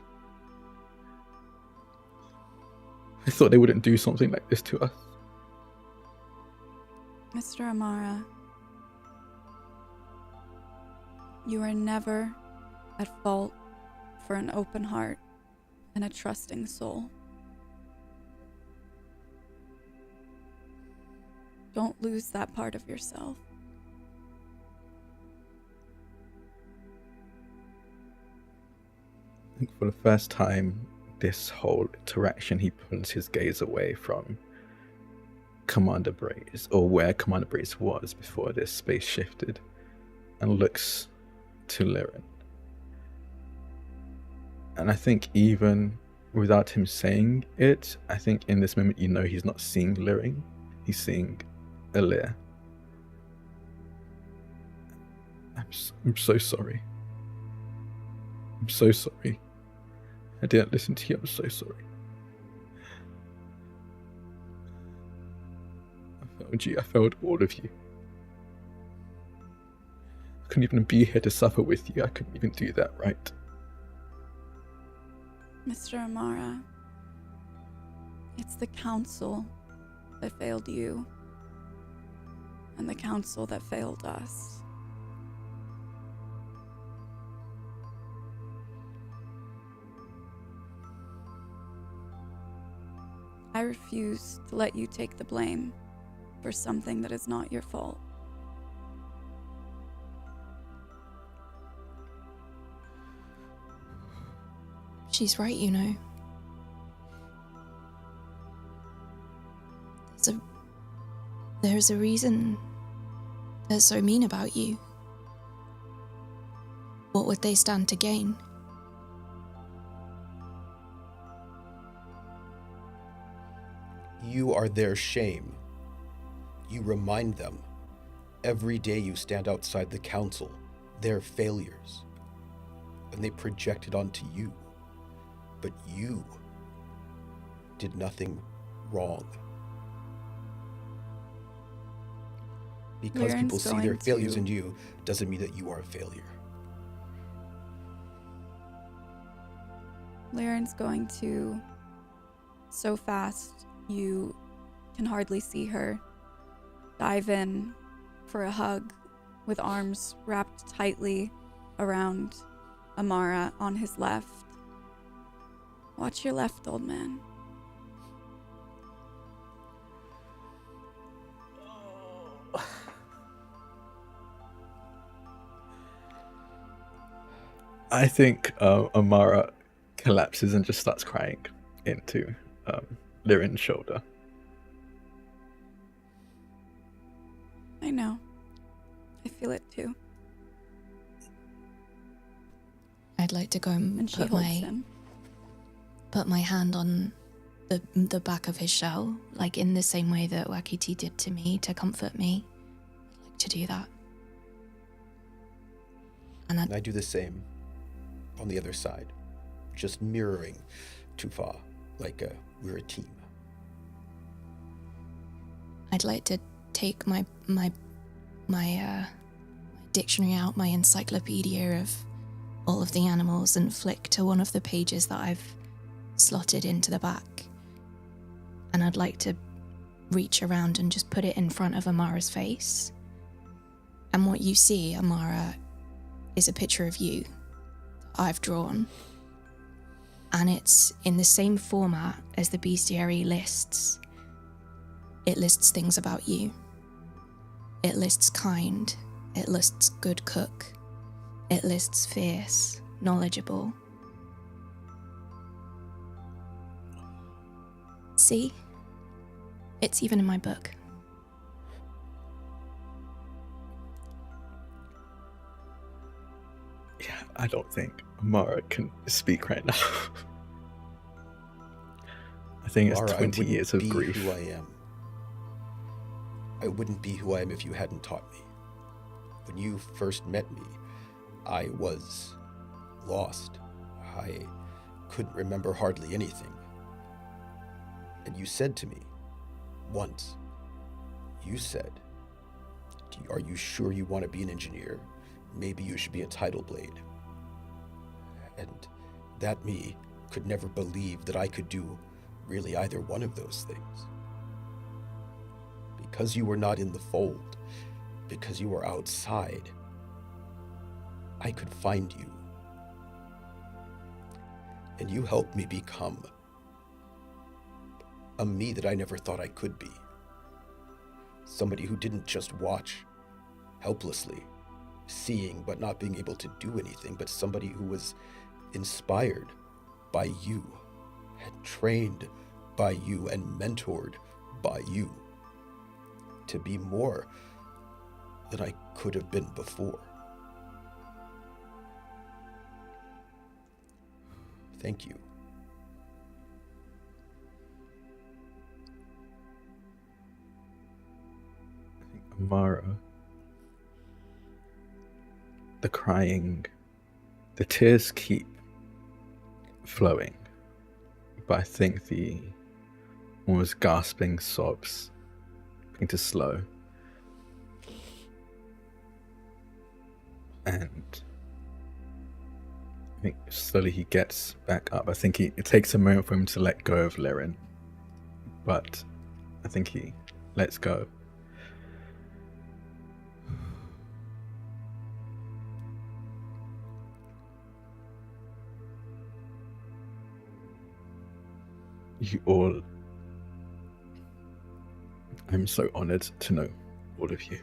I thought they wouldn't do something like this to us. Mr. Amara, you are never at fault for an open heart and a trusting soul. Don't lose that part of yourself. I think for the first time, this whole interaction, he pulls his gaze away from Commander Braze, or where Commander Braze was before this space shifted, and looks to Liren. And I think even without him saying it, I think in this moment, you know he's not seeing Liren, he's seeing Alir. I'm so sorry. I'm so sorry. I didn't listen to you. I'm so sorry. I failed you. I failed all of you. I couldn't even be here to suffer with you. I couldn't even do that right. Mr. Amara, it's the council that failed you, and the council that failed us. I refuse to let you take the blame for something that is not your fault. She's right, you know. There's a reason they're so mean about you. What would they stand to gain? You are their shame. You remind them. Every day you stand outside the council, their failures. And they project it onto you. But you did nothing wrong. Because people see their failures in you, doesn't mean that you are a failure. Liren's going to, so fast you can hardly see her, dive in for a hug with arms wrapped tightly around Amara on his left. Watch your left, old man. I think Amara collapses and just starts crying into Liren's shoulder. I know. I feel it too. I'd like to go and she holds him. Put my hand on the back of his shell, like in the same way that Wakiti did to me to comfort me. I'd like to do that. And I do the same on the other side, just mirroring Tufa, like we're a team. I'd like to take my dictionary out, my encyclopedia of all of the animals, and flick to one of the pages that I've slotted into the back. And I'd like to reach around and just put it in front of Amara's face. And what you see, Amara, is a picture of you that I've drawn. And it's in the same format as the bestiary lists. It lists things about you. It lists kind. It lists good cook. It lists fierce, knowledgeable. See? It's even in my book. I don't think Mara can speak right now. I think it's Mara, 20 years of I wouldn't grief. be who I am. I wouldn't be who I am if you hadn't taught me. When you first met me, I was lost. I couldn't remember hardly anything. And you said to me, once, you said, are you sure you want to be an engineer? Maybe you should be a Tidal Blade. And that me could never believe that I could do really either one of those things. Because you were not in the fold, because you were outside, I could find you. And you helped me become a me that I never thought I could be. Somebody who didn't just watch helplessly, seeing but not being able to do anything, but somebody who was inspired by you, and trained by you, and mentored by you to be more than I could have been before. Thank you. Mara, the crying, the tears keep flowing, but I think the almost gasping sobs begin to slow. And I think slowly he gets back up. I think it takes a moment for him to let go of Liren, but I think he lets go. You all, I'm so honored to know all of you.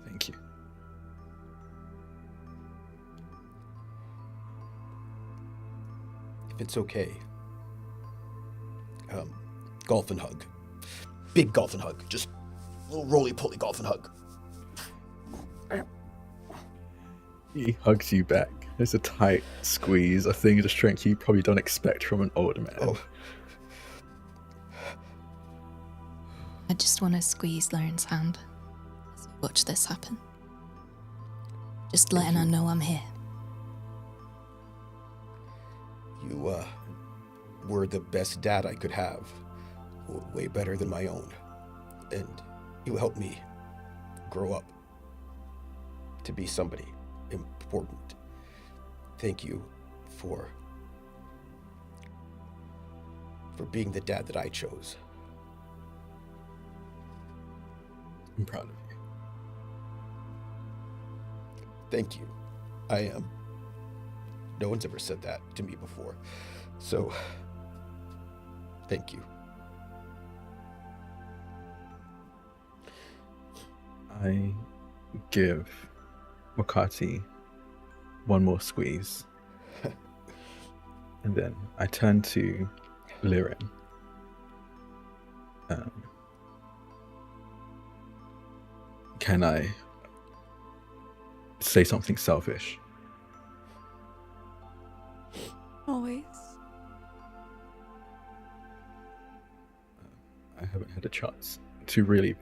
Thank you. If it's okay, golf and hug. Big golf and hug. Just little roly-poly golf and hug. He hugs you back. There's a tight squeeze, a thing of strength you probably don't expect from an older man. Oh. I just want to squeeze Liren's hand as we watch this happen. Just letting her know I'm here. You, were the best dad I could have. Way better than my own. And you helped me grow up to be somebody important. Thank you for being the dad that I chose. I'm proud of you. Thank you. I am. No one's ever said that to me before. So, thank you. I give Wakati one more squeeze. And then I turn to Liren. Can I say something selfish? Always. I haven't had a chance to really,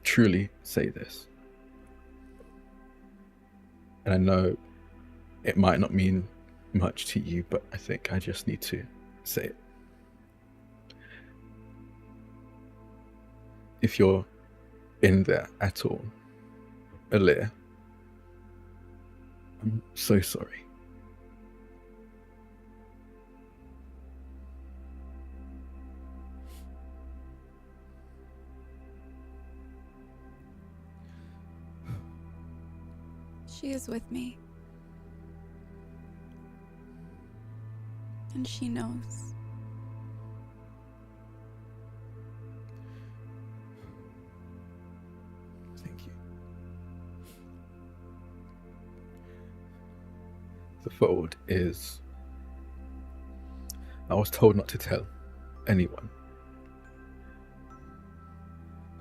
truly say this. And I know it might not mean much to you, but I think I just need to say it. If you're in there at all, Alir, I'm so sorry. She is with me. And she knows. Thank you. The fold is... I was told not to tell anyone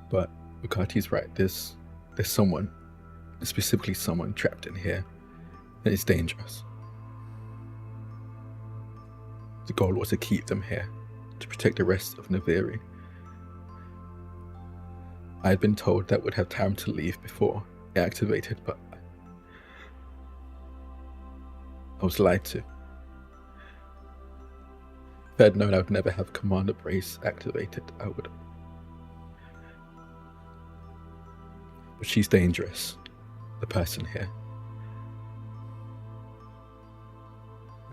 But Makati's right. There's someone, specifically someone trapped in here, and it's dangerous. The goal was to keep them here, to protect the rest of Naviri. I had been told that would have time to leave before it activated, but I was lied to. If I had known I would never have Commander Brace activated, I would have. But she's dangerous, the person here.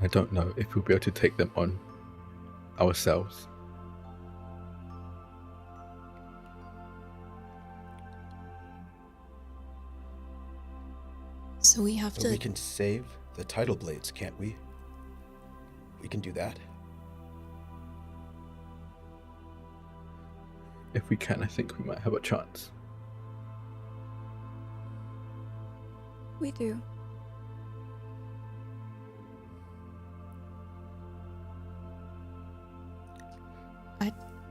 I don't know if we'll be able to take them on ourselves. So we have But to. we can save the Tidal Blades, can't we? We can do that. If we can, I think we might have a chance. We do.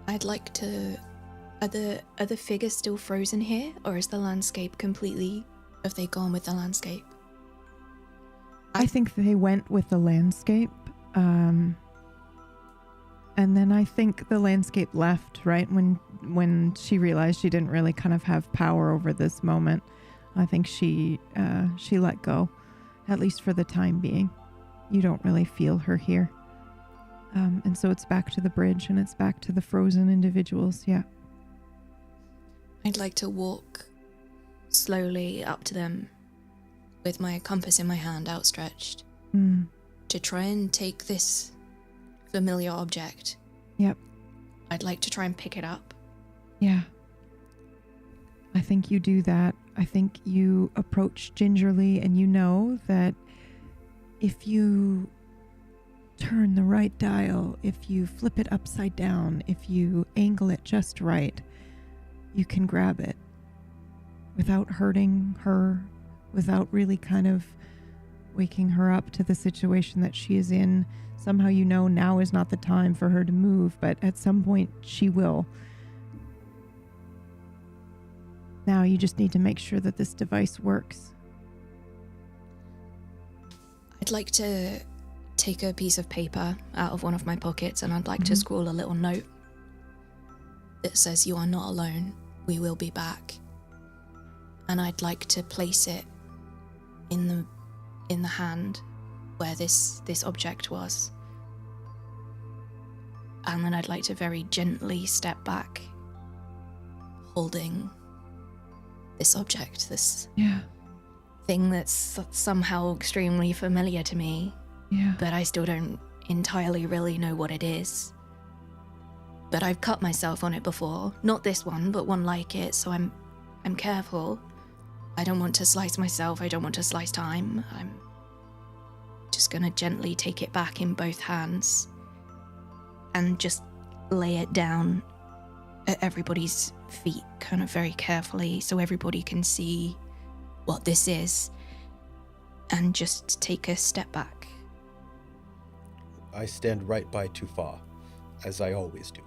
I'd like to. Are the figures still frozen here, or is the landscape completely? Have they gone with the landscape? I think they went with the landscape. And then I think the landscape left, right? When she realized she didn't really kind of have power over this moment. I think she let go, at least for the time being. You don't really feel her here. And so it's back to the bridge and it's back to the frozen individuals, yeah. I'd like to walk slowly up to them with my compass in my hand outstretched to try and take this familiar object. Yep. I'd like to try and pick it up. Yeah. I think you do that. I think you approach gingerly and you know that if you turn the right dial, if you flip it upside down, if you angle it just right, you can grab it without hurting her, without really kind of waking her up to the situation that she is in. Somehow you know now is not the time for her to move, but at some point she will. Now you just need to make sure that this device works. I'd like to take a piece of paper out of one of my pockets and I'd like to scrawl a little note that says, "You are not alone, we will be back." And I'd like to place it in the hand where this object was. And then I'd like to very gently step back, holding this object, this thing that's somehow extremely familiar to me. Yeah. But I still don't entirely really know what it is. But I've cut myself on it before. Not this one, but one like it, so I'm careful. I don't want to slice myself, I don't want to slice time. I'm just gonna gently take it back in both hands and just lay it down at everybody's feet kind of very carefully so everybody can see what this is and just take a step back. I stand right by Tufa, as I always do.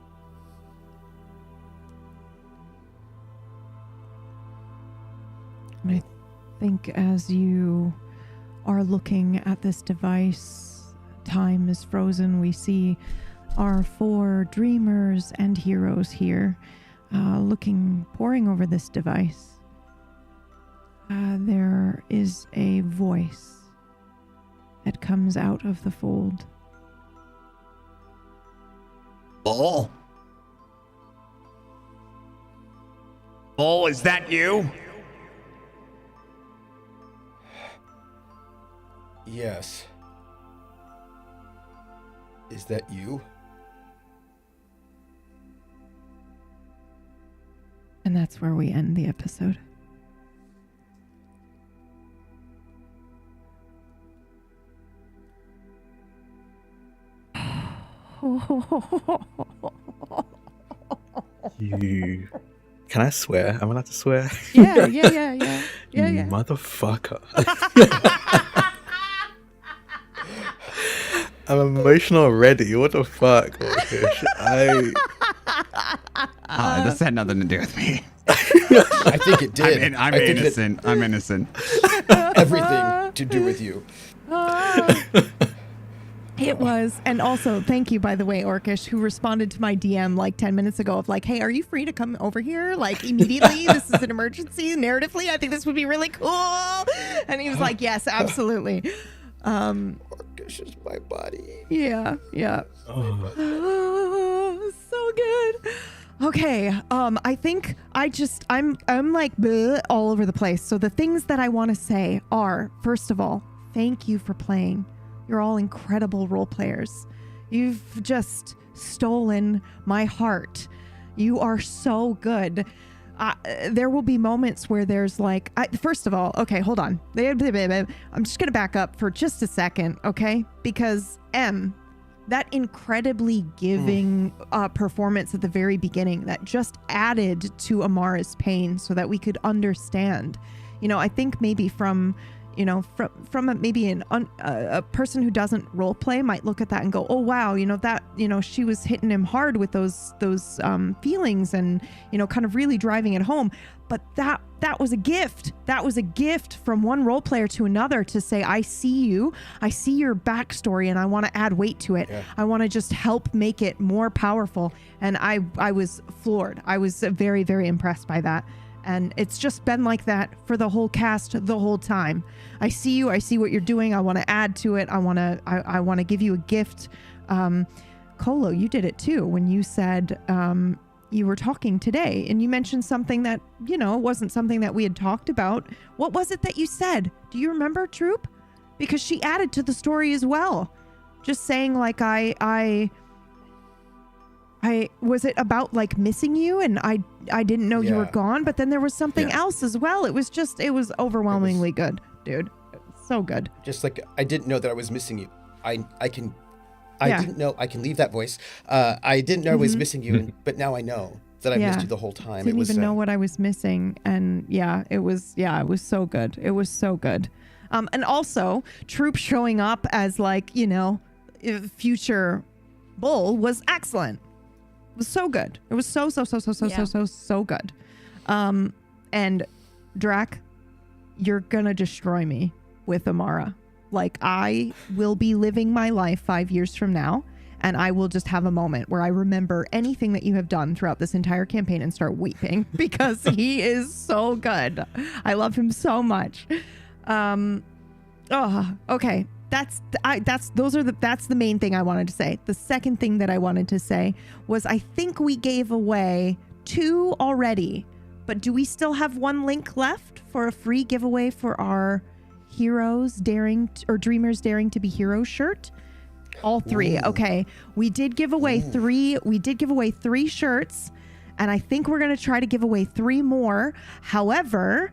I think as you are looking at this device, time is frozen. We see our 4 dreamers and heroes here poring over this device. There is a voice that comes out of the fold. Bull? Bull, is that you? Yes. Is that you? And that's where we end the episode. You. Can I swear? Am I allowed to swear? Yeah. You motherfucker. I'm emotional already. What the fuck? This had nothing to do with me. I think it did. I'm I think that innocent. I'm innocent. everything to do with you. It was. And also, thank you, by the way, Orcish, who responded to my DM like 10 minutes ago of like, hey, are you free to come over here? Like, immediately? This is an emergency. Narratively, I think this would be really cool. And he was like, yes, absolutely. Orcish is my buddy. Yeah. Oh, so good. Okay, I think I'm like bleh, all over the place. So the things that I want to say are, first of all, thank you for playing. You're all incredible role players. You've just stolen my heart. You are so good. There will be moments where there's like, first of all, okay, hold on. I'm just going to back up for just a second, okay? Because that incredibly giving performance at the very beginning that just added to Amara's pain so that we could understand. You know, I think maybe from a person who doesn't role play might look at that and go, oh wow, she was hitting him hard with those feelings and kind of really driving it home. But that was a gift. That was a gift from one role player to another to say, I see you, I see your backstory, and I want to add weight to it. Yeah. I want to just help make it more powerful. And I was floored. I was very, very impressed by that. And it's just been like that for the whole cast the whole time. I see you. I see what you're doing. I want to add to it. I want to give you a gift. Kolo, you did it too when you said you were talking today and you mentioned something that, wasn't something that we had talked about. What was it that you said? Do you remember, Troop? Because she added to the story as well. Just saying like I was it about like missing you and I didn't know you were gone, but then there was something else as well. It was overwhelmingly good, dude. So good. Just like I didn't know that I was missing you. I didn't know I can leave that voice. I didn't know I was missing you, but now I know that I missed you the whole time. Didn't even know what I was missing, and it was so good. It was so good. And also Troop showing up as like future Bull was excellent. Was so good. It was so good. And Drac, you're gonna destroy me with Amara. Like I will be living my life 5 years from now, and I will just have a moment where I remember anything that you have done throughout this entire campaign and start weeping because he is so good. I love him so much. Okay. That's the main thing I wanted to say. The second thing that I wanted to say was I think we gave away 2 already, but do we still have 1 link left for a free giveaway for our Dreamers Daring to Be Heroes shirt? All 3. Ooh. Okay. We did give away 3. We did give away 3 shirts, and I think we're going to try to give away 3 more. However,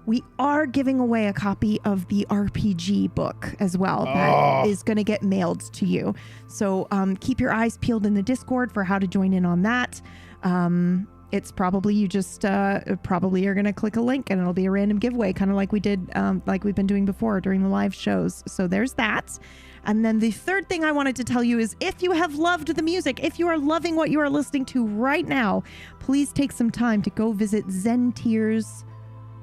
we are giving away a copy of the RPG book as well that is going to get mailed to you. So keep your eyes peeled in the Discord for how to join in on that. It's probably you just probably are going to click a link and it'll be a random giveaway, kind of like we did, like we've been doing before during the live shows. So there's that. And then the third thing I wanted to tell you is if you have loved the music, if you are loving what you are listening to right now, please take some time to go visit Zenteer's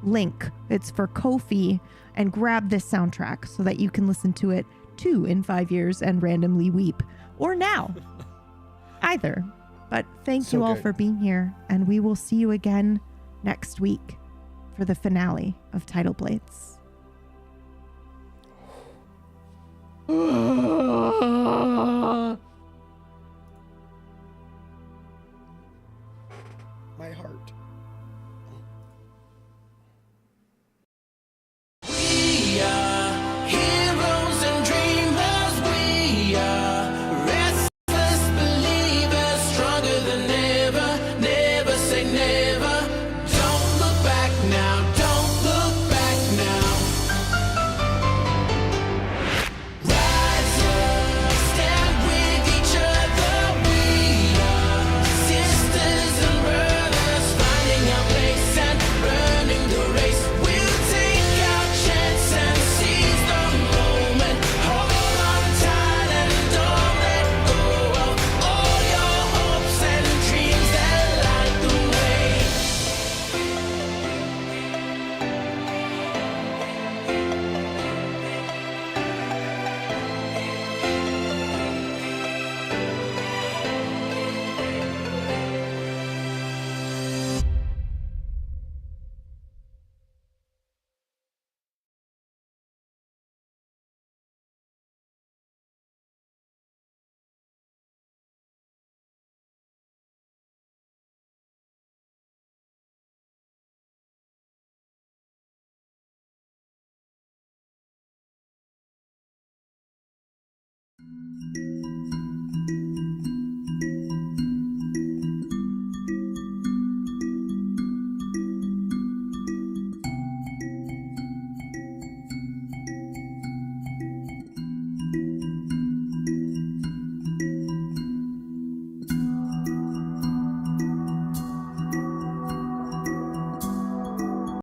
link. It's for Ko-fi, and grab this soundtrack so that you can listen to it too in 5 years and randomly weep, or now. Either. But thank you all for being here, and we will see you again next week for the finale of Tidal Blades. My heart. We are heroes and dreamers. We are restless believers, stronger than ever. Never say never. Don't look back now. Don't look back now. Rise up, stand with each other. We are sisters and brothers.